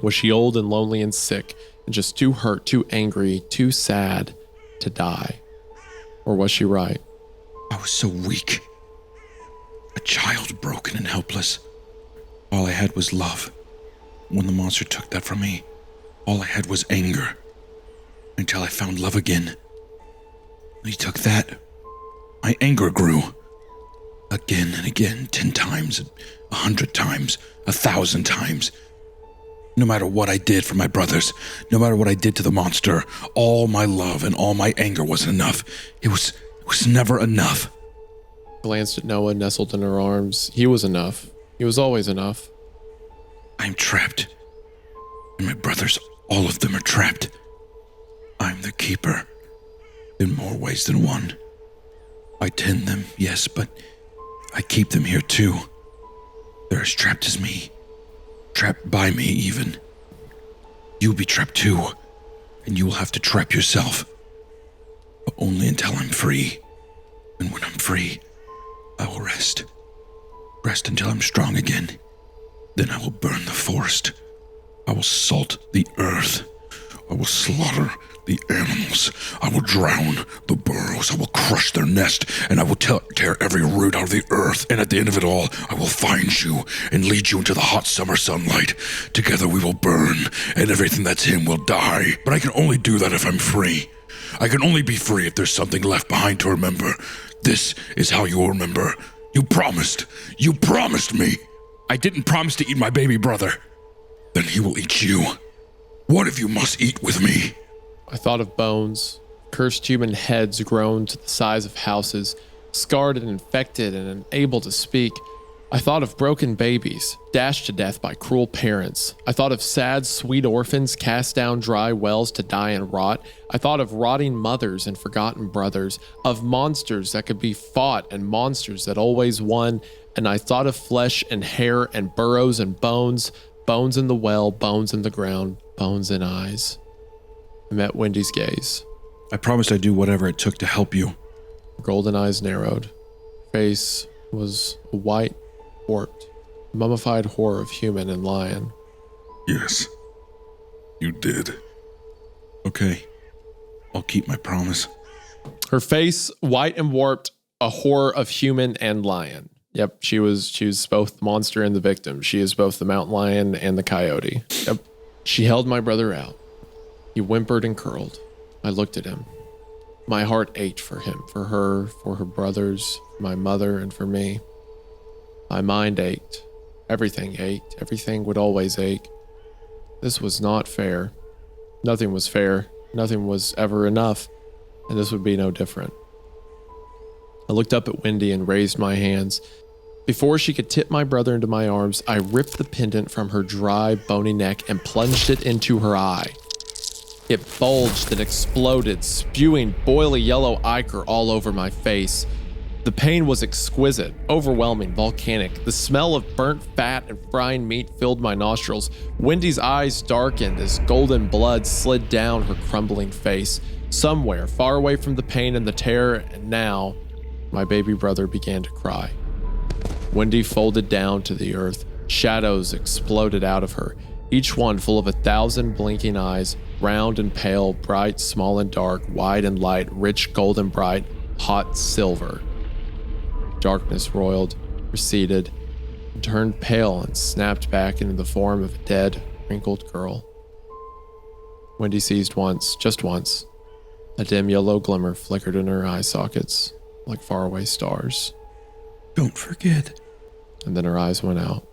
Was she old and lonely and sick, and just too hurt, too angry, too sad to die? Or was she right? I was so weak. A child broken and helpless. All I had was love. When the monster took that from me, all I had was anger. Until I found love again. When he took that, my anger grew. Again and again, 10 times, 100 times, 1,000 times. No matter what I did for my brothers, no matter what I did to the monster, all my love and all my anger wasn't enough. It was never enough. Glanced at Noah, nestled in her arms. He was enough. He was always enough. I'm trapped. And my brothers, all of them are trapped. I'm their keeper. In more ways than one. I tend them, yes, but I keep them here too. They're as trapped as me. Trapped by me, even. You'll be trapped too. And you will have to trap yourself. But only until I'm free. And when I'm free, I will rest. Rest until I'm strong again. Then I will burn the forest. I will salt the earth. I will slaughter the animals. I will drown the burrows. I will crush their nest, and I will tear every root out of the earth. And at the end of it all, I will find you and lead you into the hot summer sunlight. Together we will burn, and everything that's him will die. But I can only do that if I'm free. I can only be free if there's something left behind to remember. This is how you will remember. You promised. You promised me. I didn't promise to eat my baby brother. Then he will eat you. What if you must eat with me? I thought of bones, cursed human heads grown to the size of houses, scarred and infected and unable to speak. I thought of broken babies, dashed to death by cruel parents. I thought of sad, sweet orphans cast down dry wells to die and rot. I thought of rotting mothers and forgotten brothers, of monsters that could be fought and monsters that always won. And I thought of flesh and hair and burrows and bones, bones in the well, bones in the ground, bones in eyes. I met Wendy's gaze. I promised I'd do whatever it took to help you. Her golden eyes narrowed. Her face was a white, warped, mummified horror of human and lion. Yes, you did. Okay, I'll keep my promise. Her face, white and warped, a horror of human and lion. Yep, she was both the monster and the victim. She is both the mountain lion and the coyote. Yep. She held my brother out. He whimpered and curled. I looked at him. My heart ached for him, for her, for her brothers, for my mother, and for me. My mind ached. Everything ached. Everything would always ache. This was not fair. Nothing was fair. Nothing was ever enough. And this would be no different. I looked up at Wendy and raised my hands. Before she could tip my brother into my arms, I ripped the pendant from her dry, bony neck and plunged it into her eye. It bulged and exploded, spewing boily yellow ichor all over my face. The pain was exquisite, overwhelming, volcanic. The smell of burnt fat and frying meat filled my nostrils. Wendy's eyes darkened as golden blood slid down her crumbling face. Somewhere, far away from the pain and the terror, and now, my baby brother began to cry. Wendy folded down to the earth. Shadows exploded out of her, each one full of 1,000 blinking eyes, round and pale, bright, small and dark, wide and light, rich, golden bright, hot silver. Darkness roiled, receded, and turned pale and snapped back into the form of a dead, wrinkled girl. Wendy seized once, just once. A dim yellow glimmer flickered in her eye sockets, like faraway stars. Don't forget. And then her eyes went out.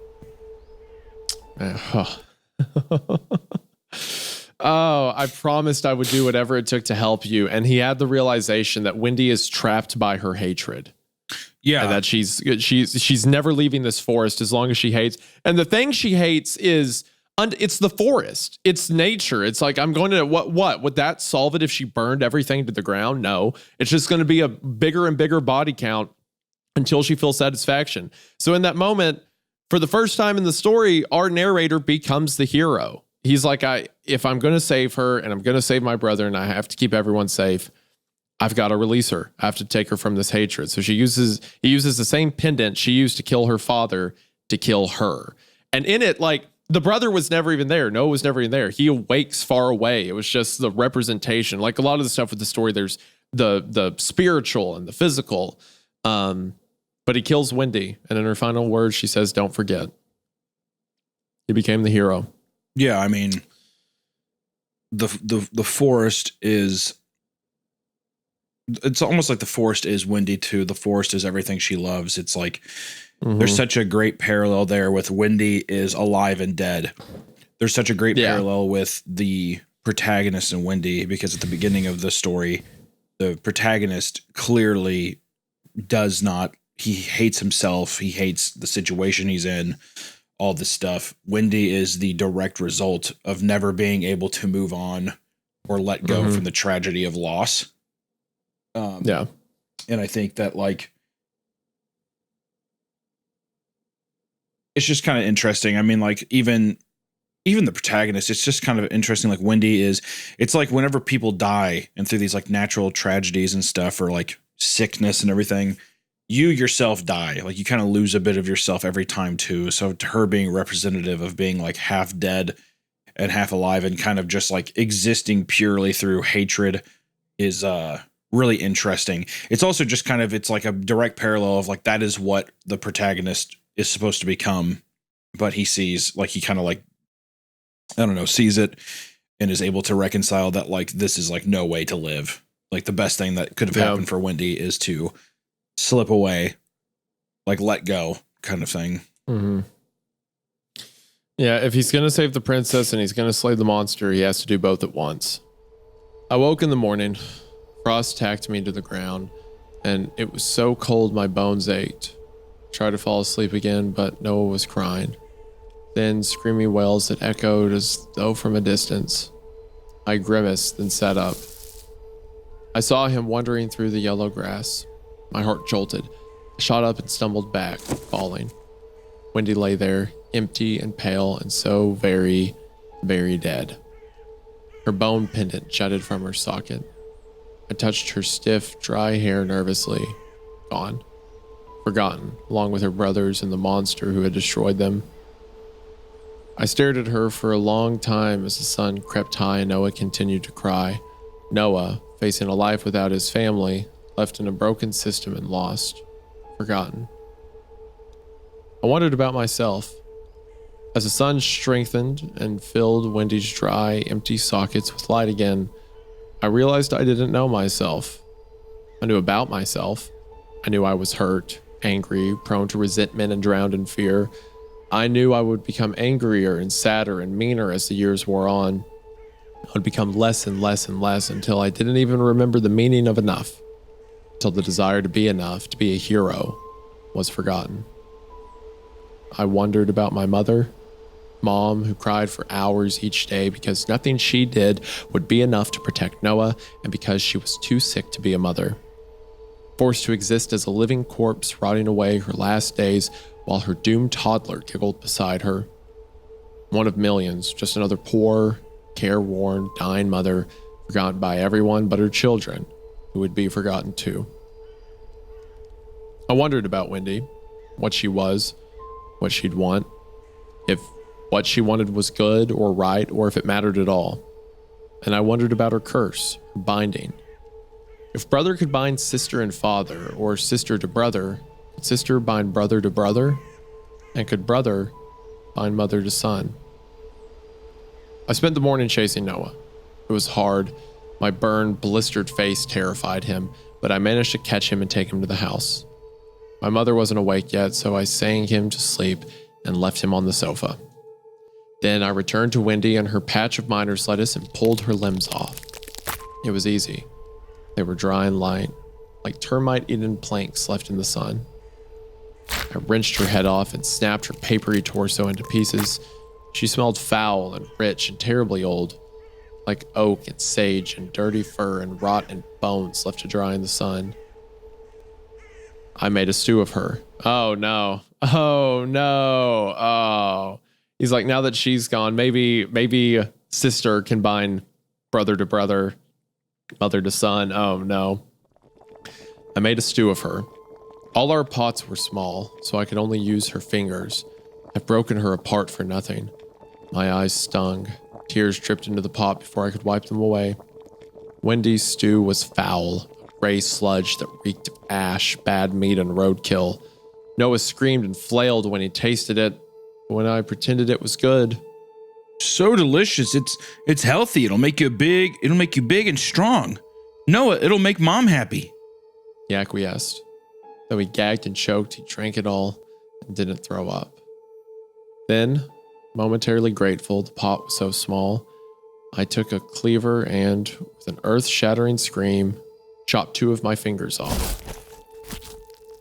Oh, I promised I would do whatever it took to help you. And he had the realization that Wendy is trapped by her hatred. Yeah. And that she's never leaving this forest as long as she hates. And the thing she hates is it's the forest. It's nature. It's like, I'm going to what would that solve it if she burned everything to the ground? No. It's just going to be a bigger and bigger body count until she feels satisfaction. So in that moment, for the first time in the story, our narrator becomes the hero. He's like, if I'm going to save her and I'm going to save my brother and I have to keep everyone safe, I've got to release her. I have to take her from this hatred. So he uses the same pendant she used to kill her father to kill her. And in it, like, the brother was never even there. Noah was never even there. He awakes far away. It was just the representation. Like a lot of the stuff with the story, there's the spiritual and the physical. But he kills Wendy. And in her final words, she says, "Don't forget." He became the hero. Yeah, I mean, the forest is, it's almost like the forest is Wendy too. The forest is everything she loves. It's like, there's such a great parallel there with Wendy is alive and dead. There's such a great parallel with the protagonist and Wendy, because at the beginning of the story, the protagonist clearly does not, he hates himself. He hates the situation he's in, all this stuff. Wendy is the direct result of never being able to move on or let go from the tragedy of loss. And I think that, like, it's just kind of interesting. I mean, like, even the protagonist, it's just kind of interesting. Like, Wendy is, it's like whenever people die and through these like natural tragedies and stuff, or like sickness and everything, you yourself die. Like, you kind of lose a bit of yourself every time too. So to her being representative of being like half dead and half alive and kind of just like existing purely through hatred is really interesting. It's also just kind of, it's like a direct parallel of like, that is what the protagonist is supposed to become, but he sees, like, he kind of like, I don't know, sees it and is able to reconcile that, like, this is like no way to live. Like, the best thing that could have happened for Wendy is to slip away, like, let go kind of thing. Yeah, if he's going to save the princess and he's going to slay the monster, he has to do both at once. I woke in the morning, frost tacked me to the ground, and it was so cold my bones ached. Tried to fall asleep again, but Noah was crying. Then screaming wails that echoed as though from a distance. I grimaced, then sat up. I saw him wandering through the yellow grass. My heart jolted. I shot up and stumbled back, falling. Wendy lay there, empty and pale and so very, very dead. Her bone pendant jutted from her socket. I touched her stiff, dry hair nervously. Gone. Forgotten, along with her brothers and the monster who had destroyed them. I stared at her for a long time as the sun crept high and Noah continued to cry. Noah, facing a life without his family, left in a broken system and lost. Forgotten. I wondered about myself. As the sun strengthened and filled Wendy's dry, empty sockets with light again, I realized I didn't know myself. I knew about myself. I knew I was hurt, angry, prone to resentment, and drowned in fear. I knew I would become angrier and sadder and meaner as the years wore on. I would become less and less and less until I didn't even remember the meaning of enough. Until the desire to be enough, to be a hero, was forgotten. I wondered about my mother, Mom, who cried for hours each day because nothing she did would be enough to protect Noah and because she was too sick to be a mother. Forced to exist as a living corpse rotting away her last days while her doomed toddler giggled beside her. One of millions, just another poor, careworn, dying mother, forgotten by everyone but her children, who would be forgotten too. I wondered about Wendy, what she was, what she'd want, if what she wanted was good or right, or if it mattered at all. And I wondered about her curse, her binding. If brother could bind sister and father, or sister to brother, could sister bind brother to brother? And could brother bind mother to son? I spent the morning chasing Noah. It was hard. My burned, blistered face terrified him, but I managed to catch him and take him to the house. My mother wasn't awake yet, so I sang him to sleep and left him on the sofa. Then I returned to Wendy and her patch of miner's lettuce and pulled her limbs off. It was easy. They were dry and light, like termite-eaten planks left in the sun. I wrenched her head off and snapped her papery torso into pieces. She smelled foul and rich and terribly old, like oak and sage and dirty fur and rotten bones left to dry in the sun. I made a stew of her. Oh no. Oh no. Oh. He's like, now that she's gone, maybe sister can bind brother to brother, mother to son. Oh no. I made a stew of her. All our pots were small, so I could only use her fingers. I've broken her apart for nothing. My eyes stung. Tears dripped into the pot before I could wipe them away. Wendy's stew was foul, a gray sludge that reeked of ash, bad meat, and roadkill. Noah screamed and flailed when he tasted it, but when I pretended it was good. So delicious. It's healthy. It'll make you big and strong. Noah, it'll make mom happy. He acquiesced. Though he gagged and choked, he drank it all and didn't throw up. Then, momentarily grateful the pot was so small, I took a cleaver and, with an earth-shattering scream, chopped 2 of my fingers off.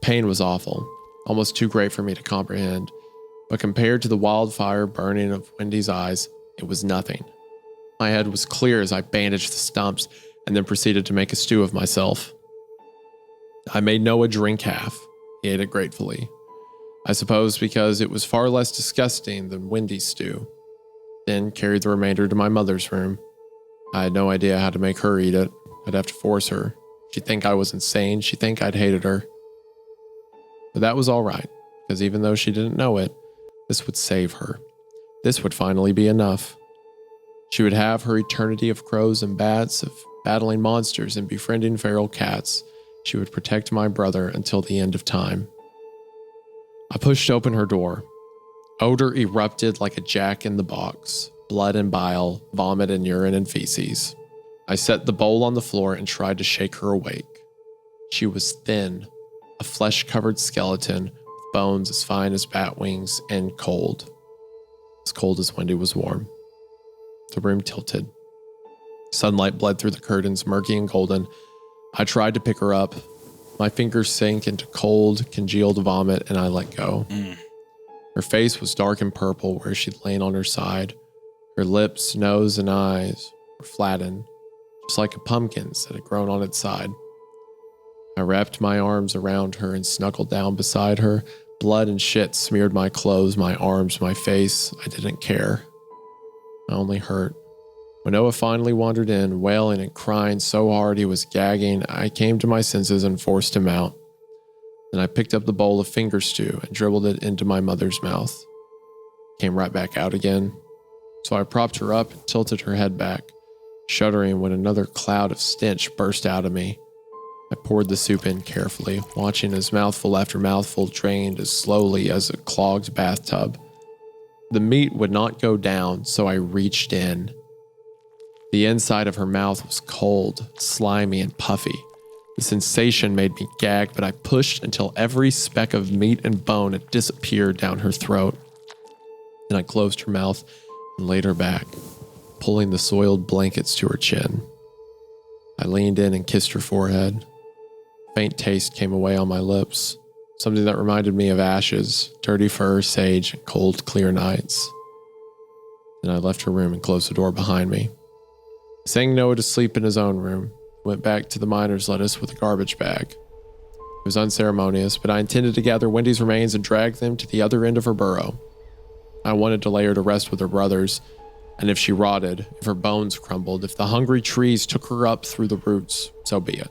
Pain was awful, almost too great for me to comprehend, but compared to the wildfire burning of Wendy's eyes, it was nothing. My head was clear as I bandaged the stumps and then proceeded to make a stew of myself. I made Noah drink half. He ate it gratefully. I suppose because it was far less disgusting than Wendy's stew. Then carried the remainder to my mother's room. I had no idea how to make her eat it. I'd have to force her. She'd think I was insane. She'd think I'd hated her. But that was all right, because even though she didn't know it, this would save her. This would finally be enough. She would have her eternity of crows and bats, of battling monsters and befriending feral cats. She would protect my brother until the end of time. I pushed open her door. Odor erupted like a jack-in-the-box. Blood and bile, vomit and urine and feces. I set the bowl on the floor and tried to shake her awake. She was thin, a flesh-covered skeleton with bones as fine as bat wings and cold. As cold as Wendy was warm. The room tilted. Sunlight bled through the curtains, murky and golden. I tried to pick her up. My fingers sank into cold, congealed vomit, and I let go. Her face was dark and purple where she'd lain on her side. Her lips, nose, and eyes were flattened, just like a pumpkin's that had grown on its side. I wrapped my arms around her and snuggled down beside her. Blood and shit smeared my clothes, my arms, my face. I didn't care. I only hurt. When Noah finally wandered in, wailing and crying so hard he was gagging, I came to my senses and forced him out. Then I picked up the bowl of finger stew and dribbled it into my mother's mouth. Came right back out again. So I propped her up and tilted her head back, shuddering when another cloud of stench burst out of me. I poured the soup in carefully, watching as mouthful after mouthful drained as slowly as a clogged bathtub. The meat would not go down, so I reached in. The inside of her mouth was cold, slimy, and puffy. The sensation made me gag, but I pushed until every speck of meat and bone had disappeared down her throat. Then I closed her mouth and laid her back, pulling the soiled blankets to her chin. I leaned in and kissed her forehead. Faint taste came away on my lips, something that reminded me of ashes, dirty fur, sage, and cold, clear nights. Then I left her room and closed the door behind me. I sang Noah to sleep in his own room, went back to the miner's lettuce with a garbage bag. It was unceremonious, but I intended to gather Wendy's remains and drag them to the other end of her burrow. I wanted to lay her to rest with her brothers, and if she rotted, if her bones crumbled, if the hungry trees took her up through the roots, so be it.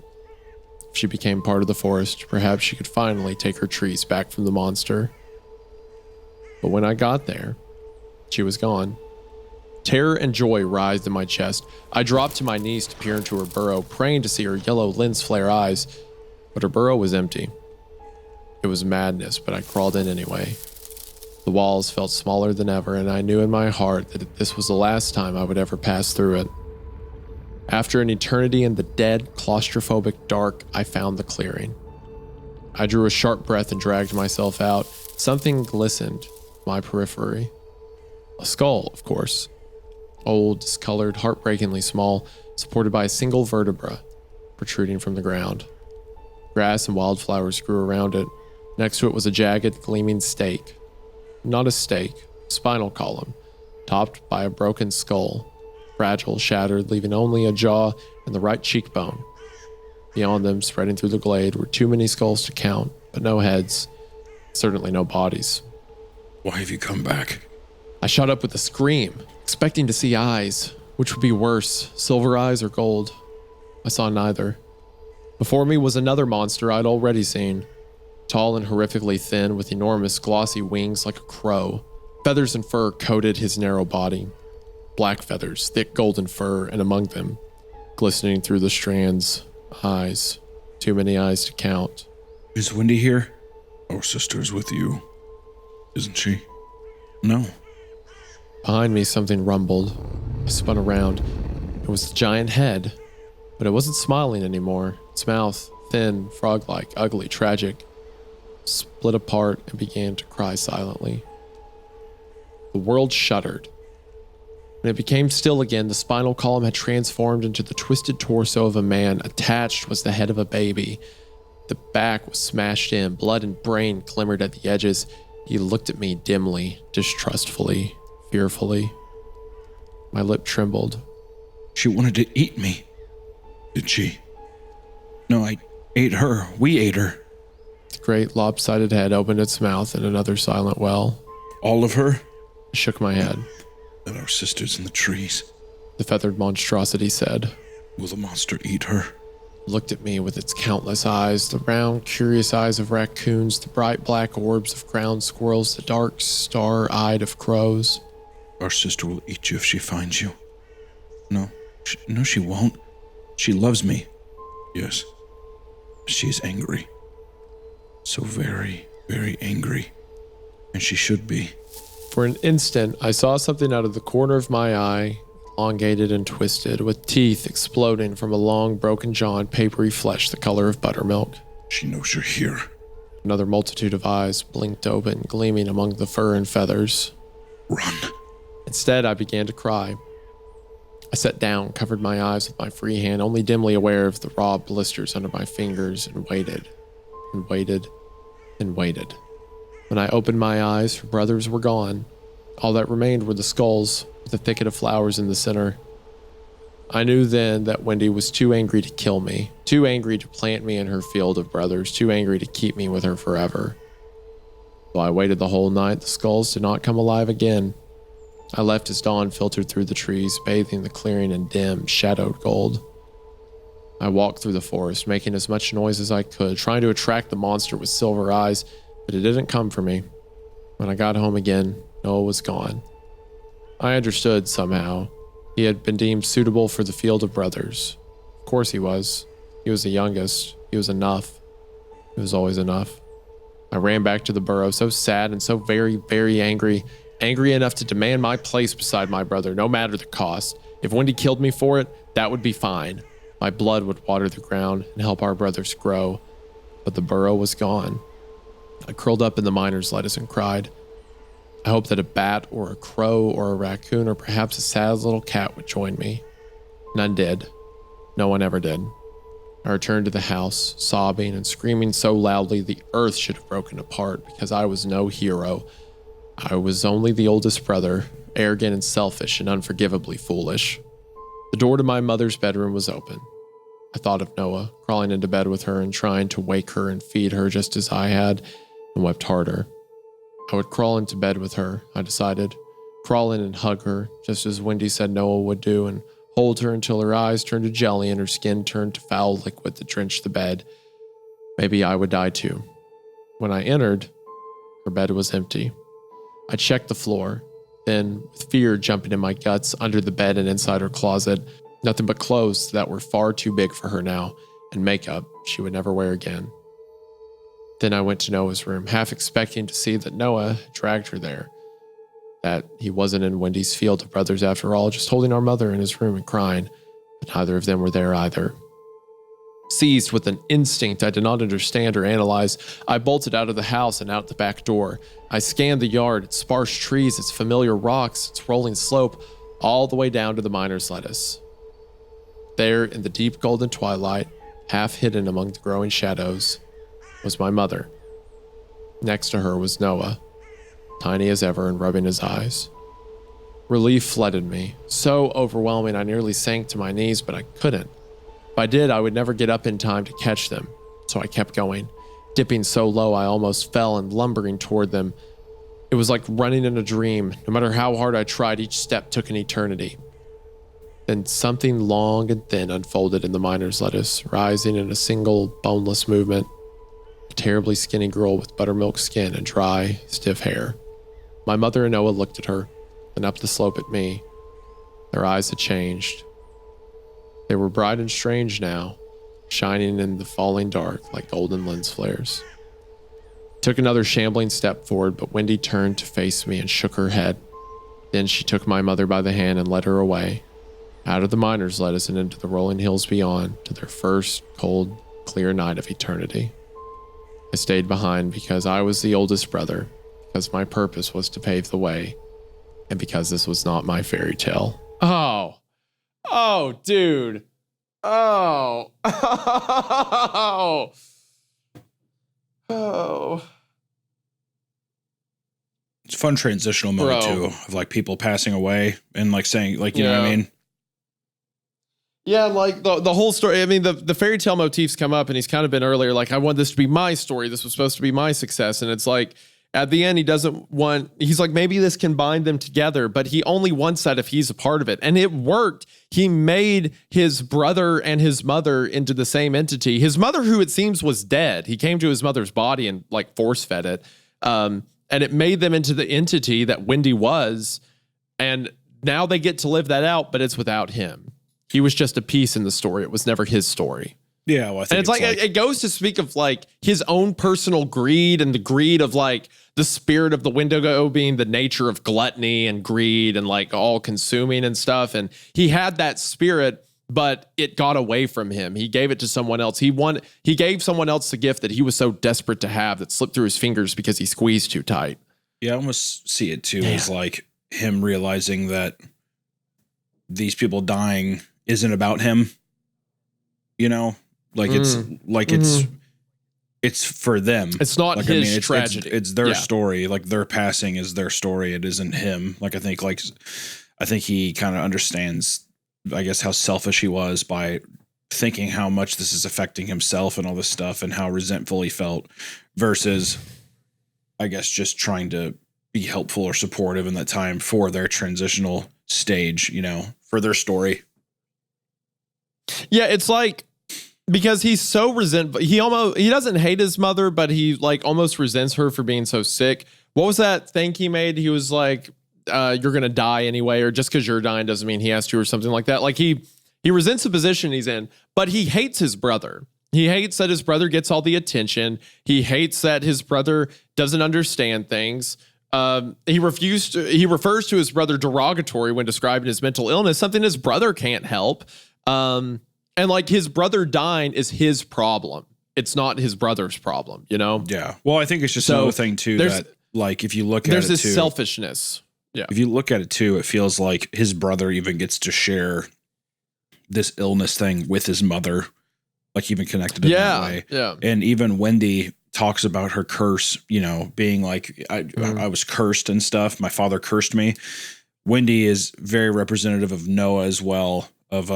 If she became part of the forest, perhaps she could finally take her trees back from the monster. But when I got there, she was gone. Terror and joy writhed in my chest. I dropped to my knees to peer into her burrow, praying to see her yellow lens flare eyes, but her burrow was empty. It was madness, but I crawled in anyway. The walls felt smaller than ever, and I knew in my heart that this was the last time I would ever pass through it. After an eternity in the dead, claustrophobic dark, I found the clearing. I drew a sharp breath and dragged myself out. Something glistened in my periphery. A skull, of course. Old, discolored, heartbreakingly small, supported by a single vertebra protruding from the ground. Grass and wildflowers grew around it. Next to it was a jagged, gleaming stake. Not a stake, a spinal column, topped by a broken skull, fragile, shattered, leaving only a jaw and the right cheekbone. Beyond them, spreading through the glade, were too many skulls to count, but no heads, certainly no bodies. Why have you come back? I shot up with a scream, expecting to see eyes. Which would be worse, silver eyes or gold? I saw neither. Before me was another monster I'd already seen. Tall and horrifically thin, with enormous glossy wings like a crow. Feathers and fur coated his narrow body. Black feathers, thick golden fur, and among them, glistening through the strands, eyes. Too many eyes to count. Is Wendy here? Our sister is with you, isn't she? No. Behind me, something rumbled. I spun around. It was the giant head, but it wasn't smiling anymore. Its mouth, thin, frog-like, ugly, tragic, split apart and began to cry silently. The world shuddered. When it became still again, the spinal column had transformed into the twisted torso of a man. Attached was the head of a baby. The back was smashed in. Blood and brain glimmered at the edges. He looked at me dimly, distrustfully, fearfully. My lip trembled. She wanted to eat me. Did she? No, I ate her. We ate her. The great lopsided head opened its mouth in another silent well. All of her? I shook my head. That our sister's in the trees. The feathered monstrosity said. Will the monster eat her? Looked at me with its countless eyes, the round, curious eyes of raccoons, the bright black orbs of ground squirrels, the dark, star-eyed of crows. Our sister will eat you if she finds you. No, she won't. She loves me. Yes. She is angry. So very, very angry. And she should be. For an instant, I saw something out of the corner of my eye, elongated and twisted, with teeth exploding from a long, broken jaw and papery flesh the color of buttermilk. She knows you're here. Another multitude of eyes blinked open, gleaming among the fur and feathers. Run. Instead, I began to cry. I sat down, covered my eyes with my free hand, only dimly aware of the raw blisters under my fingers, and waited, and waited, and waited. When I opened my eyes, her brothers were gone. All that remained were the skulls, with a thicket of flowers in the center. I knew then that Wendy was too angry to kill me, too angry to plant me in her field of brothers, too angry to keep me with her forever. Though I waited the whole night, the skulls did not come alive again. I left as dawn filtered through the trees, bathing the clearing in dim, shadowed gold. I walked through the forest, making as much noise as I could, trying to attract the monster with silver eyes, but it didn't come for me. When I got home again, Noah was gone. I understood somehow. He had been deemed suitable for the field of brothers. Of course he was. He was the youngest. He was enough. He was always enough. I ran back to the burrow, so sad and so very, very angry. Angry enough to demand my place beside my brother, no matter the cost. If Wendy killed me for it, that would be fine. My blood would water the ground and help our brothers grow. But the burrow was gone. I curled up in the miner's lettuce and cried. I hoped that a bat or a crow or a raccoon or perhaps a sad little cat would join me. None did. No one ever did. I returned to the house, sobbing and screaming so loudly the earth should have broken apart because I was no hero. I was only the oldest brother, arrogant and selfish and unforgivably foolish. The door to my mother's bedroom was open. I thought of Noah, crawling into bed with her and trying to wake her and feed her just as I had, and wept harder. I would crawl into bed with her, I decided. Crawl in and hug her, just as Wendy said Noah would do, and hold her until her eyes turned to jelly and her skin turned to foul liquid that drenched the bed. Maybe I would die too. When I entered, her bed was empty. I checked the floor, then, with fear jumping in my guts, under the bed and inside her closet, nothing but clothes that were far too big for her now, and makeup she would never wear again. Then I went to Noah's room, half expecting to see that Noah had dragged her there, that he wasn't in Wendy's field of brothers after all, just holding our mother in his room and crying, but neither of them were there either. Seized with an instinct I did not understand or analyze, I bolted out of the house and out the back door. I scanned the yard, its sparse trees, its familiar rocks, its rolling slope, all the way down to the miner's lettuce. There, in the deep golden twilight, half hidden among the growing shadows, was my mother. Next to her was Noah, tiny as ever and rubbing his eyes. Relief flooded me, so overwhelming I nearly sank to my knees, but I couldn't. If I did, I would never get up in time to catch them, so I kept going, dipping so low I almost fell and lumbering toward them. It was like running in a dream. No matter how hard I tried, each step took an eternity. Then something long and thin unfolded in the miner's lettuce, rising in a single, boneless movement. A terribly skinny girl with buttermilk skin and dry, stiff hair. My mother and Noah looked at her, then up the slope at me. Their eyes had changed. They were bright and strange now, shining in the falling dark like golden lens flares. Took another shambling step forward, but Wendy turned to face me and shook her head. Then she took my mother by the hand and led her away, out of the miner's lettuce and into the rolling hills beyond, to their first cold, clear night of eternity. I stayed behind because I was the oldest brother, because my purpose was to pave the way, and because this was not my fairy tale. Oh, dude. Oh. It's a fun transitional moment too, of like people passing away and like saying, like, you know what I mean? Yeah, like the whole story. I mean, the fairy tale motifs come up, and he's kind of been earlier, like, I want this to be my story. This was supposed to be my success. And it's like, at the end, he's like, maybe this can bind them together, but he only wants that if he's a part of it. And it worked. He made his brother and his mother into the same entity. His mother, who it seems was dead, he came to his mother's body and like force fed it. And it made them into the entity that Wendy was. And now they get to live that out, but it's without him. He was just a piece in the story. It was never his story. Yeah, well, I think and it's like it goes to speak of like his own personal greed and the greed of like the spirit of the Wendigo being the nature of gluttony and greed and like all consuming and stuff. And he had that spirit, but it got away from him. He gave it to someone else. He gave someone else the gift that he was so desperate to have that slipped through his fingers because he squeezed too tight. Yeah, I almost see it too as like him realizing that these people dying isn't about him. You know? Like it's for them. It's not like, his tragedy. It's their story. Like their passing is their story. It isn't him. Like I think he kind of understands, I guess, how selfish he was by thinking how much this is affecting himself and all this stuff and how resentful he felt versus, I guess, just trying to be helpful or supportive in that time for their transitional stage, you know, for their story. Yeah, it's like, because he's so resentful. He doesn't hate his mother, but he like almost resents her for being so sick. What was that thing he made? He was like, you're going to die anyway, or just because you're dying doesn't mean he has to, or something like that. Like he resents the position he's in, but he hates his brother. He hates that his brother gets all the attention. He hates that his brother doesn't understand things. He refers to his brother derogatory when describing his mental illness, something his brother can't help. And like his brother dying is his problem. It's not his brother's problem, you know? Yeah. Well, I think it's just another thing too, that like, if you look at it there's too, this selfishness. Yeah. If you look at it too, it feels like his brother even gets to share this illness thing with his mother, like even connected in that way. Yeah. And even Wendy talks about her curse, you know, being like, I was cursed and stuff. My father cursed me. Wendy is very representative of Noah as well, of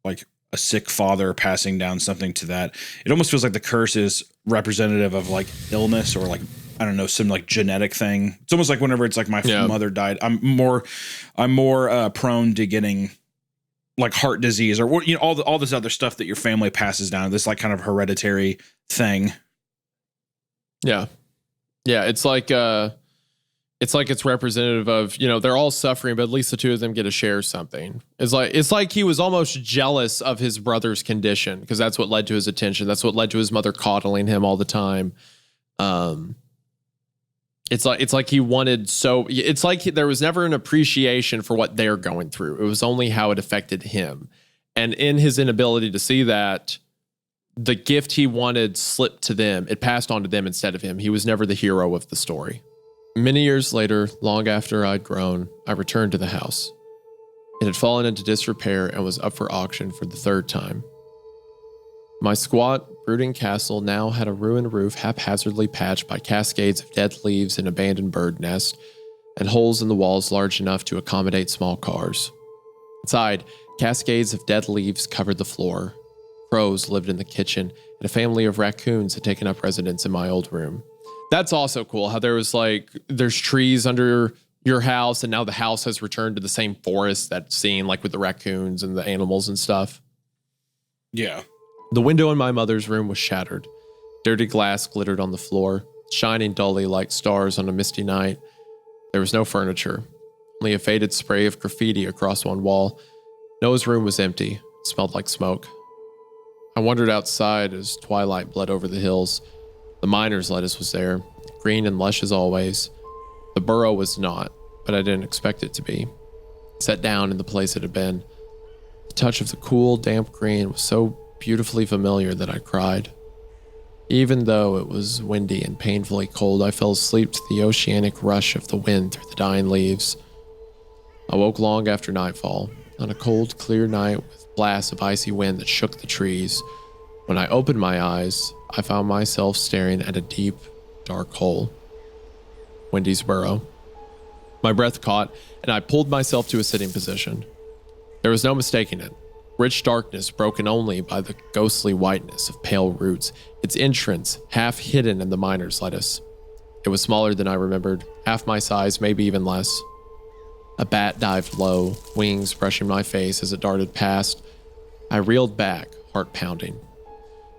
like a sick father passing down something to that. It almost feels like the curse is representative of like illness or like, I don't know, some like genetic thing. It's almost like whenever it's like my mother died, I'm more prone to getting like heart disease or, you know, all this other stuff that your family passes down. This like kind of hereditary thing. Yeah. Yeah. It's representative of, you know, they're all suffering, but at least the two of them get to share something. It's like he was almost jealous of his brother's condition because that's what led to his attention. That's what led to his mother coddling him all the time. It's like he wanted, so it's like there was never an appreciation for what they're going through. It was only how it affected him. And in his inability to see that, the gift he wanted slipped to them. It passed on to them instead of him. He was never the hero of the story. Many years later, long after I'd grown, I returned to the house. It had fallen into disrepair and was up for auction for the third time. My squat, brooding castle now had a ruined roof haphazardly patched by cascades of dead leaves and abandoned bird nests, and holes in the walls large enough to accommodate small cars. Inside, cascades of dead leaves covered the floor. Crows lived in the kitchen, and a family of raccoons had taken up residence in my old room. That's also cool, how there's trees under your house, and now the house has returned to the same forest that's seen, like with the raccoons and the animals and stuff. Yeah. The window in my mother's room was shattered. Dirty glass glittered on the floor, shining dully like stars on a misty night. There was no furniture, only a faded spray of graffiti across one wall. Noah's room was empty. It smelled like smoke. I wandered outside as twilight bled over the hills. The miner's lettuce was there, green and lush as always. The burrow was not, but I didn't expect it to be. I sat down in the place it had been. The touch of the cool, damp green was so beautifully familiar that I cried. Even though it was windy and painfully cold, I fell asleep to the oceanic rush of the wind through the dying leaves. I woke long after nightfall, on a cold, clear night with blasts of icy wind that shook the trees. When I opened my eyes, I found myself staring at a deep, dark hole. Wendy's burrow. My breath caught, and I pulled myself to a sitting position. There was no mistaking it. Rich darkness broken only by the ghostly whiteness of pale roots, its entrance half hidden in the miner's lettuce. It was smaller than I remembered, half my size, maybe even less. A bat dived low, wings brushing my face as it darted past. I reeled back, heart pounding.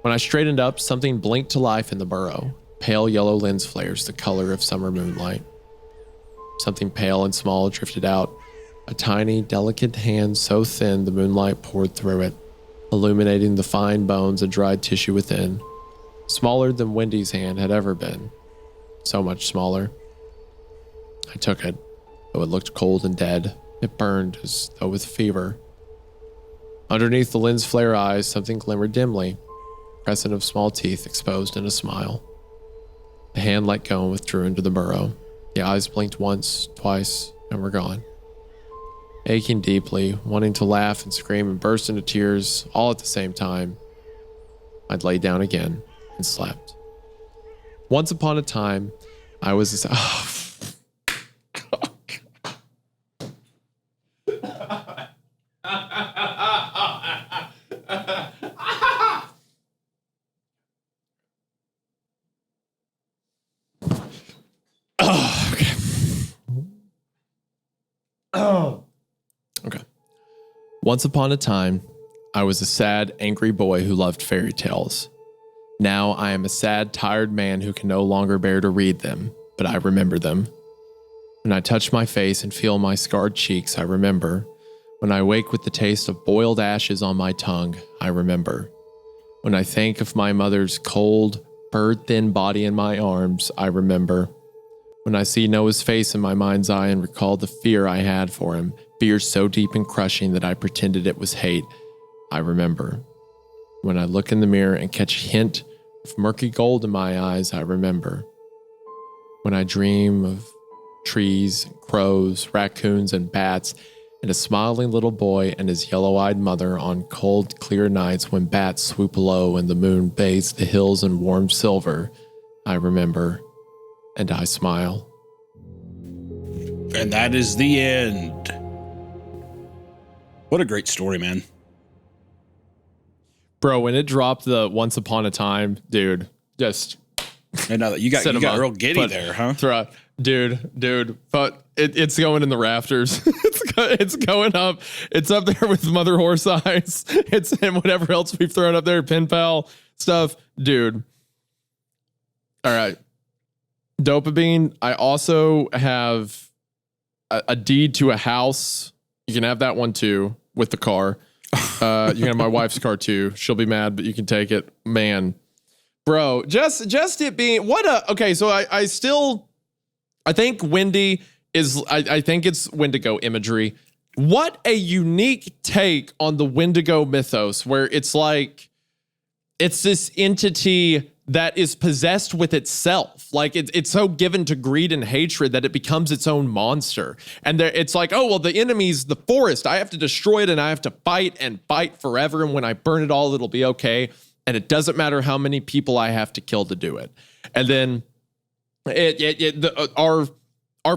When I straightened up, something blinked to life in the burrow, pale yellow lens flares the color of summer moonlight. Something pale and small drifted out, a tiny, delicate hand so thin the moonlight poured through it, illuminating the fine bones and dried tissue within. Smaller than Wendy's hand had ever been. So much smaller. I took it, though it looked cold and dead. It burned as though with fever. Underneath the lens flare eyes, something glimmered dimly, a crescent of small teeth exposed in a smile. The hand let go and withdrew into the burrow. The eyes blinked once, twice, and were gone. Aching deeply, wanting to laugh and scream and burst into tears all at the same time, I'd lay down again and slept. Once upon a time, I was Okay. Once upon a time, I was a sad, angry boy who loved fairy tales. Now I am a sad, tired man who can no longer bear to read them, but I remember them. When I touch my face and feel my scarred cheeks, I remember. When I wake with the taste of boiled ashes on my tongue, I remember. When I think of my mother's cold, bird-thin body in my arms, I remember. When I see Noah's face in my mind's eye and recall the fear I had for him, fear so deep and crushing that I pretended it was hate, I remember. When I look in the mirror and catch a hint of murky gold in my eyes, I remember. When I dream of trees, crows, raccoons, and bats, and a smiling little boy and his yellow-eyed mother on cold, clear nights when bats swoop low and the moon bathes the hills in warm silver, I remember. And I smile. And that is the end. What a great story, man. Bro, when it dropped the once upon a time, dude, just... I know that you got real giddy there, huh? Dude, but it's going in the rafters. It's going up. It's up there with Mother Horse Eyes. It's and whatever else we've thrown up there, Pen Pal stuff. Dude. All right. Dopamine. I also have a deed to a house. You can have that one too with the car. You can have my wife's car too. She'll be mad, but you can take it. Man, bro, just it being okay. So I think Wendy is, I think it's Wendigo imagery. What a unique take on the Wendigo mythos, where it's like it's this entity that is possessed with itself. Like it's so given to greed and hatred that it becomes its own monster. And it's like, oh, well, the enemy's the forest. I have to destroy it and I have to fight and fight forever. And when I burn it all, it'll be okay. And it doesn't matter how many people I have to kill to do it. And then our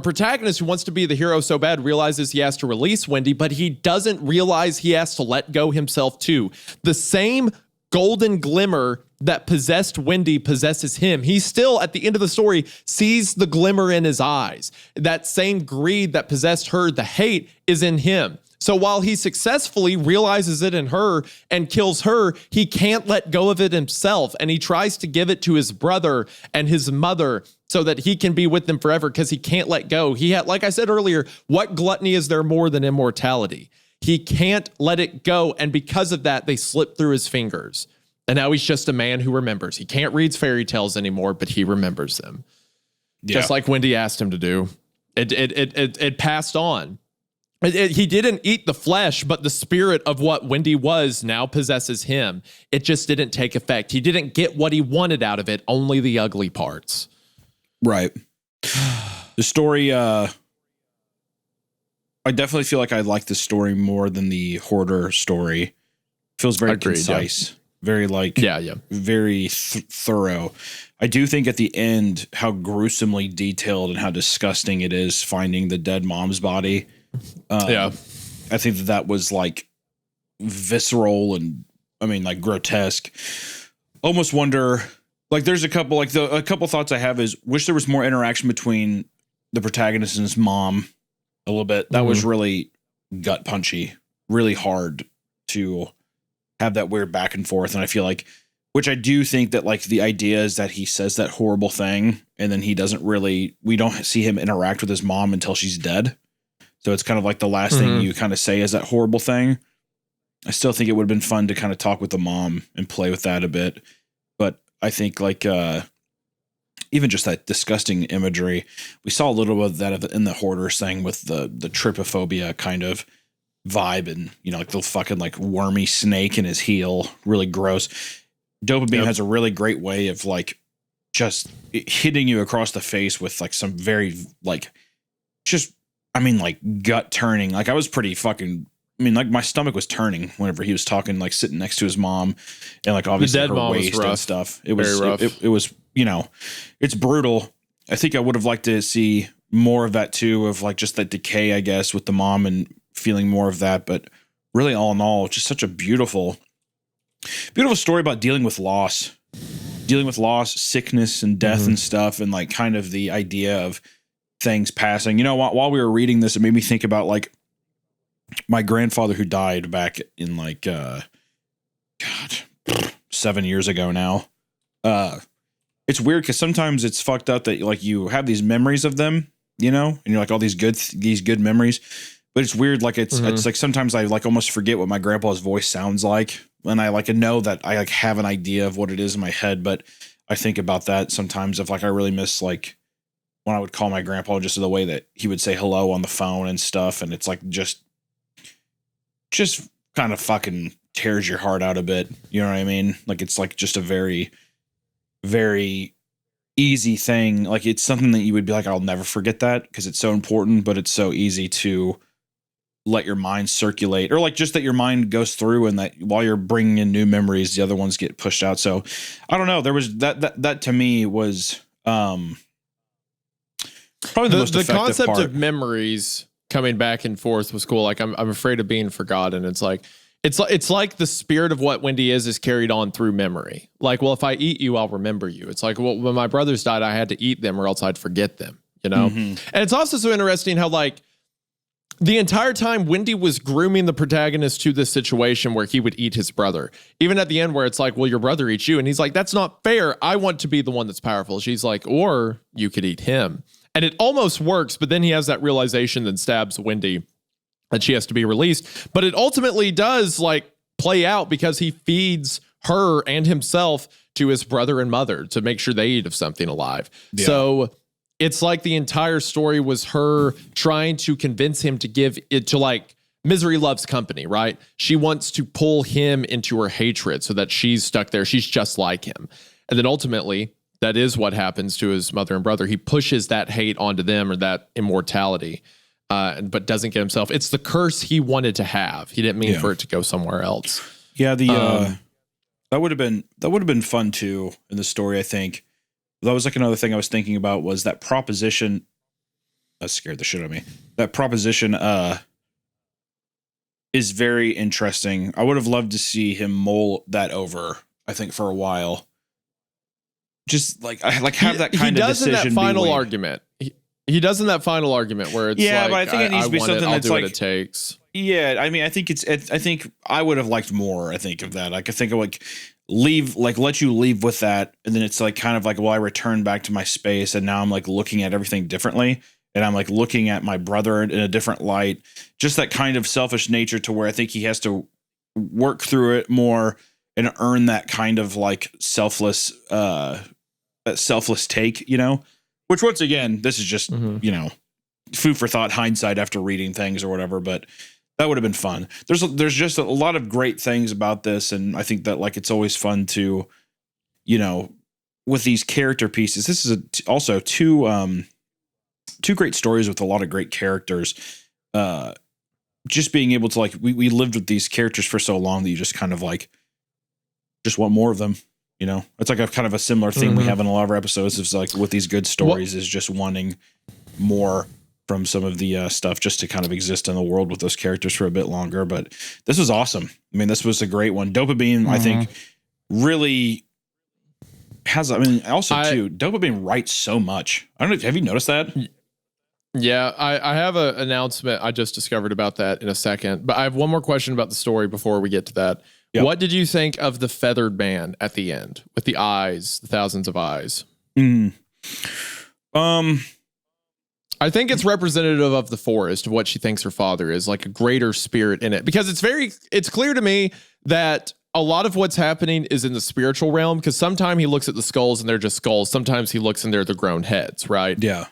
protagonist, who wants to be the hero so bad, realizes he has to release Wendy, but he doesn't realize he has to let go himself too. The same golden glimmer that possessed Wendy possesses him. He still, at the end of the story, sees the glimmer in his eyes. That same greed that possessed her, the hate, is in him. So while he successfully realizes it in her and kills her, he can't let go of it himself. And he tries to give it to his brother and his mother so that he can be with them forever, because he can't let go. Like I said earlier, what gluttony is there more than immortality? He can't let it go. And because of that, they slip through his fingers. And now he's just a man who remembers. He can't read fairy tales anymore, but he remembers them. Yeah. Just like Wendy asked him to do. It passed on. He didn't eat the flesh, but the spirit of what Wendy was now possesses him. It just didn't take effect. He didn't get what he wanted out of it, only the ugly parts. Right. The story, I definitely feel like I like the story more than the hoarder story. Feels very concise. Yeah. Very very thorough. I do think at the end how gruesomely detailed and how disgusting it is finding the dead mom's body. I think that was like visceral and like grotesque. Almost wonder, like there's a couple thoughts I have is wish there was more interaction between the protagonist and his mom a little bit. That was really gut punchy, really hard to have that weird back and forth. And I feel like, which I do think that like the idea is that he says that horrible thing and then we don't see him interact with his mom until she's dead. So it's kind of like the last thing you kind of say is that horrible thing. I still think it would have been fun to kind of talk with the mom and play with that a bit. But I think like even just that disgusting imagery, we saw a little bit of that in the hoarders thing with the trypophobia kind of vibe and, like the fucking like wormy snake in his heel. Really gross. Dopamine has a really great way of like just hitting you across the face with like some very like just like gut turning. Like I was pretty fucking, like my stomach was turning whenever he was talking, like sitting next to his mom and like obviously her waist and stuff. It was rough. It was, it's brutal. I think I would have liked to see more of that too, of like just that decay, I guess, with the mom and feeling more of that. But really all in all, just such a beautiful story about dealing with loss, sickness and death and stuff. And like kind of the idea of things passing. While we were reading this, it made me think about like my grandfather who died back in like 7 years ago now. It's weird because sometimes it's fucked up that like you have these memories of them, and you're like all these good memories. But it's weird, like it's like sometimes I like almost forget what my grandpa's voice sounds like, and I like know that I like have an idea of what it is in my head. But I think about that sometimes if like I really miss like when I would call my grandpa, just the way that he would say hello on the phone and stuff. And it's like, just kind of fucking tears your heart out a bit. You know what I mean? Like, it's like just a very, very easy thing. Like it's something that you would be like, I'll never forget that because it's so important, but it's so easy to let your mind circulate, or like just that your mind goes through and that while you're bringing in new memories, the other ones get pushed out. So I don't know. There was that to me was, probably the concept part of memories coming back and forth was cool. Like I'm afraid of being forgotten. It's like the spirit of what Wendy is carried on through memory. Like, well, if I eat you, I'll remember you. It's like, well, when my brothers died, I had to eat them or else I'd forget them, And it's also so interesting how like the entire time Wendy was grooming the protagonist to this situation where he would eat his brother. Even at the end where it's like, well, your brother eats you. And he's like, that's not fair. I want to be the one that's powerful. She's like, or you could eat him. And it almost works, but then he has that realization that stabs Wendy that she has to be released. But it ultimately does like play out because he feeds her and himself to his brother and mother to make sure they eat of something alive. Yeah. So it's like the entire story was her trying to convince him to give it, to like misery loves company, right? She wants to pull him into her hatred so that she's stuck there. She's just like him. And then ultimately, that is what happens to his mother and brother. He pushes that hate onto them, or that immortality, but doesn't get himself. It's the curse he wanted to have. He didn't mean for it to go somewhere else. Yeah, that would have been fun too in the story, I think. That was like another thing I was thinking about, was that proposition. That scared the shit out of me. That proposition is very interesting. I would have loved to see him mull that over, I think, for a while. Just like have that kind of decision. He does in that final argument. He does in that final argument where it's but I think it needs to be something that's like what it takes. Yeah, I mean, I think I would have liked more. I think of that. I could think of let you leave with that, and then it's like kind of like, well, I returned back to my space, and now I'm like looking at everything differently, and I'm like looking at my brother in a different light. Just that kind of selfish nature to where I think he has to work through it more and earn that kind of like selfless take, which once again, this is just, food for thought, hindsight after reading things or whatever, but that would have been fun. There's just a lot of great things about this. And I think that like, it's always fun to, with these character pieces, this is also two great stories with a lot of great characters. Just being able to like, we lived with these characters for so long that you just kind of like, just want more of them. It's like a kind of a similar thing we have in a lot of our episodes. It's like with these good stories is just wanting more from some of the stuff just to kind of exist in the world with those characters for a bit longer. But this was awesome. I mean, this was a great one. Dopamine, I think, really has, Dopamine writes so much. I don't know. Have you noticed that? Yeah, I have an announcement I just discovered about that in a second. But I have one more question about the story before we get to that. Yep. What did you think of the feathered man at the end with the eyes, the thousands of eyes? I think it's representative of the forest, of what she thinks her father is, like a greater spirit in it. Because it's clear to me that a lot of what's happening is in the spiritual realm, because sometimes he looks at the skulls and they're just skulls. Sometimes he looks and they're the grown heads, right? Yeah.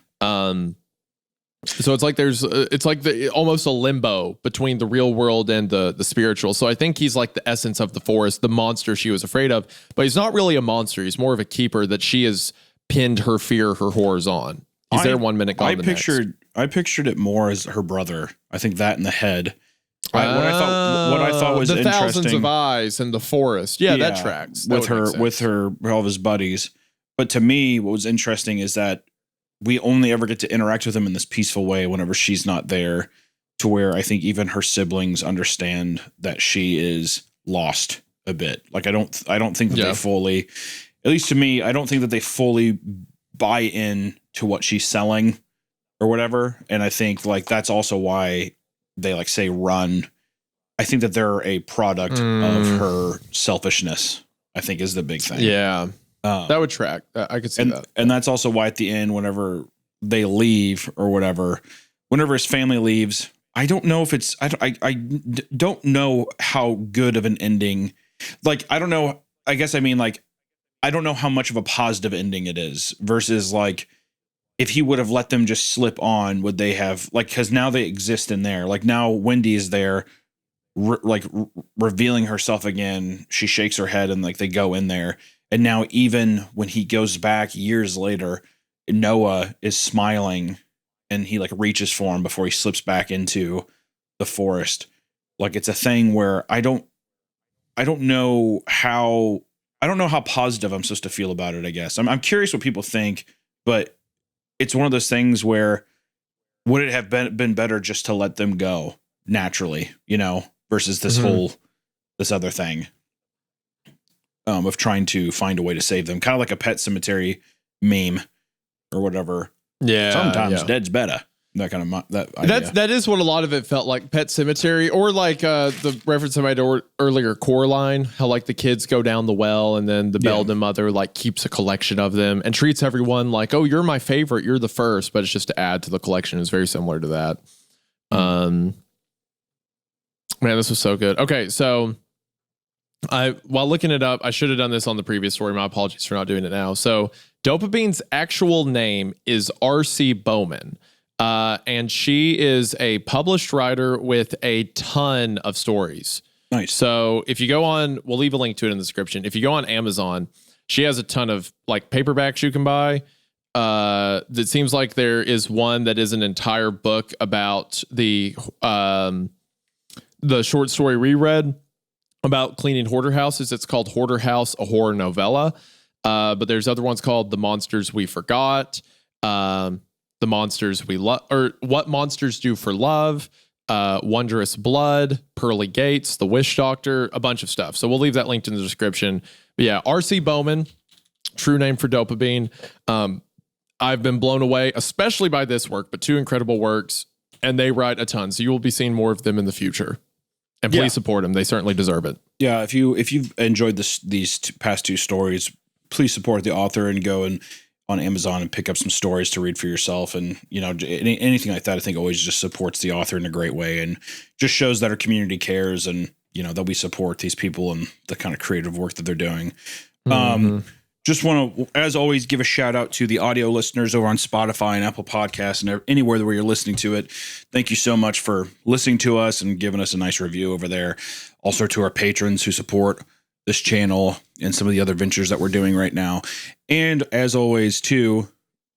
So it's like it's like almost a limbo between the real world and the spiritual. So I think he's like the essence of the forest, the monster she was afraid of. But he's not really a monster. He's more of a keeper that she has pinned her fear, her horrors on. He's there 1 minute, gone the next. I pictured it more as her brother. I think that in the head. What I thought was the interesting. Thousands of eyes in the forest. Yeah, that tracks. With all of his buddies. But to me, what was interesting is that we only ever get to interact with him in this peaceful way whenever she's not there, to where I think even her siblings understand that she is lost a bit. Like I don't think that they fully, at least to me, I don't think that they fully buy in to what she's selling or whatever. And I think like that's also why they like say run. I think that they're a product of her selfishness, I think is the big thing. Yeah. That would track. I could see that. And that's also why at the end, whenever they leave or whatever, whenever his family leaves, I don't know if it's, I don't know how good of an ending. Like, I don't know. I guess I mean, like, I don't know how much of a positive ending it is versus like, if he would have let them just slip on, would they have like, cause now they exist in there. Like now Wendy is there, revealing herself again. She shakes her head and like they go in there. And now even when he goes back years later, Noah is smiling and he like reaches for him before he slips back into the forest. Like it's a thing where I don't know how positive I'm supposed to feel about it, I guess. I'm curious what people think, but it's one of those things where would it have been better just to let them go naturally, versus this this other thing. Of trying to find a way to save them, kind of like a Pet Cemetery meme or whatever. Yeah, sometimes dead's better. That kind of that is what a lot of it felt like. Pet Cemetery, or like the reference I made earlier, Coraline. How like the kids go down the well, and then the Belden mother like keeps a collection of them and treats everyone like, "Oh, you're my favorite. You're the first." But it's just to add to the collection. It's very similar to that. Man, this was so good. Okay, so. While looking it up, I should have done this on the previous story. My apologies for not doing it now. So Dopabine's actual name is R.C. Bowman. And she is a published writer with a ton of stories. Nice. So if you go on, we'll leave a link to it in the description. If you go on Amazon, she has a ton of like paperbacks you can buy. It seems like there is one that is an entire book about the short story reread about cleaning hoarder houses. It's called Hoarder House, a horror novella. But there's other ones called The Monsters We Forgot, The Monsters We Love, or What Monsters Do for Love, Wondrous Blood, Pearly Gates, The Wish Doctor, a bunch of stuff. So we'll leave that linked in the description. But yeah, R.C. Bowman, true name for Dopamine. I've been blown away, especially by this work, but 2 incredible works, and they write a ton. So you will be seeing more of them in the future. And please support them. They certainly deserve it. Yeah, if you've enjoyed these past 2 stories, please support the author and go on Amazon and pick up some stories to read for yourself. And, anything like that, I think always just supports the author in a great way and just shows that our community cares and, that we support these people and the kind of creative work that they're doing. Just want to, as always, give a shout out to the audio listeners over on Spotify and Apple Podcasts and anywhere where you're listening to it. Thank you so much for listening to us and giving us a nice review over there. Also to our patrons who support this channel and some of the other ventures that we're doing right now. And as always, too,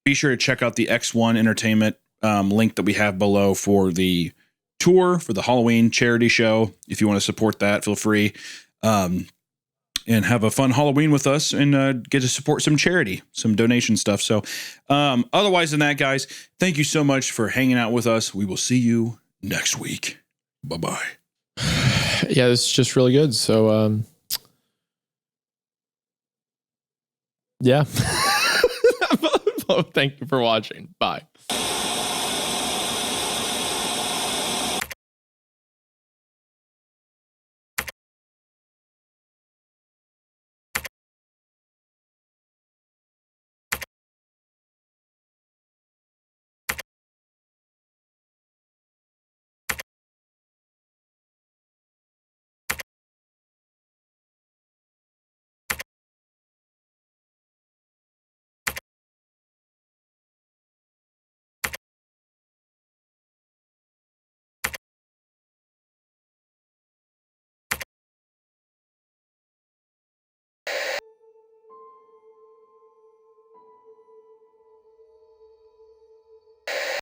be sure to check out the X1 Entertainment link that we have below for the tour for the Halloween charity show. If you want to support that, feel free. And have a fun Halloween with us and get to support some charity, some donation stuff. So otherwise than that, guys, thank you so much for hanging out with us. We will see you next week. Bye-bye. Yeah, this is just really good. So, yeah. Thank you for watching. Bye.